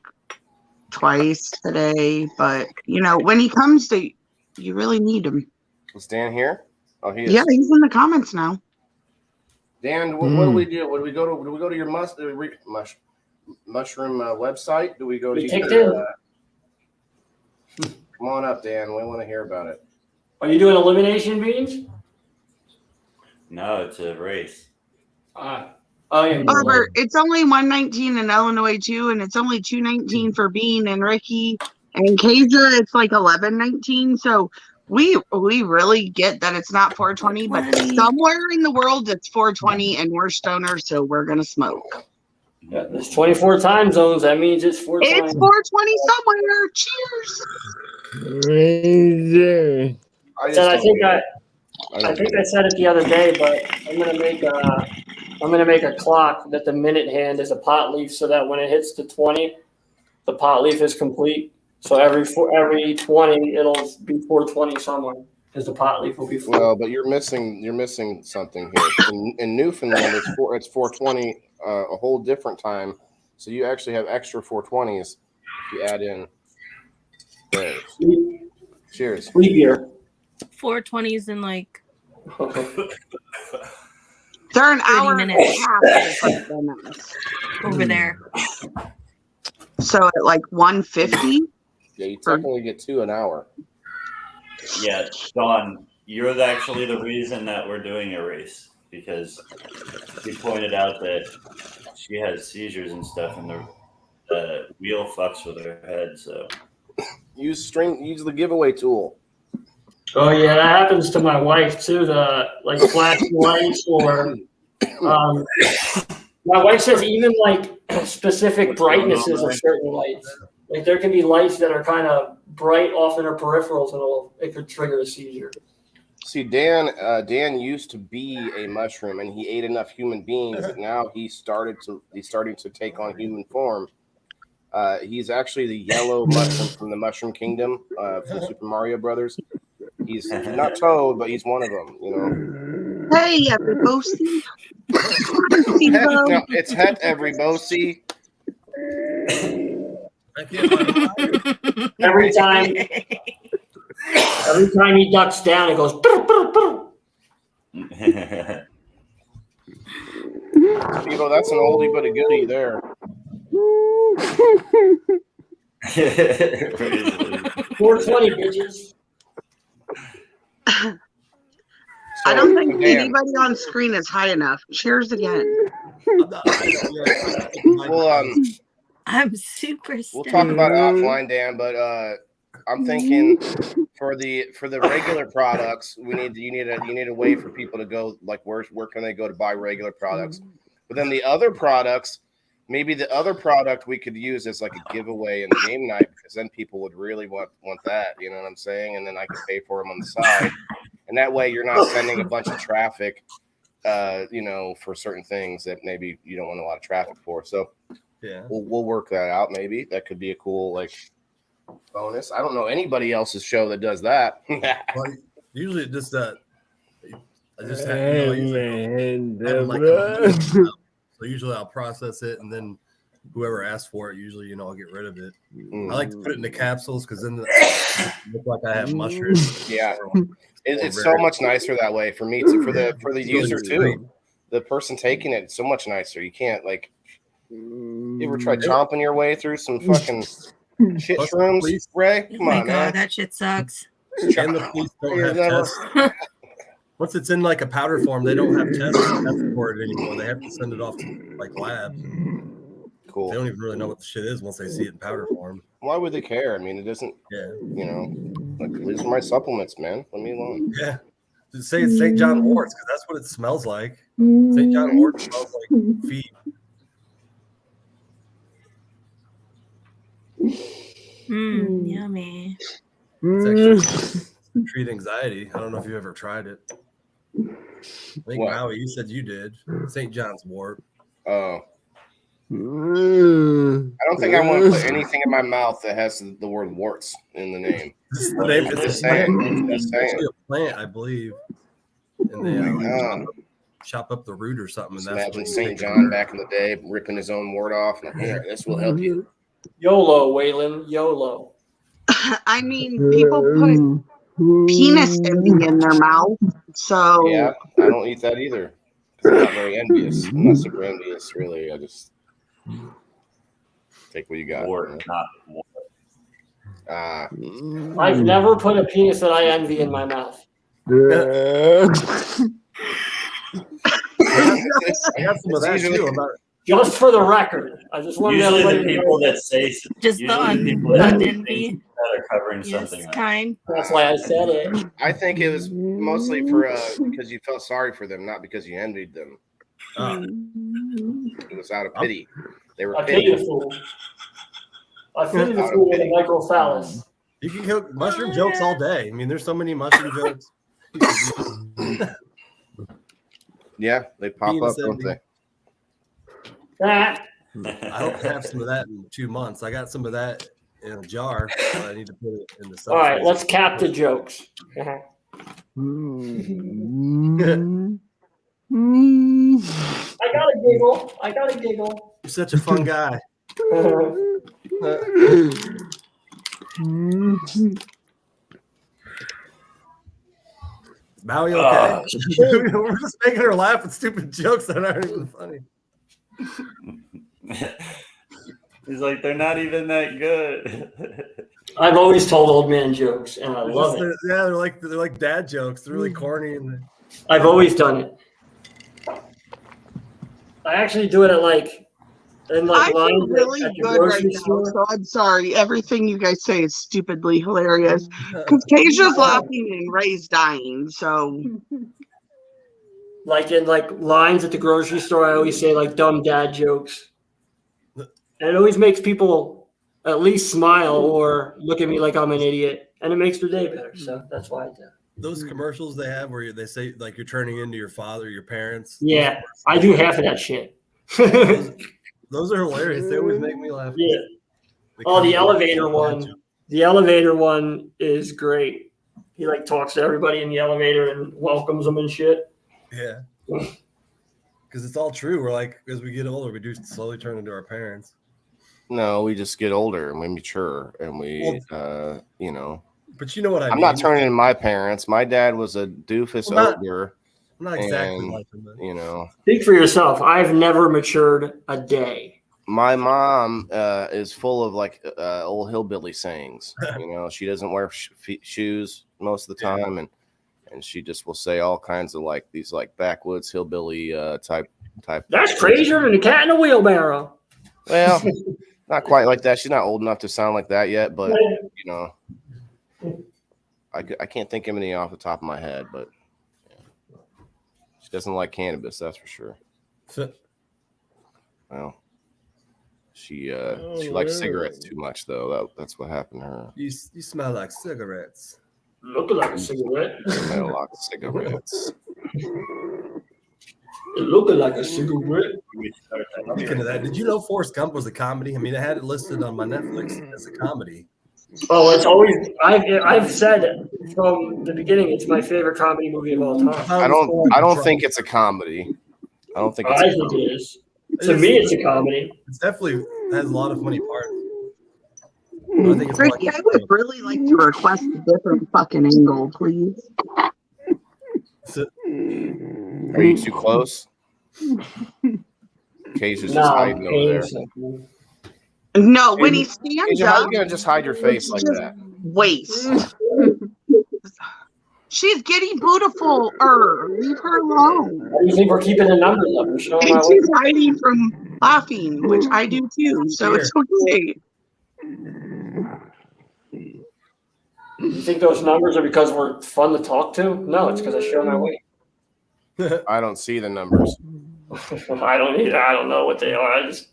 twice today, but when he comes to, you really need him. Is Dan here? Oh, he is. Yeah, he's in the comments now. Dan, what do we do? Do we go to your mushroom website? Do we go to your, come on up, Dan. We want to hear about it. Are you doing elimination beans? No, it's a race. Oh yeah. However, it's only 1:19 in Illinois too, and it's only 2:19 for Bean and Ricky and Kaja. It's like 11:19. So we really get that it's not 4:20, but somewhere in the world it's 4:20 and we're stoners, so we're gonna smoke. Yeah, there's 24 time zones. That means it's 4:20. It's 4:20 somewhere. Cheers. I think I said it the other day, but I'm gonna make I'm going to make a clock that the minute hand is a pot leaf so that when it hits the 20, the pot leaf is complete. So every 20, it'll be 420 somewhere because the pot leaf will be full. Well, but you're missing something here. In Newfoundland, it's 420 a whole different time. So you actually have extra 420s if you add in. There. Cheers. Leap year. 420s in like They're an 30 hour minutes. and a half different than us. over there. So at like 150. Yeah, you technically get 2 an hour. Yeah, Dawn, you're actually the reason that we're doing a race because she pointed out that she has seizures and stuff, and the wheel fucks with her head. So Use the giveaway tool. Oh yeah, that happens to my wife too. The like flashing lights or my wife says even like specific brightnesses of certain lights. Like there can be lights that are kind of bright off in her peripherals, and it could trigger a seizure. See, Dan used to be a mushroom, and he ate enough human beings that now he's starting to take on human form. He's actually the yellow mushroom from the Mushroom Kingdom from Super Mario Brothers. He's not Toad, but he's one of them. You know. Hey, everybody. No, it's Het Everybosi. Every time he ducks down, it goes. Brr, brr, brr. People, that's an oldie but a goodie there. 420 bitches. I don't think anybody on screen is high enough. Cheers again. Well, I'm super stoned. we'll talk about it offline, Dan. But I'm thinking for the regular products, you need a way for people to go. Like where can they go to buy regular products? But then the other products, maybe the other product we could use as like a giveaway in the game night, because then people would really want that. You know what I'm saying? And then I could pay for them on the side. And that way you're not sending a bunch of traffic, for certain things that maybe you don't want a lot of traffic for. So yeah, we'll work that out. Maybe that could be a cool bonus. I don't know anybody else's show that does that. Well, usually it just I just have, so usually I'll process it, and then whoever asks for it, usually I'll get rid of it. I like to put it into capsules because then it look like I have mushrooms. Yeah. It's so much nicer that way for me too, for the user too. The person taking it, it's so much nicer. You can't you ever try chomping your way through some fucking shit shrooms, Ray? Come on, man. That shit sucks. And the police don't have tests. Once it's in like a powder form, they don't have tests for it anymore. They have to send it off to like labs. Cool. They don't even really know what the shit is once they see it in powder form. Why would they care? I mean, it doesn't. Yeah. These are my supplements, man. Let me alone. Yeah. Just say it's St. John Worts because that's what it smells like. St. John Wort smells like feet. Yummy. It's actually treat anxiety. I don't know if you ever tried it. I think Maui, you said you did. St. John's Wort. Oh. I don't think I want to put anything in my mouth that has the word warts in the name. It's actually a plant, I believe. And they chop up the root or something. And imagine St. John back in the day ripping his own wart off. And here, this will help you. YOLO, Waylon. YOLO. I mean, people put penis ending in their mouth. So yeah, I don't eat that either. I'm not very envious. I'm not super envious, really. I just take what you got. I've never put a penis that I envy in my mouth. I got some of that too. Just for the record, I just wanted usually the people that say just the people that envy that are covering something. Kind. That's why I said it. I think it was mostly for because you felt sorry for them, not because you envied them. It was out of pity. They were I pity the fool. I pity the fool with a microphallus. You can kill mushroom jokes all day. I mean, there's so many mushroom jokes. Yeah, they pop up, don't they? I hope to have some of that in 2 months. I got some of that in a jar, but I need to put it in the. All right, let's cap the jokes. I got a giggle. You're such a fun guy. Maui, okay? We're just making her laugh at stupid jokes that aren't even funny. He's like, they're not even that good. I've always told old man jokes, and I love it. Yeah, they're like dad jokes. They're really corny. I've always done it. I actually do it at I'm really good right now, so I'm sorry. Everything you guys say is stupidly hilarious. Because Keisha's laughing and Ray's dying, so. Like in lines at the grocery store, I always say dumb dad jokes. And it always makes people at least smile or look at me like I'm an idiot. And it makes their day better. So that's why I do. Those commercials they have where they say you're turning into your father, your parents. Yeah, I do half of that shit. Those are hilarious. They always make me laugh. Yeah. The elevator one. The elevator one is great. He talks to everybody in the elevator and welcomes them and shit. Yeah. Because it's all true. We're as we get older, we do slowly turn into our parents. No, we just get older and we mature and we, you know. But you know what I mean? I'm not turning into my parents. My dad was a doofus ogre. I'm not exactly like him. You know. Speak for yourself. I've never matured a day. My mom is full of old hillbilly sayings. You know, she doesn't wear shoes most of the time, and she just will say all kinds of these backwoods hillbilly type. That's crazier than a cat in a wheelbarrow. Well, not quite like that. She's not old enough to sound like that yet, but you know, I can't think of any off the top of my head, but yeah. She doesn't like cannabis, that's for sure. Well, she likes cigarettes too much, though. That's what happened to her. You smell like cigarettes. Look like a cigarette. Smell like cigarettes. Looking like a cigarette. Speaking of that, did you know Forrest Gump was a comedy? I mean, I had it listed on my Netflix as a comedy. Oh, it's always I've said from the beginning it's my favorite comedy movie of all time. I don't think it's a comedy. I don't think I think it is. To me, it's a comedy. It's definitely has a lot of funny parts. I think it's Ricky, I would really like to request a different fucking angle, please. Are you too close? Cage is just hiding over there. No, when he stands Asia, up, how are you gonna just hide your face like that? Waste. She's getting beautiful. Leave her alone. How do you think we're keeping the numbers up? And she's hiding from laughing, which I do too. So it's okay. You think those numbers are because we're fun to talk to? No, it's because I show my weight. I don't see the numbers. I don't either. I don't know what they are. I just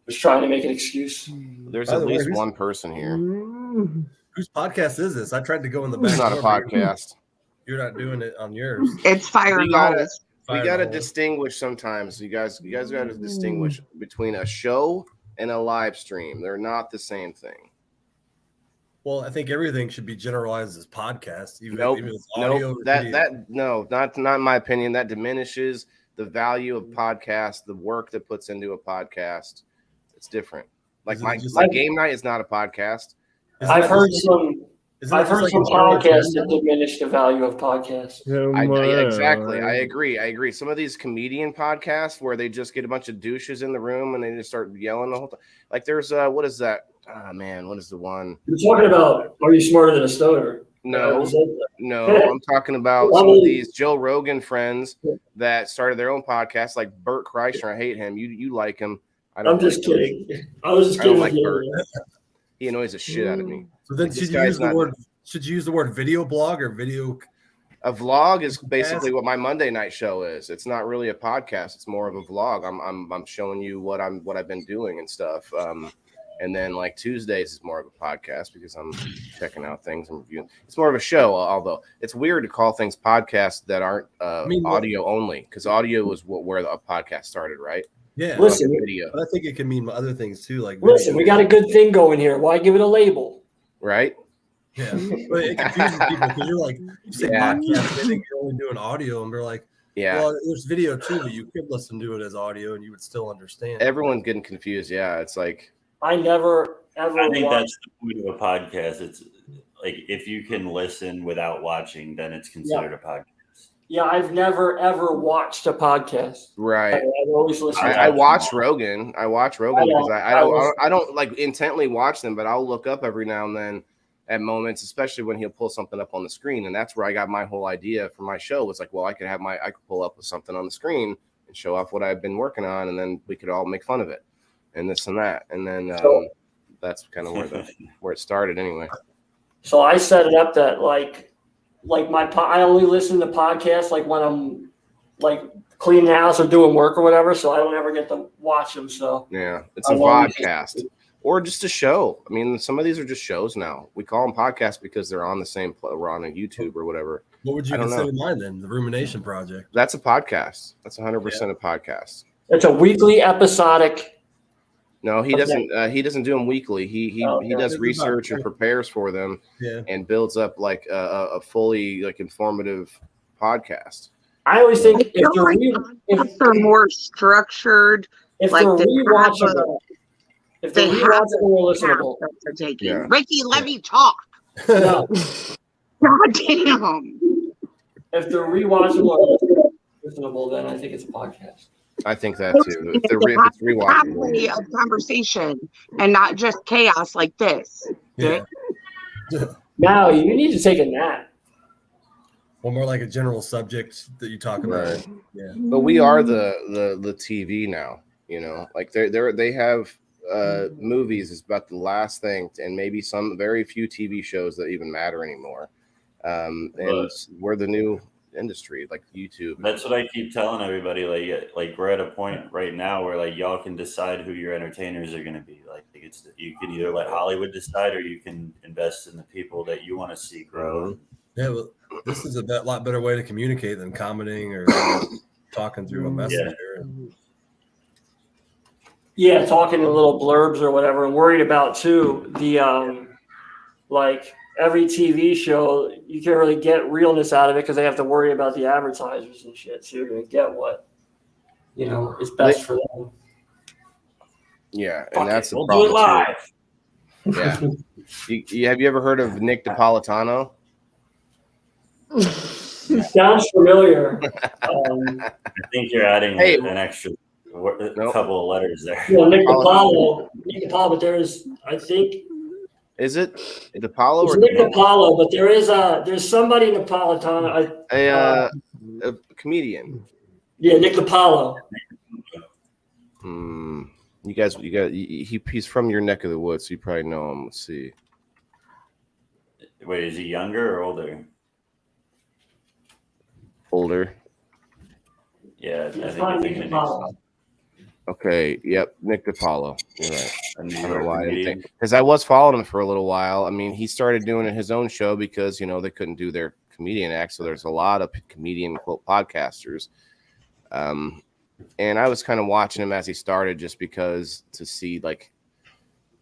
was trying to make an excuse. There's at least one person here. Whose podcast is this? I tried to go in the back. It's not a podcast. You're not doing it on yours. It's Fire We Goals. gotta distinguish sometimes. You guys gotta distinguish between a show and a live stream. They're not the same thing. Well, I think everything should be generalized as podcast. Nope. Not in my opinion. That diminishes the value of podcast, the work that puts into a podcast. It's different. Like my game night is not a podcast. I've heard some podcasts that diminish the value of podcasts. Exactly. I agree. Some of these comedian podcasts where they just get a bunch of douches in the room and they just start yelling the whole time. Like there's what is that? Ah, man, what is the one? You're talking about Are You Smarter Than a Stoner? No, I'm talking about some of these Joe Rogan friends that started their own podcast, like Bert Kreischer. I hate him. You like him. I'm just kidding. I was just kidding. I don't like Bert. He annoys the shit out of me. So then should you use the word video blog or video? A vlog is basically what my Monday night show is. It's not really a podcast. It's more of a vlog. I'm showing you what I've been doing and stuff. And then like Tuesdays is more of a podcast because I'm checking out things and reviewing. It's more of a show, although it's weird to call things podcasts that aren't audio only, because audio was where a podcast started, right? Yeah. Listen, video. But I think it can mean other things too. Like listen, we got a good thing going here. Why give it a label? Right? Yeah, but it confuses people because you're like, you say podcast, they think you're only doing audio, and they're like, well, there's video too, but you could listen to it as audio, and you would still understand. Everyone's getting confused. Yeah, it's like I never ever. I think that's the point of a podcast. It's like if you can listen without watching, then it's considered a podcast. Yeah, I've never ever watched a podcast. Right. I've always listened. I watch Rogan. I watch Rogan because I don't like intently watch them, but I'll look up every now and then at moments, especially when he'll pull something up on the screen. And that's where I got my whole idea for my show. It's like, well, I could pull up with something on the screen and show off what I've been working on, and then we could all make fun of it and this and that. And then that's kind of where it started anyway. So I set it up that like I only listen to podcasts like when I'm like cleaning the house or doing work or whatever. So I don't ever get to watch them. So yeah, it's a podcast. Or just a show. I mean, some of these are just shows now. We call them podcasts because they're on the same. We're on a YouTube or whatever. What would you consider mine then? The Rumination Project. That's a podcast. That's 100% a podcast. It's a weekly episodic. No, he doesn't. He doesn't do them weekly. He does research and prepares for them, and builds up like a fully like informative podcast. I always think if they're more structured, if like they're rewatchable. If they have more listenable. They're taking. Yeah. Ricky, let me talk. No. God damn. If they're rewatchable or listenable, then I think it's a podcast. I think that too. If it's rewatchable, Of conversation and not just chaos like this. Yeah. Now you need to take a nap. Well, more like a general subject that you talk about. Right. Yeah. But we are the TV now. You know, like they have movies is about the last thing, and maybe some very few TV shows that even matter anymore. And we're the new industry, like YouTube. That's what I keep telling everybody. Like we're at a point right now where like y'all can decide who your entertainers are going to be. Like you can either let Hollywood decide, or you can invest in the people that you want to see grow. Yeah, well, this is a lot better way to communicate than commenting or talking through a messenger. Yeah, talking in little blurbs or whatever. I'm worried about too the like every TV show, you can't really get realness out of it because they have to worry about the advertisers and shit. So you're gonna get what is best for them. Yeah, and that's the we'll problem. do it live. Yeah. Have you ever heard of Nick Napolitano? Sounds familiar. I think you're adding an extra couple of letters there. Well, Nick DiPaolo, but there's, I think. Is it DiPaolo or Nick DiPaolo? But there's somebody Napolitano. A comedian. Yeah, Nick DiPaolo. You guys, he's from your neck of the woods, so you probably know him. Let's see. Wait, is he younger or older? Older. Yeah, I think you're thinking of Nick. Okay, yep, Nick DiPaolo. You're right. I don't know why I didn't comedian. think, because I was following him for a little while. I mean, he started doing his own show because they couldn't do their comedian act, so there's a lot of comedian quote podcasters. And I was kind of watching him as he started, just because to see like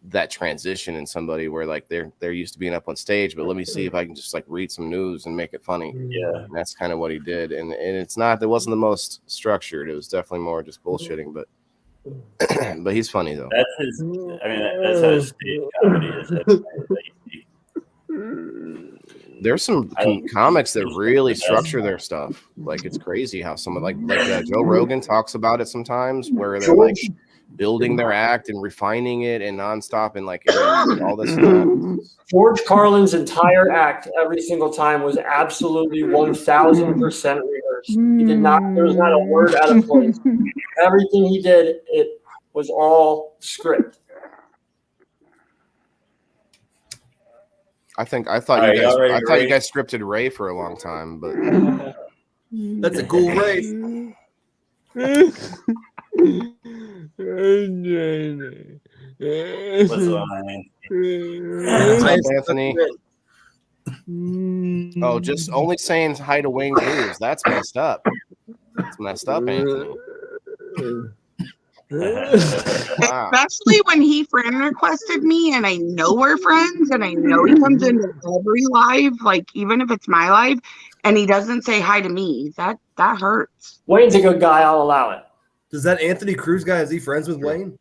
that transition in somebody where like they're used to being up on stage, but let me see if I can just like read some news and make it funny. Yeah, and that's kind of what he did. And it wasn't the most structured. It was definitely more just bullshitting, but he's funny though. That's his. I mean, that's how his stage comedy is. There's some comics that really structure their stuff. Like it's crazy how someone like Joe Rogan talks about it sometimes, where they're like building their act and refining it and nonstop and like all this stuff. George Carlin's entire act every single time was absolutely 1,000% rehearsed. He did not. There was not a word out of place. Everything he did, it was all script. I thought you guys scripted Ray for a long time, but that's a cool Ray. What's on Anthony? Oh, just only saying hi to Wayne Cruz. That's messed up. That's messed up, Anthony. Wow. Especially when he friend requested me and I know we're friends and I know he comes into every live, like even if it's my live, and he doesn't say hi to me. That hurts. Wayne's a good guy. I'll allow it. Does that Anthony Cruz guy, is he friends with Wayne?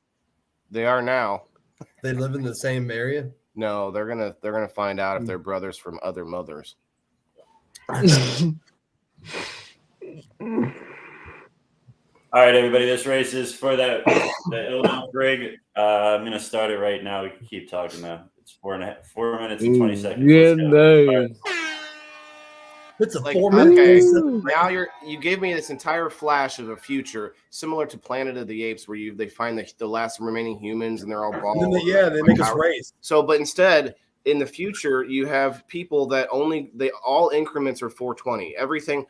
They are now. They live in the same area? No, they're gonna find out if they're brothers from other mothers. All right, everybody. This race is for the illadelph rig. I'm gonna start it right now. We can keep talking now. It's 4 minutes and 20 seconds. Good Let's go. day. It's a Like, 4 minute okay, race. now you gave me this entire flash of a future similar to Planet of the Apes, where they find the last remaining humans and they're all bald. And then they make us race. So, but instead, in the future, you have people that all increments are 420. Everything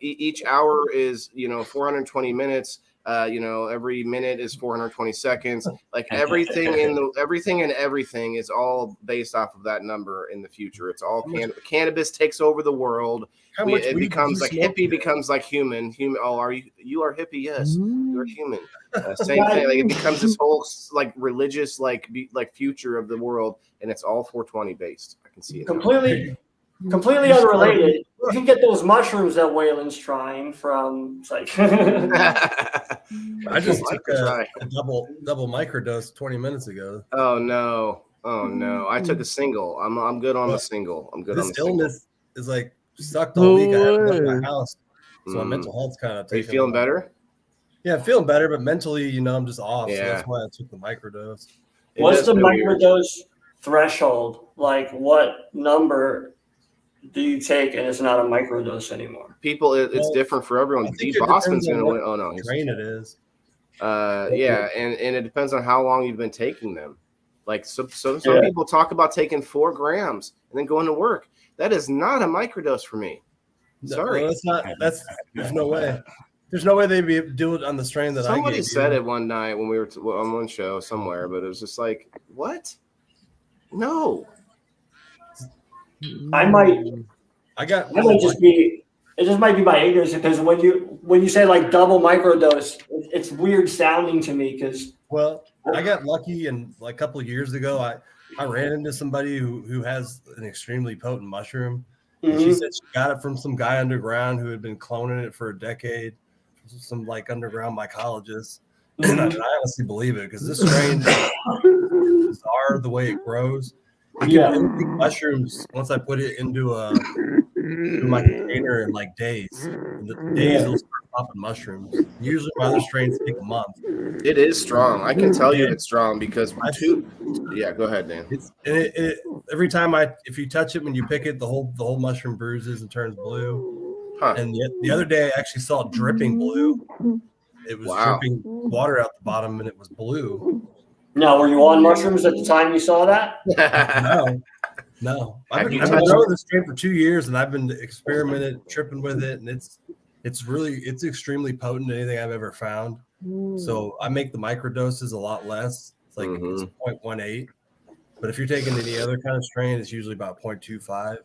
each hour is 420 minutes. Every minute is 420 seconds. Like everything everything is all based off of that number in the future. It's all cannabis takes over the world. It becomes like hippie becomes like human. Oh, you are hippie? Yes, you're human. Same thing. Like it becomes this whole like religious like future of the world, and it's all 420 based. I can see it. Completely unrelated. You can get those mushrooms that Waylon's trying from. It's like I just took a double microdose 20 minutes ago. Oh no! I took a single. I'm good on the single. I'm good on the single. This illness is like sucked all week. I haven't left my house, so my mental health's kind of. Are you feeling better? Yeah, I'm feeling better, but mentally, I'm just off. Yeah. So that's why I took the microdose. What's the microdose threshold? Like, what number do you take and it's not a microdose anymore? People, it's different for everyone. D. Bossman's going to win. Oh no, strain it is. Yeah, and it depends on how long you've been taking them. Like some people talk about taking 4 grams and then going to work. That is not a microdose for me. Sorry, no, that's there's no way. There's no way they'd be doing it on the strain that somebody said it one night when we were on one show somewhere, but it was just like, what? No. It just might be my ignorance, because when you say like double microdose, it's weird sounding to me. Because I got lucky, and like a couple of years ago, I ran into somebody who has an extremely potent mushroom. And she said she got it from some guy underground who had been cloning it for a decade, some like underground mycologist. And I honestly believe it, because this strain is bizarre the way it grows. Mushrooms, once I put it into my container in like days. In the days it'll start popping mushrooms. Usually my other strains take a month. It is strong. I can tell you it's strong because yeah, go ahead, Dan. Every time if you touch it when you pick it, the whole mushroom bruises and turns blue. Huh. And the other day I actually saw it dripping blue. It was dripping water out the bottom and it was blue. Now, were you on mushrooms at the time you saw that? No. I've been growing this strain for 2 years, and I've been experimenting, tripping with it, and it's extremely potent. Anything I've ever found. So I make the microdoses a lot less. It's like it's 0.18. But if you're taking any other kind of strain, it's usually about 0.25.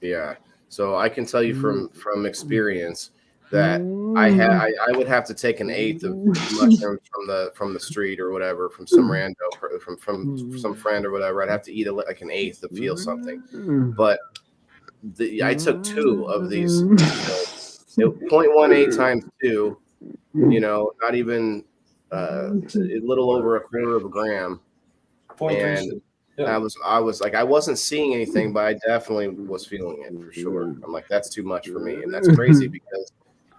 Yeah. So I can tell you from experience that I would have to take an eighth of mushrooms from the street or whatever, from some rando, from some friend or whatever. I'd have to eat like an eighth to feel something. But I took 2 of these, 0.18 times 2, not even a little over a quarter of a gram. And I was like, I wasn't seeing anything, but I definitely was feeling it for sure. I'm like, that's too much for me, and that's crazy because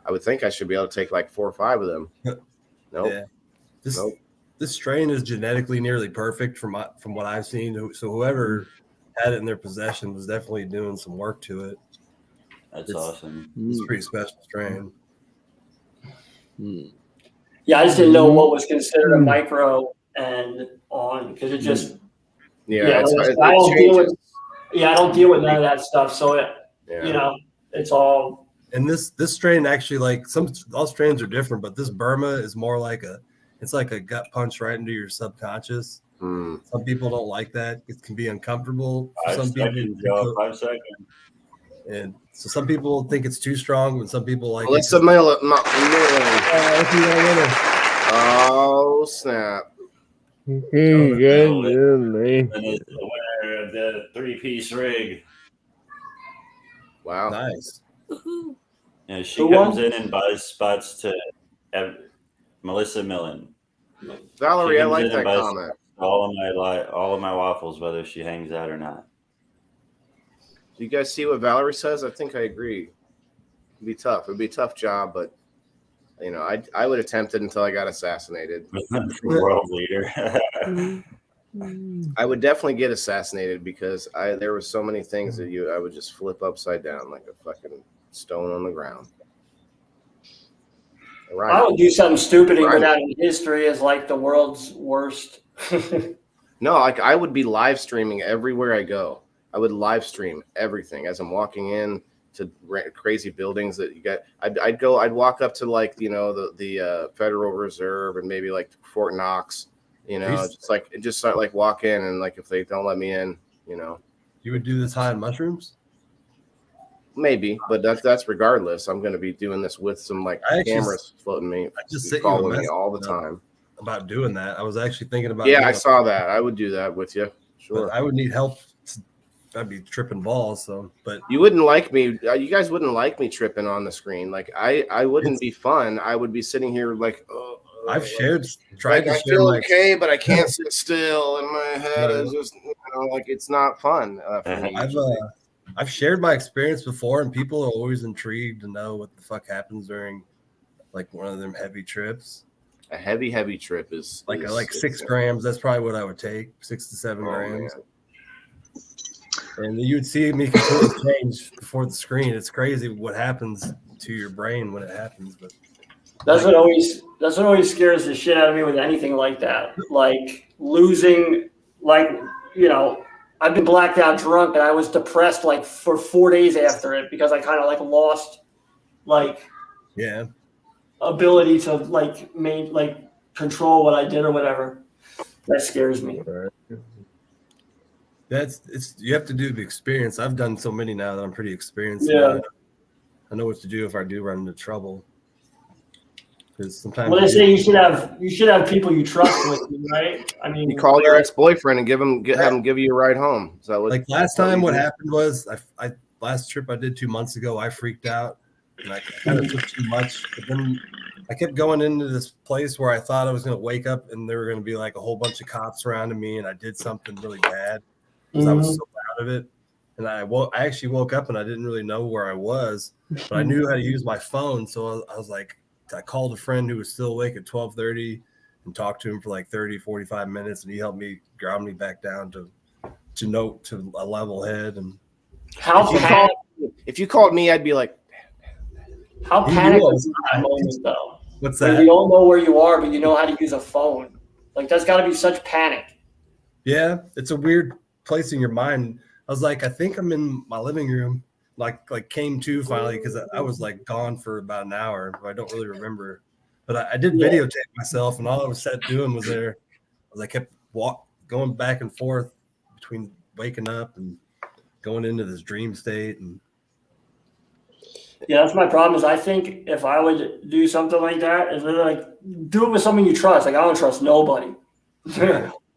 I would think I should be able to take like 4 or 5 of them. Nope. Yeah. This strain is genetically nearly perfect from what I've seen. So whoever had it in their possession was definitely doing some work to it. It's awesome. It's a pretty special strain. Yeah, I just didn't know what was considered a micro and on, because it just I don't deal with none of that stuff. So it's all. And this strain actually, like all strains are different, but this Burma is more like it's like a gut punch right into your subconscious. Some people don't like that. It can be uncomfortable. Some people 5 seconds. And so some people think it's too strong, and some people like it's a mail. Oh snap! Congratulations. And it's the winner of the 3-piece rig. Wow. Nice. And she Who comes won? in and buys spots to Melissa Millen. Valerie, She I comes like in and that buys comment. all of my waffles, whether she hangs out or not. Do you guys see what Valerie says? I think I agree. It'd be tough. It'd be a tough job, but you know, I would attempt it until I got assassinated. World leader. I would definitely get assassinated because there were so many things that I would just flip upside down like a fucking stone on the ground. Right. I would do something stupid and go down in history as like the world's worst. No, like I would be live streaming everywhere I go. I would live stream everything as I'm walking in to crazy buildings that you got. I'd walk up to like, you know, the Federal Reserve and maybe like Fort Knox, you know, just start like walk in and like if they don't let me in, you know. You would do this high on mushrooms? Maybe, but that's regardless. I'm going to be doing this with some like cameras floating me. I just sent following you me all the time about doing that. I was actually thinking about. Yeah, I saw that. I would do that with you. Sure. But I would need help. I'd be tripping balls. So, but you wouldn't like me. You guys wouldn't like me tripping on the screen. Like I wouldn't be fun. I would be sitting here like, I've tried to I share feel my okay, but I can't sit still, and my head is just, you know, like it's not fun for me. I've shared my experience before, and people are always intrigued to know what the fuck happens during like one of them heavy trips. A heavy trip is like 6 grams. That's probably what I would take, 6 to 7 grams. Man. And you would see me completely change before the screen. It's crazy what happens to your brain when it happens. But That's what always scares the shit out of me with anything like that. Like losing, like, you know, I've been blacked out drunk and I was depressed like for 4 days after it because I kind of like lost like ability to like control what I did or whatever. That scares me. You have to do the experience. I've done so many now that I'm pretty experienced. Yeah. I know what to do if I do run into trouble. Because sometimes Well, they say you should have people you trust with you, right? I mean, you call your ex-boyfriend and have him give you a ride home. Is that what? Like last time, what happened was I last trip I did 2 months ago, I freaked out and I kind of took too much. But then I kept going into this place where I thought I was going to wake up and there were going to be like a whole bunch of cops surrounding me, and I did something really bad because I was so out of it. And I actually woke up and I didn't really know where I was, but I knew how to use my phone. So I was like, I called a friend who was still awake at 12:30 and talked to him for like 30, 45 minutes, and he helped me ground me back down to a level head. And if you called me, I'd be like, how panicked was that moment though? What's that? You don't know where you are, but you know how to use a phone. Like that's got to be such panic. Yeah, it's a weird place in your mind. I was like, I think I'm in my living room. Like came to finally because I was like gone for about an hour. I don't really remember, but I did videotape myself, and all I was set doing was there. I kept going back and forth between waking up and going into this dream state. And yeah, that's my problem. Is I think if I would do something like that, is like do it with someone you trust. Like I don't trust nobody.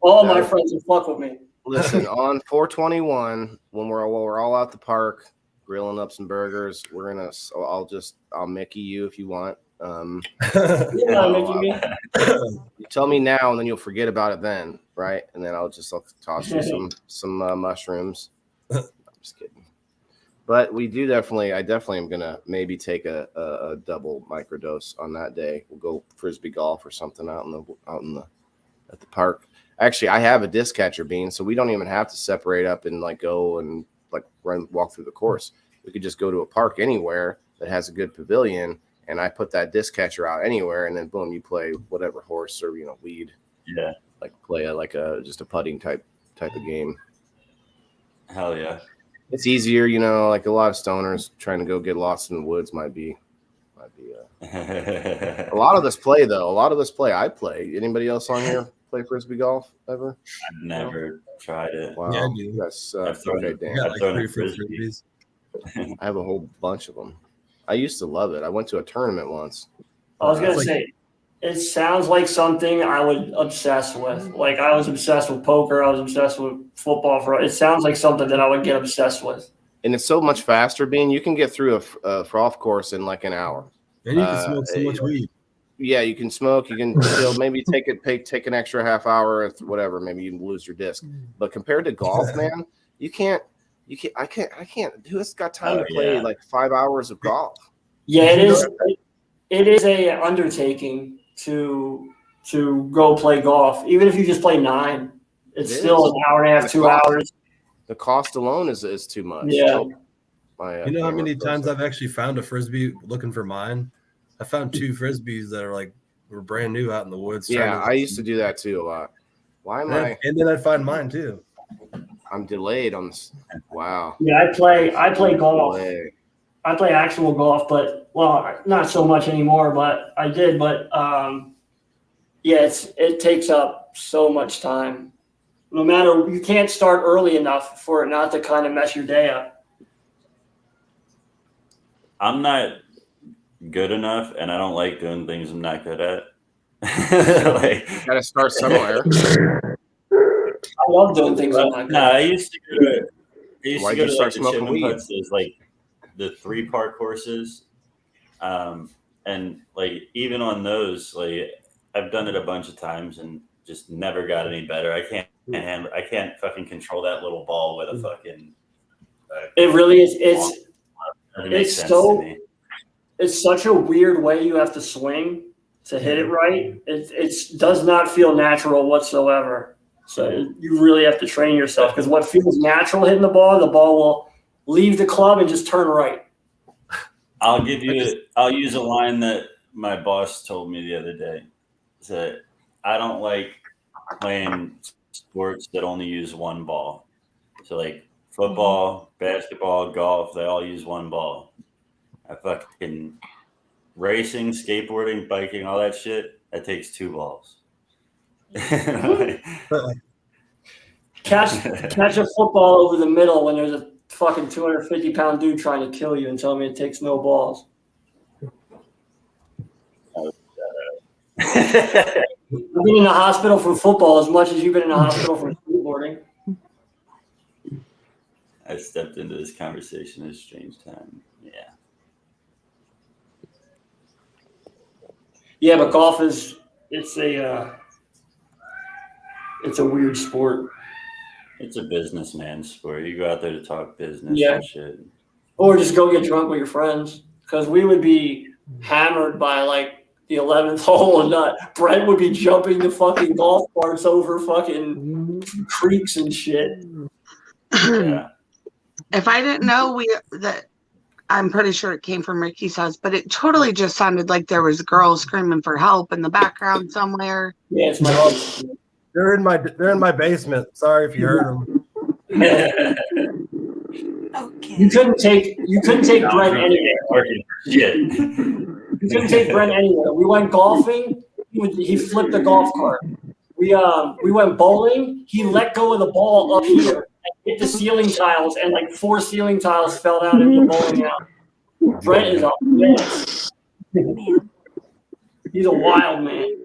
All my friends will fuck with me. Listen, on 421 when we're all out the park grilling up some burgers, I'll Mickey you if you want. You tell me now, and then you'll forget about it then, right? And then I'll toss you some mushrooms. I'm just kidding. But I definitely am gonna maybe take a double microdose on that day. We'll go frisbee golf or something at the park. Actually, I have a disc catcher bean, so we don't even have to separate up and like go and like walk through the course. We could just go to a park anywhere that has a good pavilion, and I put that disc catcher out anywhere, and then boom, you play whatever horse or weed. Yeah, like play just a putting type of game. Hell yeah, it's easier, like a lot of stoners trying to go get lost in the woods might be. A lot of this play though. I play. Anybody else on here play frisbee golf ever? I've never tried it. Wow. Yeah, I do. That's I've thrown it. I got like 3 or 4 frisbees. I have a whole bunch of them. I used to love it. I went to a tournament once. I was gonna say, It sounds like something I would obsess with. Like I was obsessed with poker. I was obsessed with football. It sounds like something that I would get obsessed with. And it's so much faster, Bean. You can get through a froth course in like an hour. And you can smoke so much weed. Yeah, you can smoke. You can still maybe take an extra half hour, whatever. Maybe you lose your disc. But compared to golf, man, you can't. I can't. Who's got time to play like 5 hours of golf? Yeah, it is. It is a undertaking to go play golf. Even if you just play 9, it's still an hour and a half, 2 hours. The cost alone is too much. Yeah. You know how many times I've actually found a Frisbee looking for mine? I found 2 Frisbees that were brand new out in the woods. Yeah, I used to do that too a lot. Why am I? And then I'd find mine too. I'm delayed on this. Wow. Yeah, I play golf. I play actual golf, but not so much anymore. But I did. But yeah, it takes up so much time. No matter, you can't start early enough for it not to kind of mess your day up. I'm not good enough, and I don't like doing things I'm not good at. You gotta start somewhere. I love doing things I'm not good at. I used to go to Why'd you start the smoking Chipman weed? Putts, there's like the 3-part courses, and like even on those, like I've done it a bunch of times and just never got any better. I can't fucking control that little ball with a fucking. It really is. Doesn't make It's sense so. to me. It's such a weird way you have to swing to hit it right. It does not feel natural whatsoever. So you really have to train yourself, because what feels natural hitting the ball will leave the club and just turn right. I'll use a line that my boss told me the other day. That I don't like playing sports that only use one ball. So like football, basketball, golf, they all use one ball. I fucking racing, skateboarding, biking, all that shit, that takes 2 balls. Catch a football over the middle when there's a fucking 250-pound dude trying to kill you and tell me it takes no balls. I've been in the hospital for football as much as you've been in the hospital for skateboarding. I stepped into this conversation at a strange time. Yeah. Yeah, but golf it's a weird sport. It's a businessman sport. You go out there to talk business and shit. Or just go get drunk with your friends. Because we would be hammered by like the 11th hole and Brent would be jumping the fucking golf carts over fucking creeks and shit. Yeah. If I didn't know that, I'm pretty sure it came from Ricky's house, but it totally just sounded like there was girls screaming for help in the background somewhere. Yeah, it's my house. They're in my basement. Sorry if you heard them. Okay. You couldn't take Brent anywhere. Shit. You couldn't take Brent anywhere. We went golfing. He flipped the golf cart. We went bowling. He let go of the ball up here and hit the ceiling tiles, and like 4 ceiling tiles fell down into the bowling alley. Brent is a mess. He's a wild man.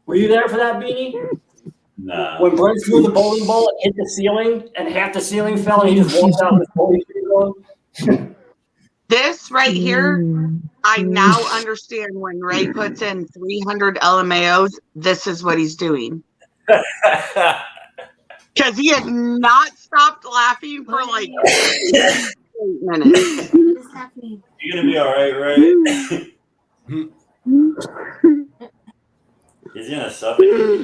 Were you there for that, Beanie? Nah. When Brent threw the bowling ball, it hit the ceiling, and half the ceiling fell, and he just walked out with his bowling shoes on. This right here, I now understand when Ray puts in 300 LMAOs, this is what he's doing. Because he had not stopped laughing for like 8 minutes. What is happening? You gonna be all right, right? He's gonna suffocate.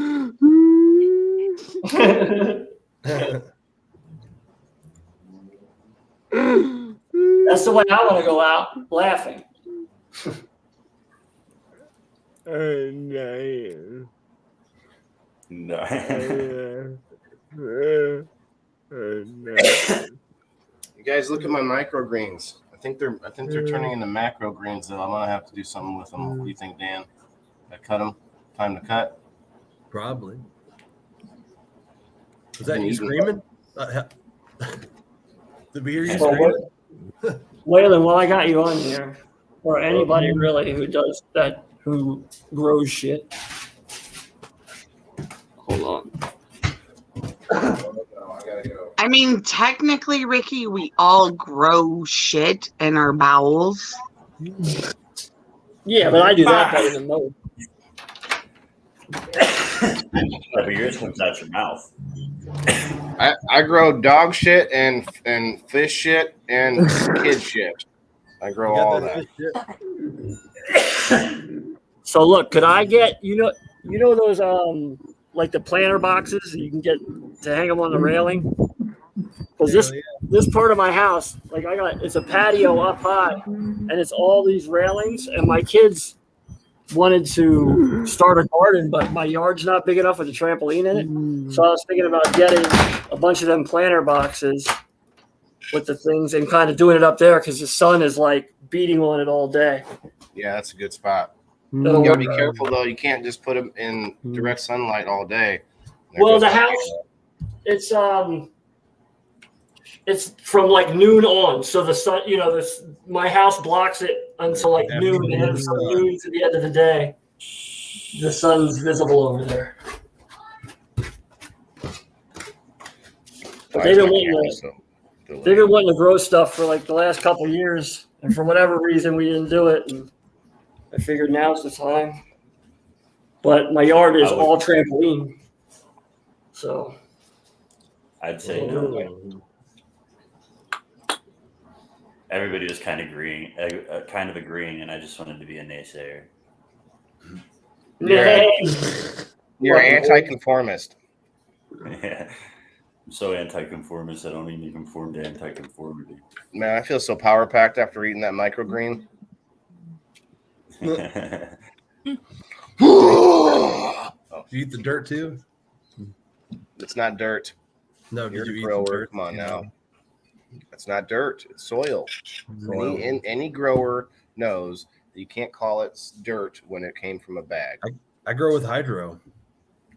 That's the way I want to go out, laughing. No. You guys look at my microgreens. I think they're turning into macro greens, though. I'm gonna have to do something with them. What do you think, Dan? I cut them. Time to cut. Probably. Was that you screaming? Did we hear you screaming? Waylon, while I got you on here, or anybody really who does that who grows shit. Hold on. I mean, technically, Ricky, we all grow shit in our bowels. Yeah, but I do that better than most. But yours comes out your mouth. I grow dog shit and fish shit and kid shit. I grow all that. So look, could I get you know those like the planter boxes you can get to hang them on the railing? Because this part of my house, like it's a patio up high, and it's all these railings, and my kids wanted to start a garden, but my yard's not big enough with a trampoline in it. So I was thinking about getting a bunch of them planter boxes with the things and kind of doing it up there because the sun is like beating on it all day. Yeah, that's a good spot. It'll You gotta work. be careful though. You can't just put them in direct sunlight all day. Well, the house, it's from like noon on, so the sun, my house blocks it until like noon, and then from noon to the end of the day, the sun's visible over there. But they've been wanting to grow stuff for like the last couple of years, and for whatever reason, we didn't do it. And I figured now's the time. But my yard is all trampoline, so I'd say no. Everybody was kind of agreeing, and I just wanted to be a naysayer. You're anti-conformist. Yeah. I'm so anti-conformist, I don't even conform to anti-conformity. Man, I feel so power packed after eating that microgreen. Oh, you eat the dirt too? It's not dirt. No, you're did you a eat grower. the dirt? Come on Yeah. now. It's not dirt. It's soil. Soil. Any grower knows that you can't call it dirt when it came from a bag. I grow with hydro.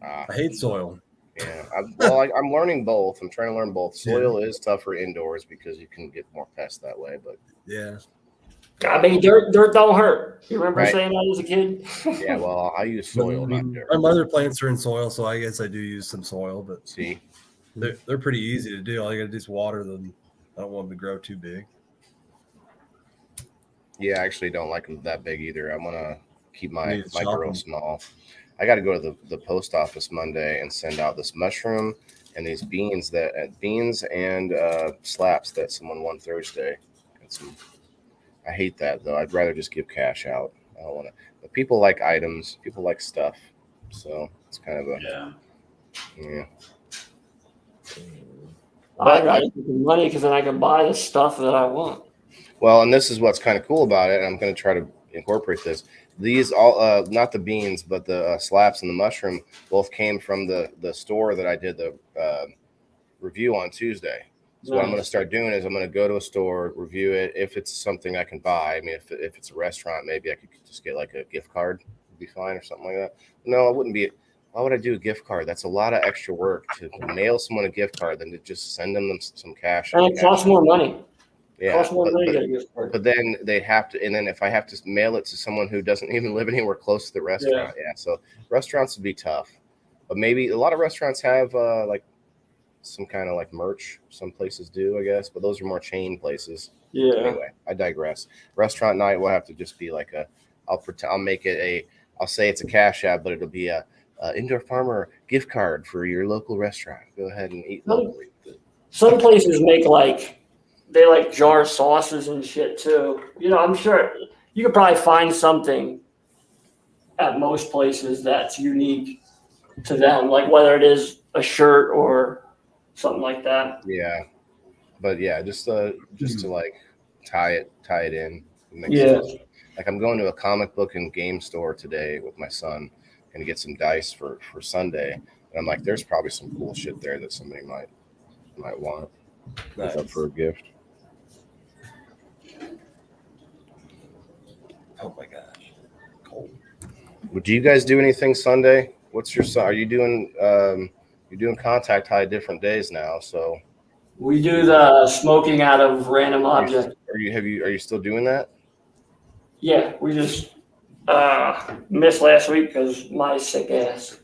I hate soil. Yeah. I'm learning both. I'm trying to learn both. Soil is tougher indoors because you can get more pests that way. But yeah. I mean, dirt don't hurt. You remember Right. saying that as a kid? Yeah, well, I use soil, not dirt. My mother plants are in soil, so I guess I do use some soil. But see, they're pretty easy to do. All you got to do is water them. I don't want them to grow too big. Yeah, I actually don't like them that big either. I'm gonna keep my Need to chop grow them. small. I got to go to the post office Monday and send out this mushroom and these beans and slaps that someone won Thursday. I hate that though. I'd rather just give cash out. I don't want to. But people like items. People like stuff. So it's kind of a yeah. I got money because then I can buy the stuff that I want. Well, and this is what's kind of cool about it, and I'm going to try to incorporate this. These all, not the beans, but the slaps and the mushroom, both came from the store that I did the review on Tuesday. So what I'm going to start doing is I'm going to go to a store, review it. If it's something I can buy, I mean, if it's a restaurant, maybe I could just get like a gift card, would be fine or something like that. No, it wouldn't be. Why would I do a gift card? That's a lot of extra work to mail someone a gift card than to just send them some cash. And it costs more money. Yeah, Costs more money to get a gift card. but then they'd have to, and then if I have to mail it to someone who doesn't even live anywhere close to the restaurant, so restaurants would be tough. But maybe a lot of restaurants have like some kind of like merch. Some places do, I guess, but those are more chain places. Yeah. Anyway, I digress. Restaurant night will have to just be like I'll say it's a cash app, but it'll be a indoor farmer gift card for your local restaurant. Go ahead and eat locally. Some places make they jar sauces and shit too. I'm sure you could probably find something at most places that's unique to them, like whether it is a shirt or something like that. Yeah, but yeah, just to like tie it in. It makes sense. Like I'm going to a comic book and game store today with my son and get some dice for Sunday, and I'm like, there's probably some cool shit there that somebody might want. Nice. Up for a gift. Oh my gosh, cold. Would you guys do anything Sunday? What's your son? Are you doing? You're doing contact high different days now, so We do the smoking out of random objects. Are you still doing that? Yeah, we just Missed last week because my sick ass.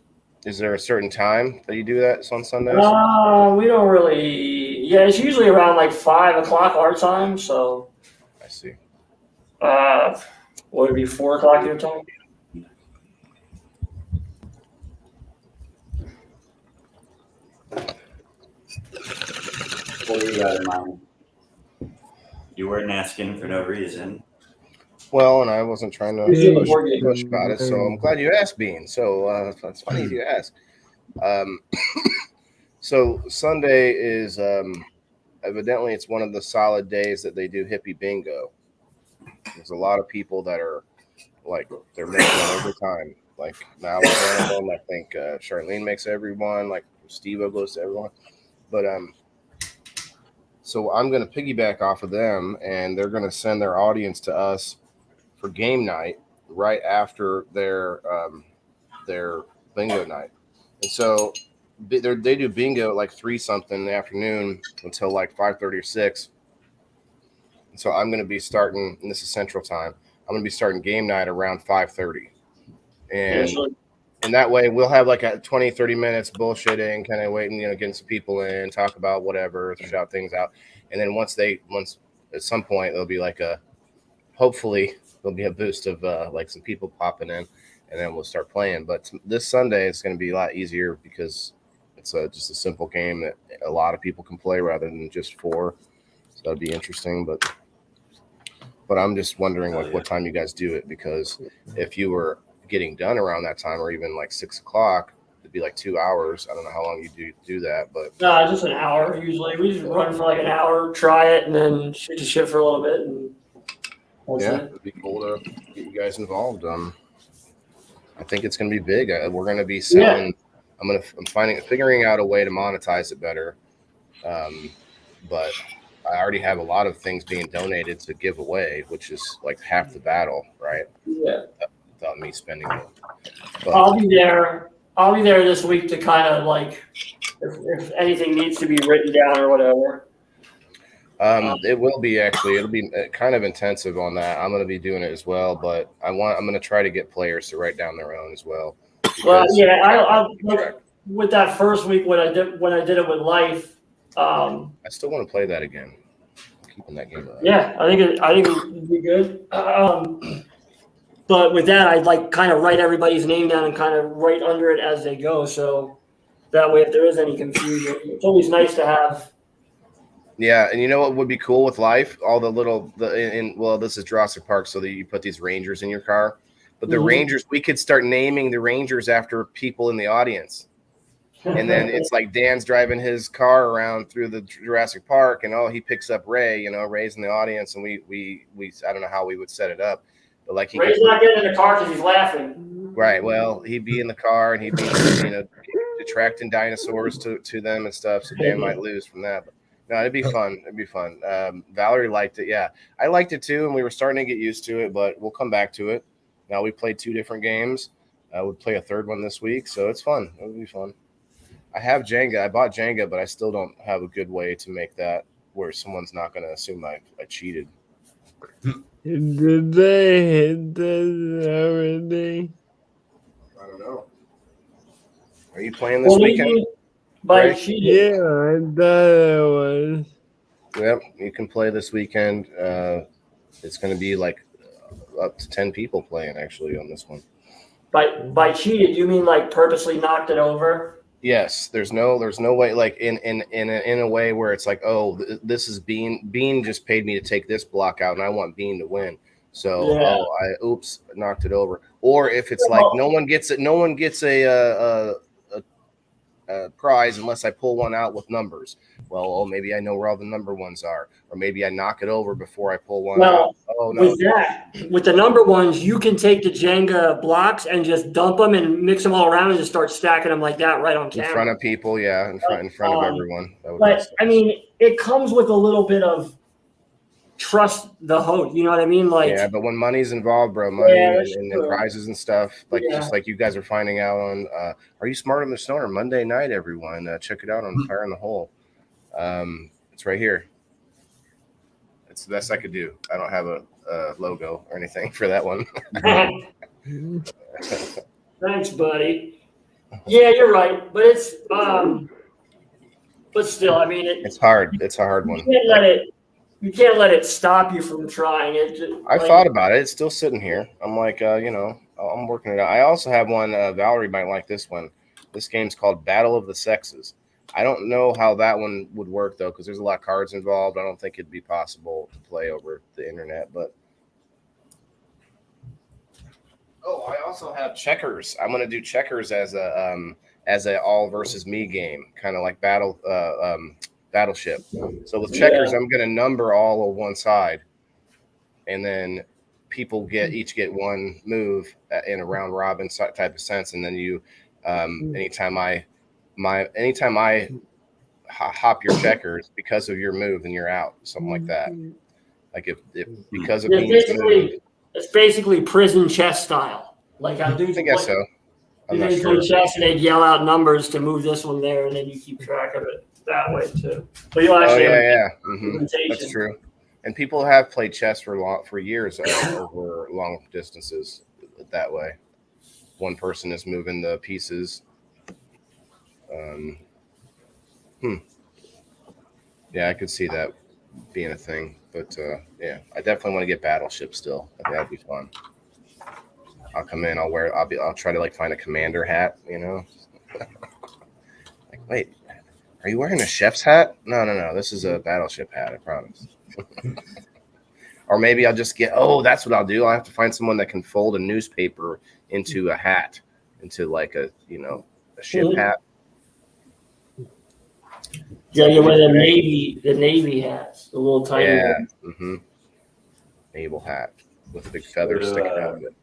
Is there a certain time that you do that on Sundays? We don't really. Yeah, it's usually around like 5 o'clock our time. So. I see. What would it be, 4 o'clock your time? What do you got in mind? You weren't asking for no reason. Well, and I wasn't trying to push about it, so I'm glad you asked, Bean. So it's funny you ask. So Sunday is evidently it's one of the solid days that they do hippie bingo. There's a lot of people that are like they're making it every time. Like now, I think Charlene makes everyone. Like Steve-O goes to everyone. But so I'm going to piggyback off of them, and they're going to send their audience to us for game night right after their bingo night. And so they do bingo at like 3 something in the afternoon until like 5:30 or 6. And so I'm going to be starting, and this is Central Time. I'm going to be starting game night around 5:30, and that way we'll have like a 20-30 minutes bullshitting, kind of waiting, getting some people in, talk about whatever, shout things out, and then once at some point there'll be like hopefully there'll be a boost of like some people popping in, and then we'll start playing. But this Sunday it's going to be a lot easier because it's just a simple game that a lot of people can play rather than just 4. So that'd be interesting, but I'm just wondering like what time you guys do it, because if you were getting done around that time or even like 6 o'clock, it'd be like 2 hours. I don't know how long you do that, but No, just an hour usually. We just run for like an hour, try it, and then shoot the shit for a little bit. And it'd be cool to get you guys involved. I think it's going to be big. We're going to be selling. Yeah. I'm figuring out a way to monetize it better. But I already have a lot of things being donated to give away, which is like half the battle, right? Yeah. Without me spending it. But I'll be there. I'll be there this week to kind of like, if anything needs to be written down or whatever. It will be actually. It'll be kind of intensive on that. I'm going to be doing it as well, but I'm going to try to get players to write down their own as well. Well, yeah, I with that first week when I did it with Life. I still want to play that again. I'm keeping that game alive. Yeah, I think it would be good. But with that, I'd like kind of write everybody's name down and kind of write under it as they go, so that way if there is any confusion, it's always nice to have. Yeah, and you know what would be cool with Life? All this is Jurassic Park, so that you put these Rangers in your car. But the Rangers, we could start naming the Rangers after people in the audience. And then it's like Dan's driving his car around through the Jurassic Park, and he picks up Ray. Ray's in the audience, and we I don't know how we would set it up, but like Ray's not getting in the car because he's laughing. Right. Well, he'd be in the car, and he'd be attracting dinosaurs to them and stuff. So Dan might lose from that. But no, it'd be fun. It'd be fun. Valerie liked it. Yeah, I liked it too, and we were starting to get used to it. But we'll come back to it. Now we played 2 different games. We'll play a third one this week, so it's fun. It'll be fun. I have Jenga. I bought Jenga, but I still don't have a good way to make that where someone's not going to assume I cheated. Did they hit this already? I don't know. Are you playing this weekend? Yeah, I thought it was. Yep, you can play this weekend. It's going to be like up to 10 people playing actually on this one. By cheated, you mean like purposely knocked it over? Yes, there's no way, like in a way where it's like, oh, this is Bean just paid me to take this block out, and I want Bean to win. So I knocked it over. Or if it's like no one gets a prize unless I pull one out with numbers. Well, maybe I know where all the number ones are, or maybe I knock it over before I pull one out. Oh no! With the number ones, you can take the Jenga blocks and just dump them and mix them all around and just start stacking them like that right on camera. In front of people, yeah, in front of everyone. But I mean, it comes with a little bit of trust the host. You know what I mean? Like, yeah, but when money's involved, bro, money and prizes and stuff, like just like you guys are finding out on Are You Smarter Than the Stoner Monday night, everyone. Check it out on Fire in the Hole. It's right here. It's the best I could do. I don't have a logo or anything for that one. Thanks, buddy. Yeah, you're right, but it's but still, I mean, It's hard. It's a hard one. You can't let it stop you from trying it. I thought about it. It's still sitting here. I'm like, I'm working it out. I also have one. Valerie might like this one. This game's called Battle of the Sexes. I don't know how that one would work though, because there's a lot of cards involved. I don't think it'd be possible to play over the internet. But I also have checkers. I'm going to do checkers as a all versus me game, kind of like Battleship. So with checkers, I'm going to number all of one side, and then people each get one move in a round robin type of sense, and then you, anytime I hop your checkers because of your move, and you're out, something like that. Like if because of it's basically prison chess style. Like I guess so. I'm not sure. Chess, and they'd yell out numbers to move this one there, and then you keep track of it that way too. But you'll actually That's true. And people have played chess for years over long distances that way. One person is moving the pieces. Yeah, I could see that being a thing. But I definitely want to get Battleship still. I think that'd be fun. I'll come in. I'll try to find a commander hat. Like, wait, are you wearing a chef's hat? No. This is a Battleship hat. I promise. Or maybe I'll just get. Oh, that's what I'll do. I'll have to find someone that can fold a newspaper into a hat, into a ship hat. Yeah, you wear the Navy hats, the little tiny ones. Naval hat with a big feather sticking out of it.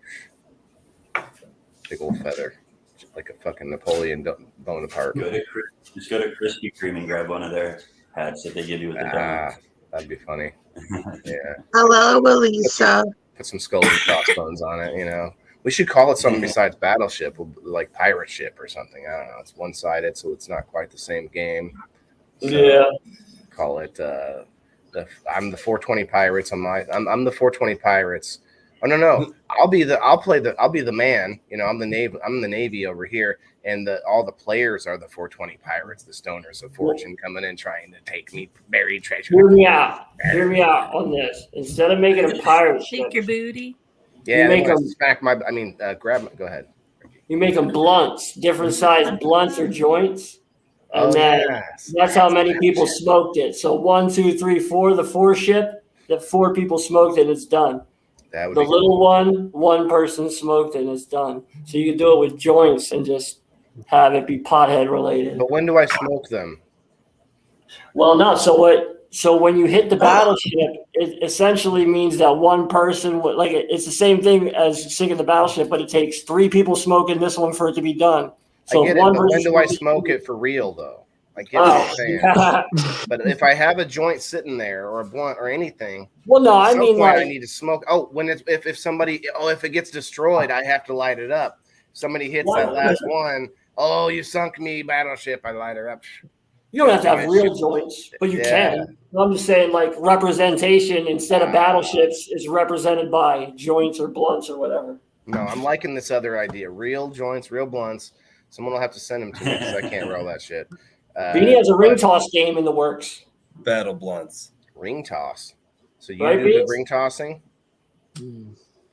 Big old feather, like a fucking Napoleon Bonaparte. Just go to Krispy Kreme and grab one of their hats that they give you with the donuts. That'd be funny. Yeah. Hello, Elisa. Put some skulls and crossbones on it. We should call it something besides Battleship, like Pirate Ship or something. I don't know. It's one-sided, so it's not quite the same game. So call it I'm the 420 Pirates. I'm the 420 Pirates. Oh no. I'll be the man. I'm the Navy over here, and all the players are the 420 Pirates, the stoners of fortune coming in trying to take me buried treasure. Hear me out on this. Instead of making a pirate shake your booty. Yeah, you make them smack my. Grab my. Go ahead. You make them blunts, different size blunts or joints, and that's how many people smoked it. So 1, 2, 3, 4, the 4 ship. That 4 people smoked it, and it's done. The little one person smoked it, and it's done. So you can do it with joints and just have it be pothead related. But when do I smoke them? Well, no. So when you hit the battleship, it essentially means that one person it's the same thing as sinking the battleship, but it takes 3 people smoking this one for it to be done. So I get it, but when do I smoke it for real though? I get what you're saying. But if I have a joint sitting there or a blunt or anything, well, no, I mean, I need to smoke. Oh, if it gets destroyed, I have to light it up. Somebody hits that last one. Oh, you sunk me, Battleship. I light her up. You don't have to have real joints, but you can. I'm just saying, representation instead of battleships is represented by joints or blunts or whatever. No, I'm liking this other idea. Real joints, real blunts. Someone will have to send them to me because I can't roll that shit. Beanie has a ring toss game in the works. Battle blunts. Ring toss. So you do the ring tossing?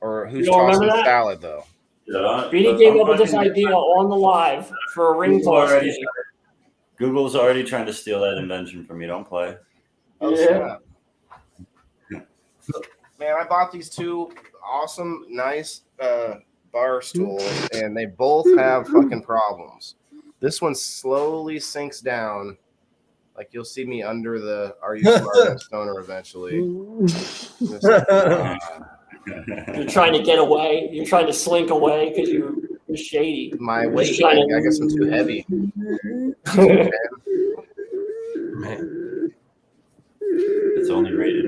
Or who's tossing the salad, though? Beanie came up with this idea on the live for a ring toss game. Google's already trying to steal that invention from you. Don't play. Man, I bought these 2 awesome, nice bar stools, and they both have fucking problems. This one slowly sinks down. Like you'll see me under the Are You Smart Stoner eventually. You're trying to get away. You're trying to slink away because you're shady. My weight, I guess I'm too heavy. Man. It's only rated.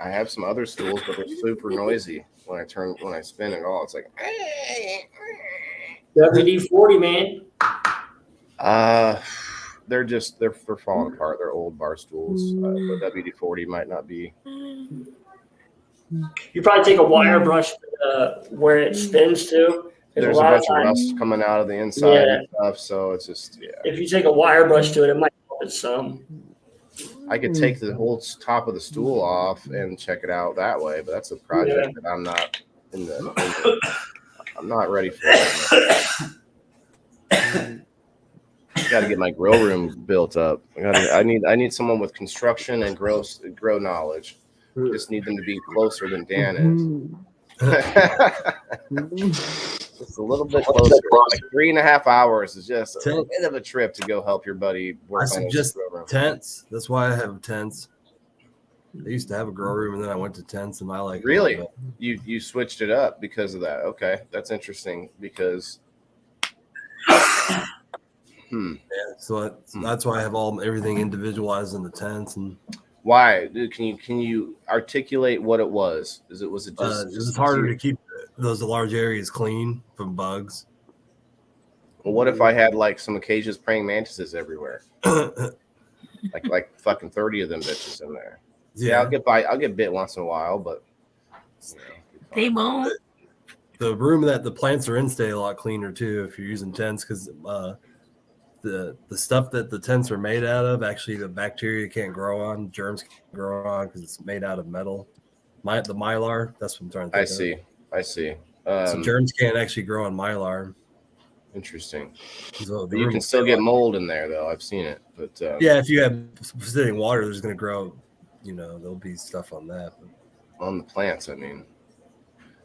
I have some other stools, but they're super noisy when I spin it all. It's like WD-40, man. they're falling apart. They're old bar stools. The WD-40 might not be. You probably take a wire brush where it spins too. There's a bunch of rust coming out of the inside and stuff, so it's just If you take a wire brush to it, it might help it some. I could take the whole top of the stool off and check it out that way, but that's a project that I'm not I'm not ready for. Got to get my grow room built up. I need someone with construction and grow knowledge. Just need them to be closer than Dan is. Just a little bit closer. Like 3.5 hours is just a bit of a trip to go help your buddy work on his grow room. Tents. That's why I have tents. I used to have a grow room, and then I went to tents, and I like really. You switched it up because of that. Okay, that's interesting because. Yeah, so that's why I have everything individualized in the tents. And why? Dude, can you articulate what it was? Was it just? It was harder to keep those large areas clean from bugs. Well, what if I had like some occasions praying mantises everywhere? like fucking 30 of them bitches in there. Yeah, I'll get bit once in a while, but they won't. The room that the plants are in stay a lot cleaner too if you're using tents because the stuff that the tents are made out of, actually the bacteria can't grow on, germs can't grow on because it's made out of metal. The mylar, that's what I'm trying to think of. I see. So germs can't actually grow on mylar. Interesting. So but you can still get mold in there, though. I've seen it. But yeah, if you have sitting water, there's going to grow. There'll be stuff on that. But on the plants, I mean,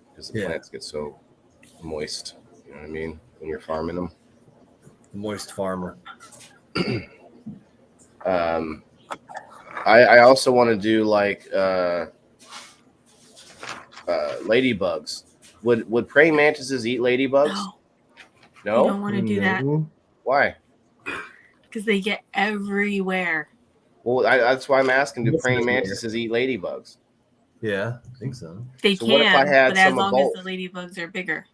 because the plants get so moist. You know what I mean? When you're farming them. The moist farmer. I also want to do like ladybugs. Would praying mantises eat ladybugs? No, you don't want to do that. Why? Because they get everywhere. Well, that's why I'm asking. Do praying mantises eat ladybugs? Yeah, I think so. They can, but as long as the ladybugs are bigger.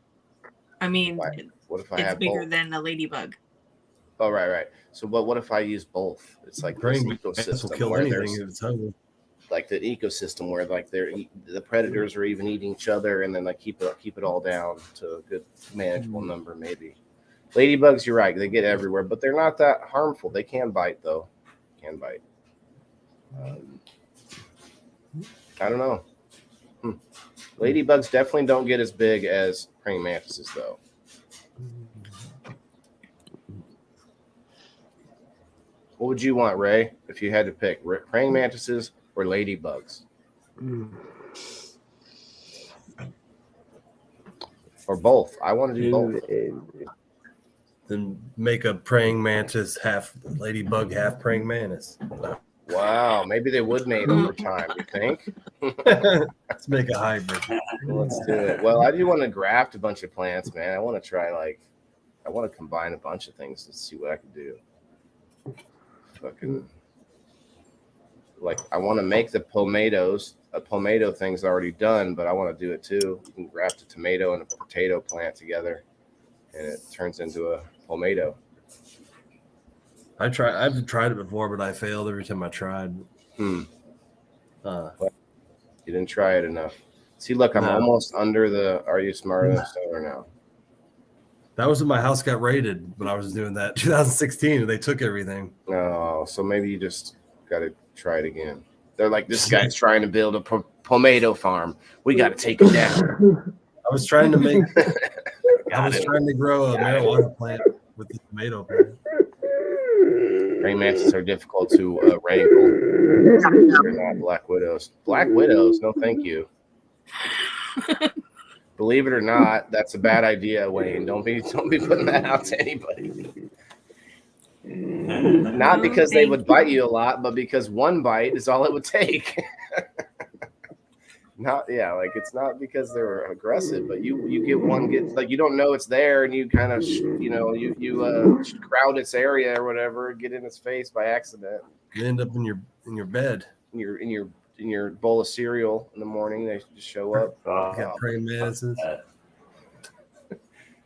I mean, what if I it's have bigger both? than a ladybug. Oh, right. So, but what if I use both? It's like this ecosystem will kill anything if it's hungry. Like the ecosystem where like the predators are even eating each other, and then like keep it all down to a good manageable number, maybe. Ladybugs, you're right. They get everywhere, but they're not that harmful. They can bite, though. I don't know. Ladybugs definitely don't get as big as praying mantises, though. What would you want, Ray, if you had to pick praying mantises or ladybugs? Or both? I want to do both. Then make a praying mantis half ladybug, half praying mantis. Wow, maybe they would mate over time, you think? Let's make a hybrid. Let's do it. Well, I do want to graft a bunch of plants, man. I want to try I want to combine a bunch of things to see what I can do. Fucking I want to make the pomatoes. A pomado thing's already done, but I want to do it too. You can graft a tomato and a potato plant together, and it turns into a pomado. I've tried it before, but I failed every time I tried. You didn't try it enough. See, look, I'm almost under the Are You Smarter Than Stoner now. That was when my house got raided when I was doing that 2016, and they took everything. Oh, so maybe you just got to try it again. They're like, this guy's trying to build a pomado farm. We got to take it down. I was trying to trying to grow a marijuana plant with the tomato plant. Praying mantises are difficult to wrangle. They're not black widows. Black widows? No, thank you. Believe it or not, that's a bad idea, Wayne. Don't be putting that out to anybody. Not because they would bite you a lot, but because one bite is all it would take. It's not because they're aggressive, but you get one you don't know it's there, and you kind of crowd its area or whatever, get in its face by accident. You end up in your bed. In your bowl of cereal in the morning, they just show up. Got praying mantises.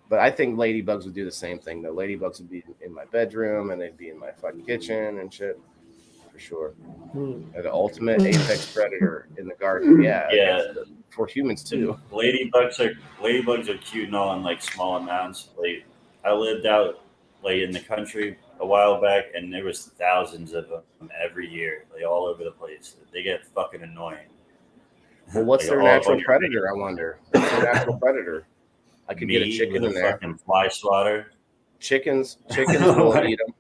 But I think ladybugs would do the same thing, though. Ladybugs would be in my bedroom, and they'd be in my fucking kitchen and shit, for sure. They're the ultimate apex predator in the garden. Yeah, Yeah. For humans too. Ladybugs are cute and all in like small amounts. Like I lived out like in the country a while back, and there was thousands of them every year, like all over the place. They get fucking annoying. Well, what's Like, their all natural on your predator? I wonder. What's their natural predator? I could get a meat chicken with in a there. fucking fly swatter. Chickens will eat them.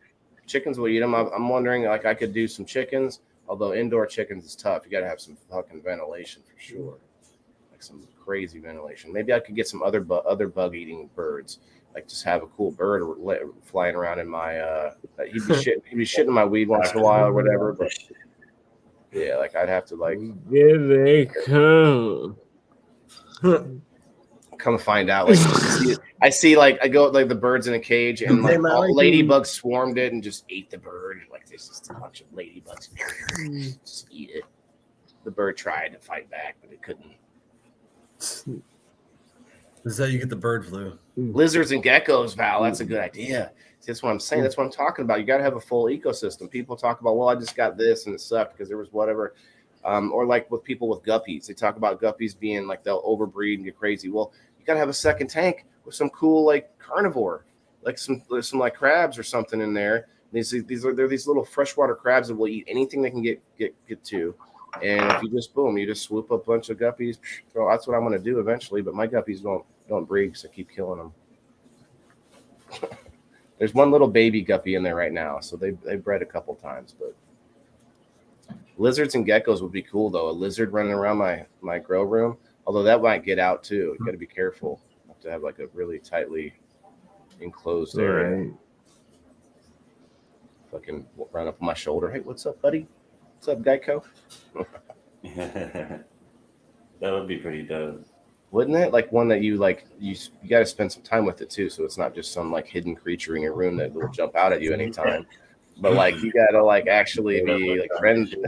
Chickens will eat them. I'm wondering, like, I could do some chickens. Although indoor chickens is tough. You got to have some fucking ventilation for sure, like some crazy ventilation. Maybe I could get some other bug eating birds. Like just have a cool bird flying around in my. He'd be shitting my weed once in a while or whatever. But yeah, like I'd have to like. Here they come. Come find out, like I see like I go like the birds in a cage and like ladybugs swarmed it and just ate the bird. Like there's just a bunch of ladybugs, just eat it. The bird tried to fight back, but it couldn't. This is how you get the bird flu. Lizards and geckos, Val. That's a good idea. See, that's what I'm saying. That's what I'm talking about. You got to have a full ecosystem. People talk about, well, I just got this and it sucked because there was whatever. Or like with people with guppies, they talk about guppies being like they'll overbreed and get crazy. Well, you gotta have a second tank with some cool like carnivore, like some like crabs or something in there. They're these little freshwater crabs that will eat anything they can get to. And if you just swoop up a bunch of guppies. So that's what I'm gonna do eventually. But my guppies don't breed because I keep killing them. There's one little baby guppy in there right now, so they bred a couple times, but. Lizards and geckos would be cool though. A lizard running around my grow room, although that might get out too. You got to be careful. You have to have like a really tightly enclosed area. Right. Fucking run up on my shoulder. Hey, what's up, buddy? What's up, Geico? That would be pretty dope. Wouldn't it? Like one that you got to spend some time with it too, so it's not just some like hidden creature in your room that will jump out at you anytime. But like you gotta like actually be like friendly.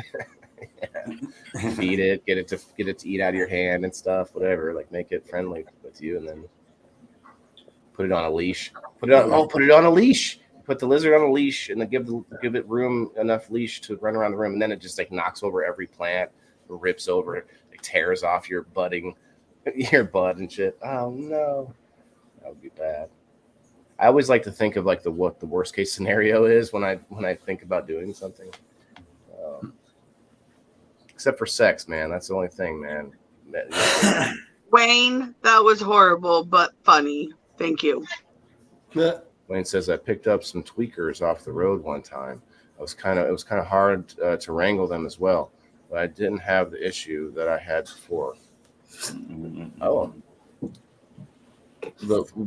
Yeah. Feed it, get it to eat out of your hand and stuff, whatever. Like make it friendly with you, and then put it on a leash. Put it on a leash. Put the lizard on a leash, and then give it room enough leash to run around the room, and then it just like knocks over every plant, rips over, like tears off your bud and shit. Oh no, that would be bad. I always like to think of like what the worst case scenario is when I think about doing something. Except for sex, man. That's the only thing, man. Wayne, that was horrible but funny. Thank you. Wayne says I picked up some tweakers off the road one time. It was kind of hard to wrangle them as well, but I didn't have the issue that I had before. Oh.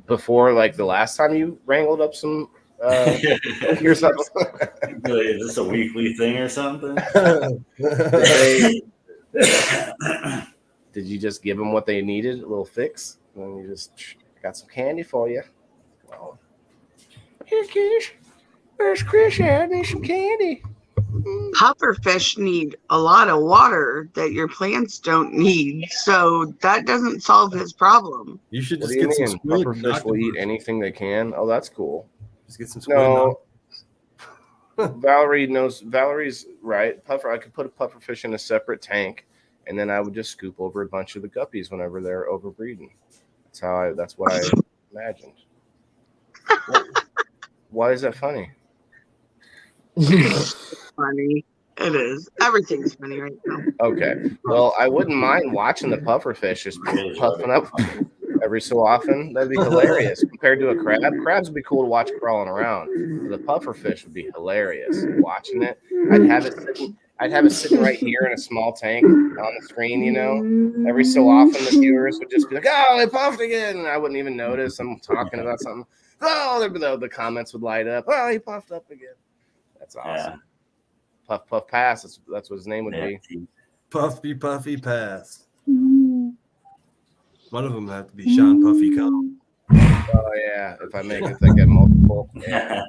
Before, like the last time you wrangled up some or something. Is this a weekly thing or something? Did you just give them what they needed, a little fix? And then you just got some candy for you. Well, here, Kish. Where's Chris? I need some candy. Pufferfish need a lot of water that your plants don't need, so that doesn't solve his problem. You should just get some squid. Pufferfish will eat anything they can. Oh, that's cool. Just get some squid. No, Valerie's right. I could put a pufferfish in a separate tank, and then I would just scoop over a bunch of the guppies whenever they're overbreeding. That's what I imagined. Why is that funny? Funny. It is. Everything's funny right now. Okay. Well, I wouldn't mind watching the pufferfish just puffing up every so often. That'd be hilarious. Compared to a crab, crabs would be cool to watch crawling around. The pufferfish would be hilarious. Watching it, I'd have it sitting right here in a small tank on the screen. You know, every so often the viewers would just be like, "Oh, they puffed again," and I wouldn't even notice. I'm talking about something. Oh, the comments would light up. Oh, he puffed up again. That's awesome. Yeah. Puff Puff Pass. That's what his name would be. Puffy Puffy Pass. One of them had to be Sean Puffy Come. Oh yeah, if I get multiple. Yeah.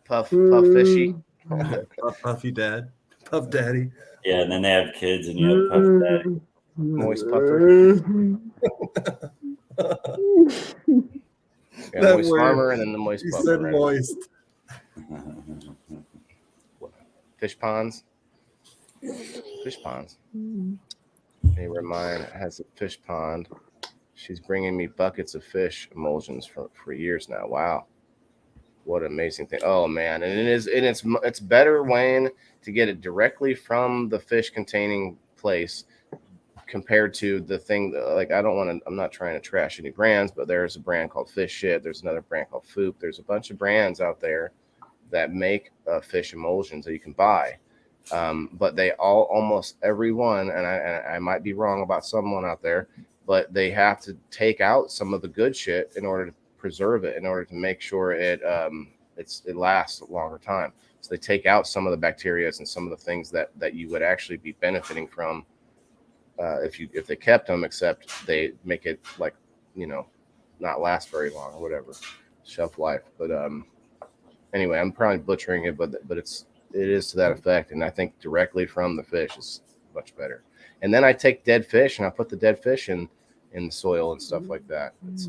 Puff Fishy. Puff Puffy Dad. Puff Daddy. Yeah, and then they have kids, and you have Puff Daddy. Moist Puffer. Yeah, That Moist word. Farmer and then the Moist He Puffer. said right? moist. Fish ponds. Fish ponds. Neighbor of mine has a fish pond. She's bringing me buckets of fish emulsions for years now. Wow. What an amazing thing. Oh man. And it's better, Wayne, to get it directly from the fish containing place compared to the thing that, like, I'm not trying to trash any brands, but there's a brand called Fish Shit. There's another brand called Foop. There's a bunch of brands out there that make fish emulsions that you can buy. But they almost every one, and I might be wrong about someone out there, but they have to take out some of the good shit in order to preserve it, in order to make sure it lasts a longer time. So they take out some of the bacteria and some of the things that you would actually be benefiting from if they kept them, except they make it not last very long or whatever, shelf life. But anyway, I'm probably butchering it, but it is to that effect, and I think directly from the fish is much better. And then I take dead fish and I put the dead fish in the soil and stuff like that. It's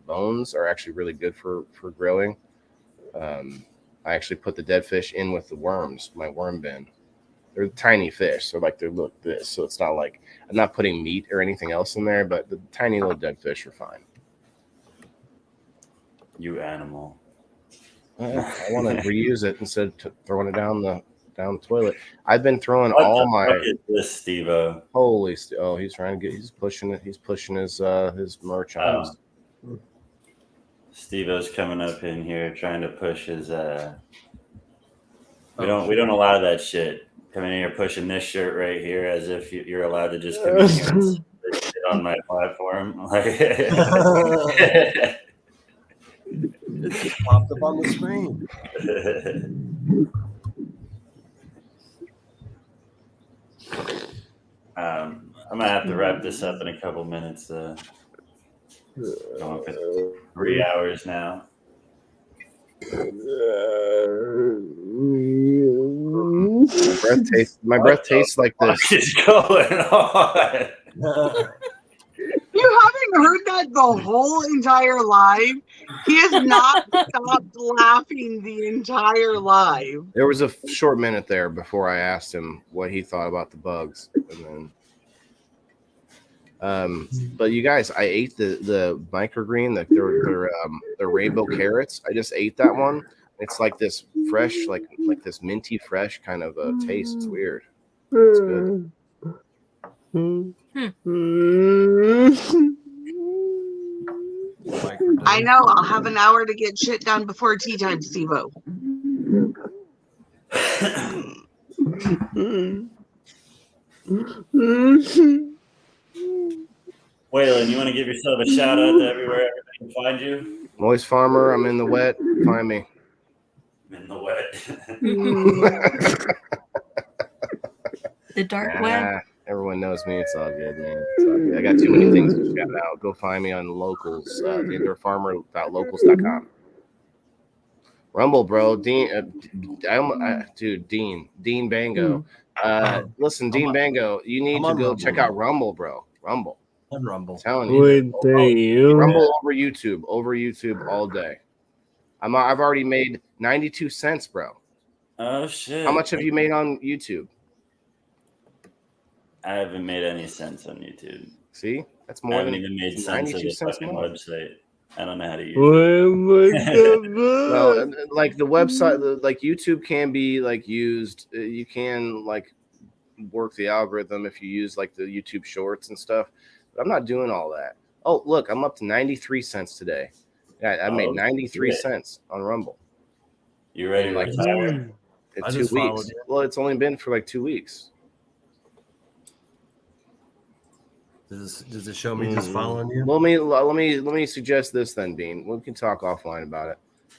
bones are actually really good for growing. I actually put the dead fish in with the worms, my worm bin. They're tiny fish, so like they look this. So it's not like I'm not putting meat or anything else in there, but the tiny little dead fish are fine. You animal. I want to reuse it instead of throwing it down the toilet. I've been throwing What all the my. fuck is this, Steve-O? Holy! Oh, he's trying to get. He's pushing it. He's pushing his merch on us. Steve-O's coming up in here trying to push his. We don't allow that shit. Coming in here pushing this shirt right here as if you're allowed to just come in here and sit on my platform. It just popped up on the screen. I'm gonna have to wrap this up in a couple minutes. Going for 3 hours now. My breath tastes like this. What is going on? You haven't heard that the whole entire live? He has not stopped laughing the entire live. There was a short minute there before I asked him what he thought about the bugs, and then, but you guys, I ate the microgreen, their rainbow carrots. I just ate that one. It's like this fresh, like this minty fresh kind of taste. It's weird. It's good. I know. I'll have an hour to get shit done before tea time, Steve-O. Waylon, you want to give yourself a shout out to everywhere everybody can find you? Moist Farmer, I'm in the wet. Find me. I'm in the wet. The dark web. Everyone knows me. It's all good, man. It's all good. I got too many things to shout out. Go find me on Locals, indoorfarmer.locals.com. Rumble, bro. Dean Bango. Listen, Dean Bango, you need to go check out Rumble, bro. Rumble. Rumble. I'm telling you. you. Rumble over YouTube all day. I've already made 92 cents, bro. Oh shit. How much have you made on YouTube? I haven't made any sense on YouTube. See? That's I more haven't than even made sense of the fucking website. I don't know how to use it. Well, like the website, like YouTube can be like used. You can like work the algorithm if you use like the YouTube Shorts and stuff. But I'm not doing all that. Oh, look, I'm up to 93 cents today. Yeah, I made 93 cents on Rumble. You ready to retire? In 2 weeks. Well, it's only been for like 2 weeks. Does it show me just following you? Well, let me suggest this then, Dean. We can talk offline about it.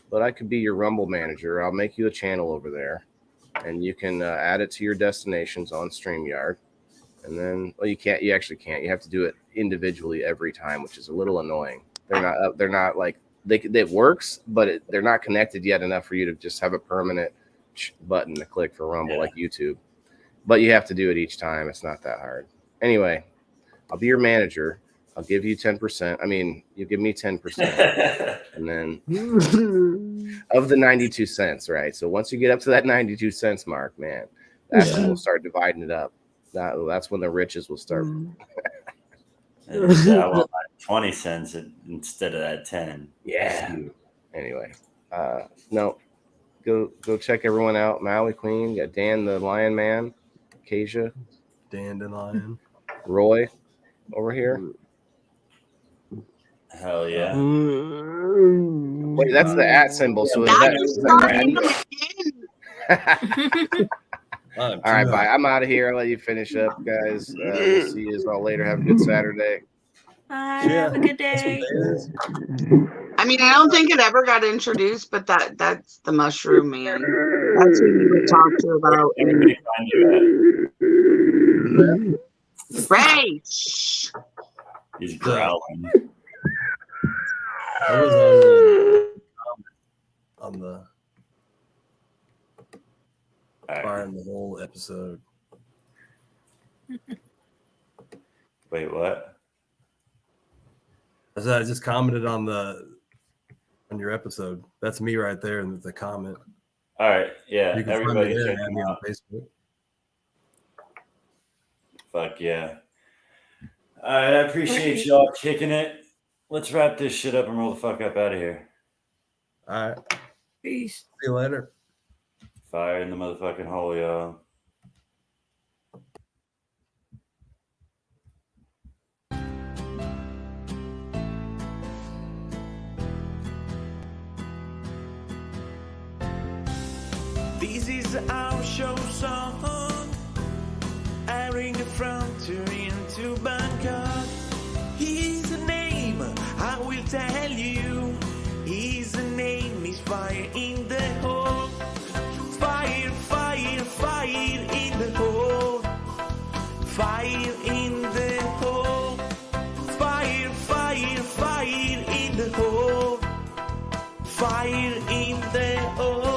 But I could be your Rumble manager. I'll make you a channel over there, and you can add it to your destinations on StreamYard. And then, well, you can't. You actually can't. You have to do it individually every time, which is a little annoying. They're not like it works, but they're not connected yet enough for you to just have a permanent button to click for Rumble like YouTube. But you have to do it each time. It's not that hard. Anyway. I'll be your manager. I'll give you 10%. I mean, you give me 10%. And then of the 92 cents, right? So once you get up to that 92 cents mark, man, that's when we'll start dividing it up. That's when the riches will start. I want like 20 cents instead of that 10. Yeah. Anyway, no, go check everyone out. Maui Queen, got Dan the Lion Man, Kasia, Dan the Lion, Roy over here. Hell yeah. Wait, that's the at symbol. So is that all right, bye. I'm out of here. I'll let you finish up, guys. We'll see you all later. Have a good Saturday. Bye. Have a good day. I mean, I don't think it ever got introduced, but that's the mushroom man. That's who you would talk to about. Everybody find you at? Ray. He's growling. I was on the firing the whole episode. Wait, what? I said I just commented on your episode. That's me right there in the comment. All right, yeah. You can Everybody find me check there, him on out. Facebook. Fuck yeah. All right, I appreciate y'all kicking it. Let's wrap this shit up and roll the fuck up out of here. All right. Peace. See you later. Fire in the motherfucking hole, y'all. This is our show song, airing from Turin to Bangkok. His name, I will tell you. His name is Fire in the Hole. Fire, fire, fire in the hole. Fire in the hole. Fire, fire, fire in the hole. Fire in the hole.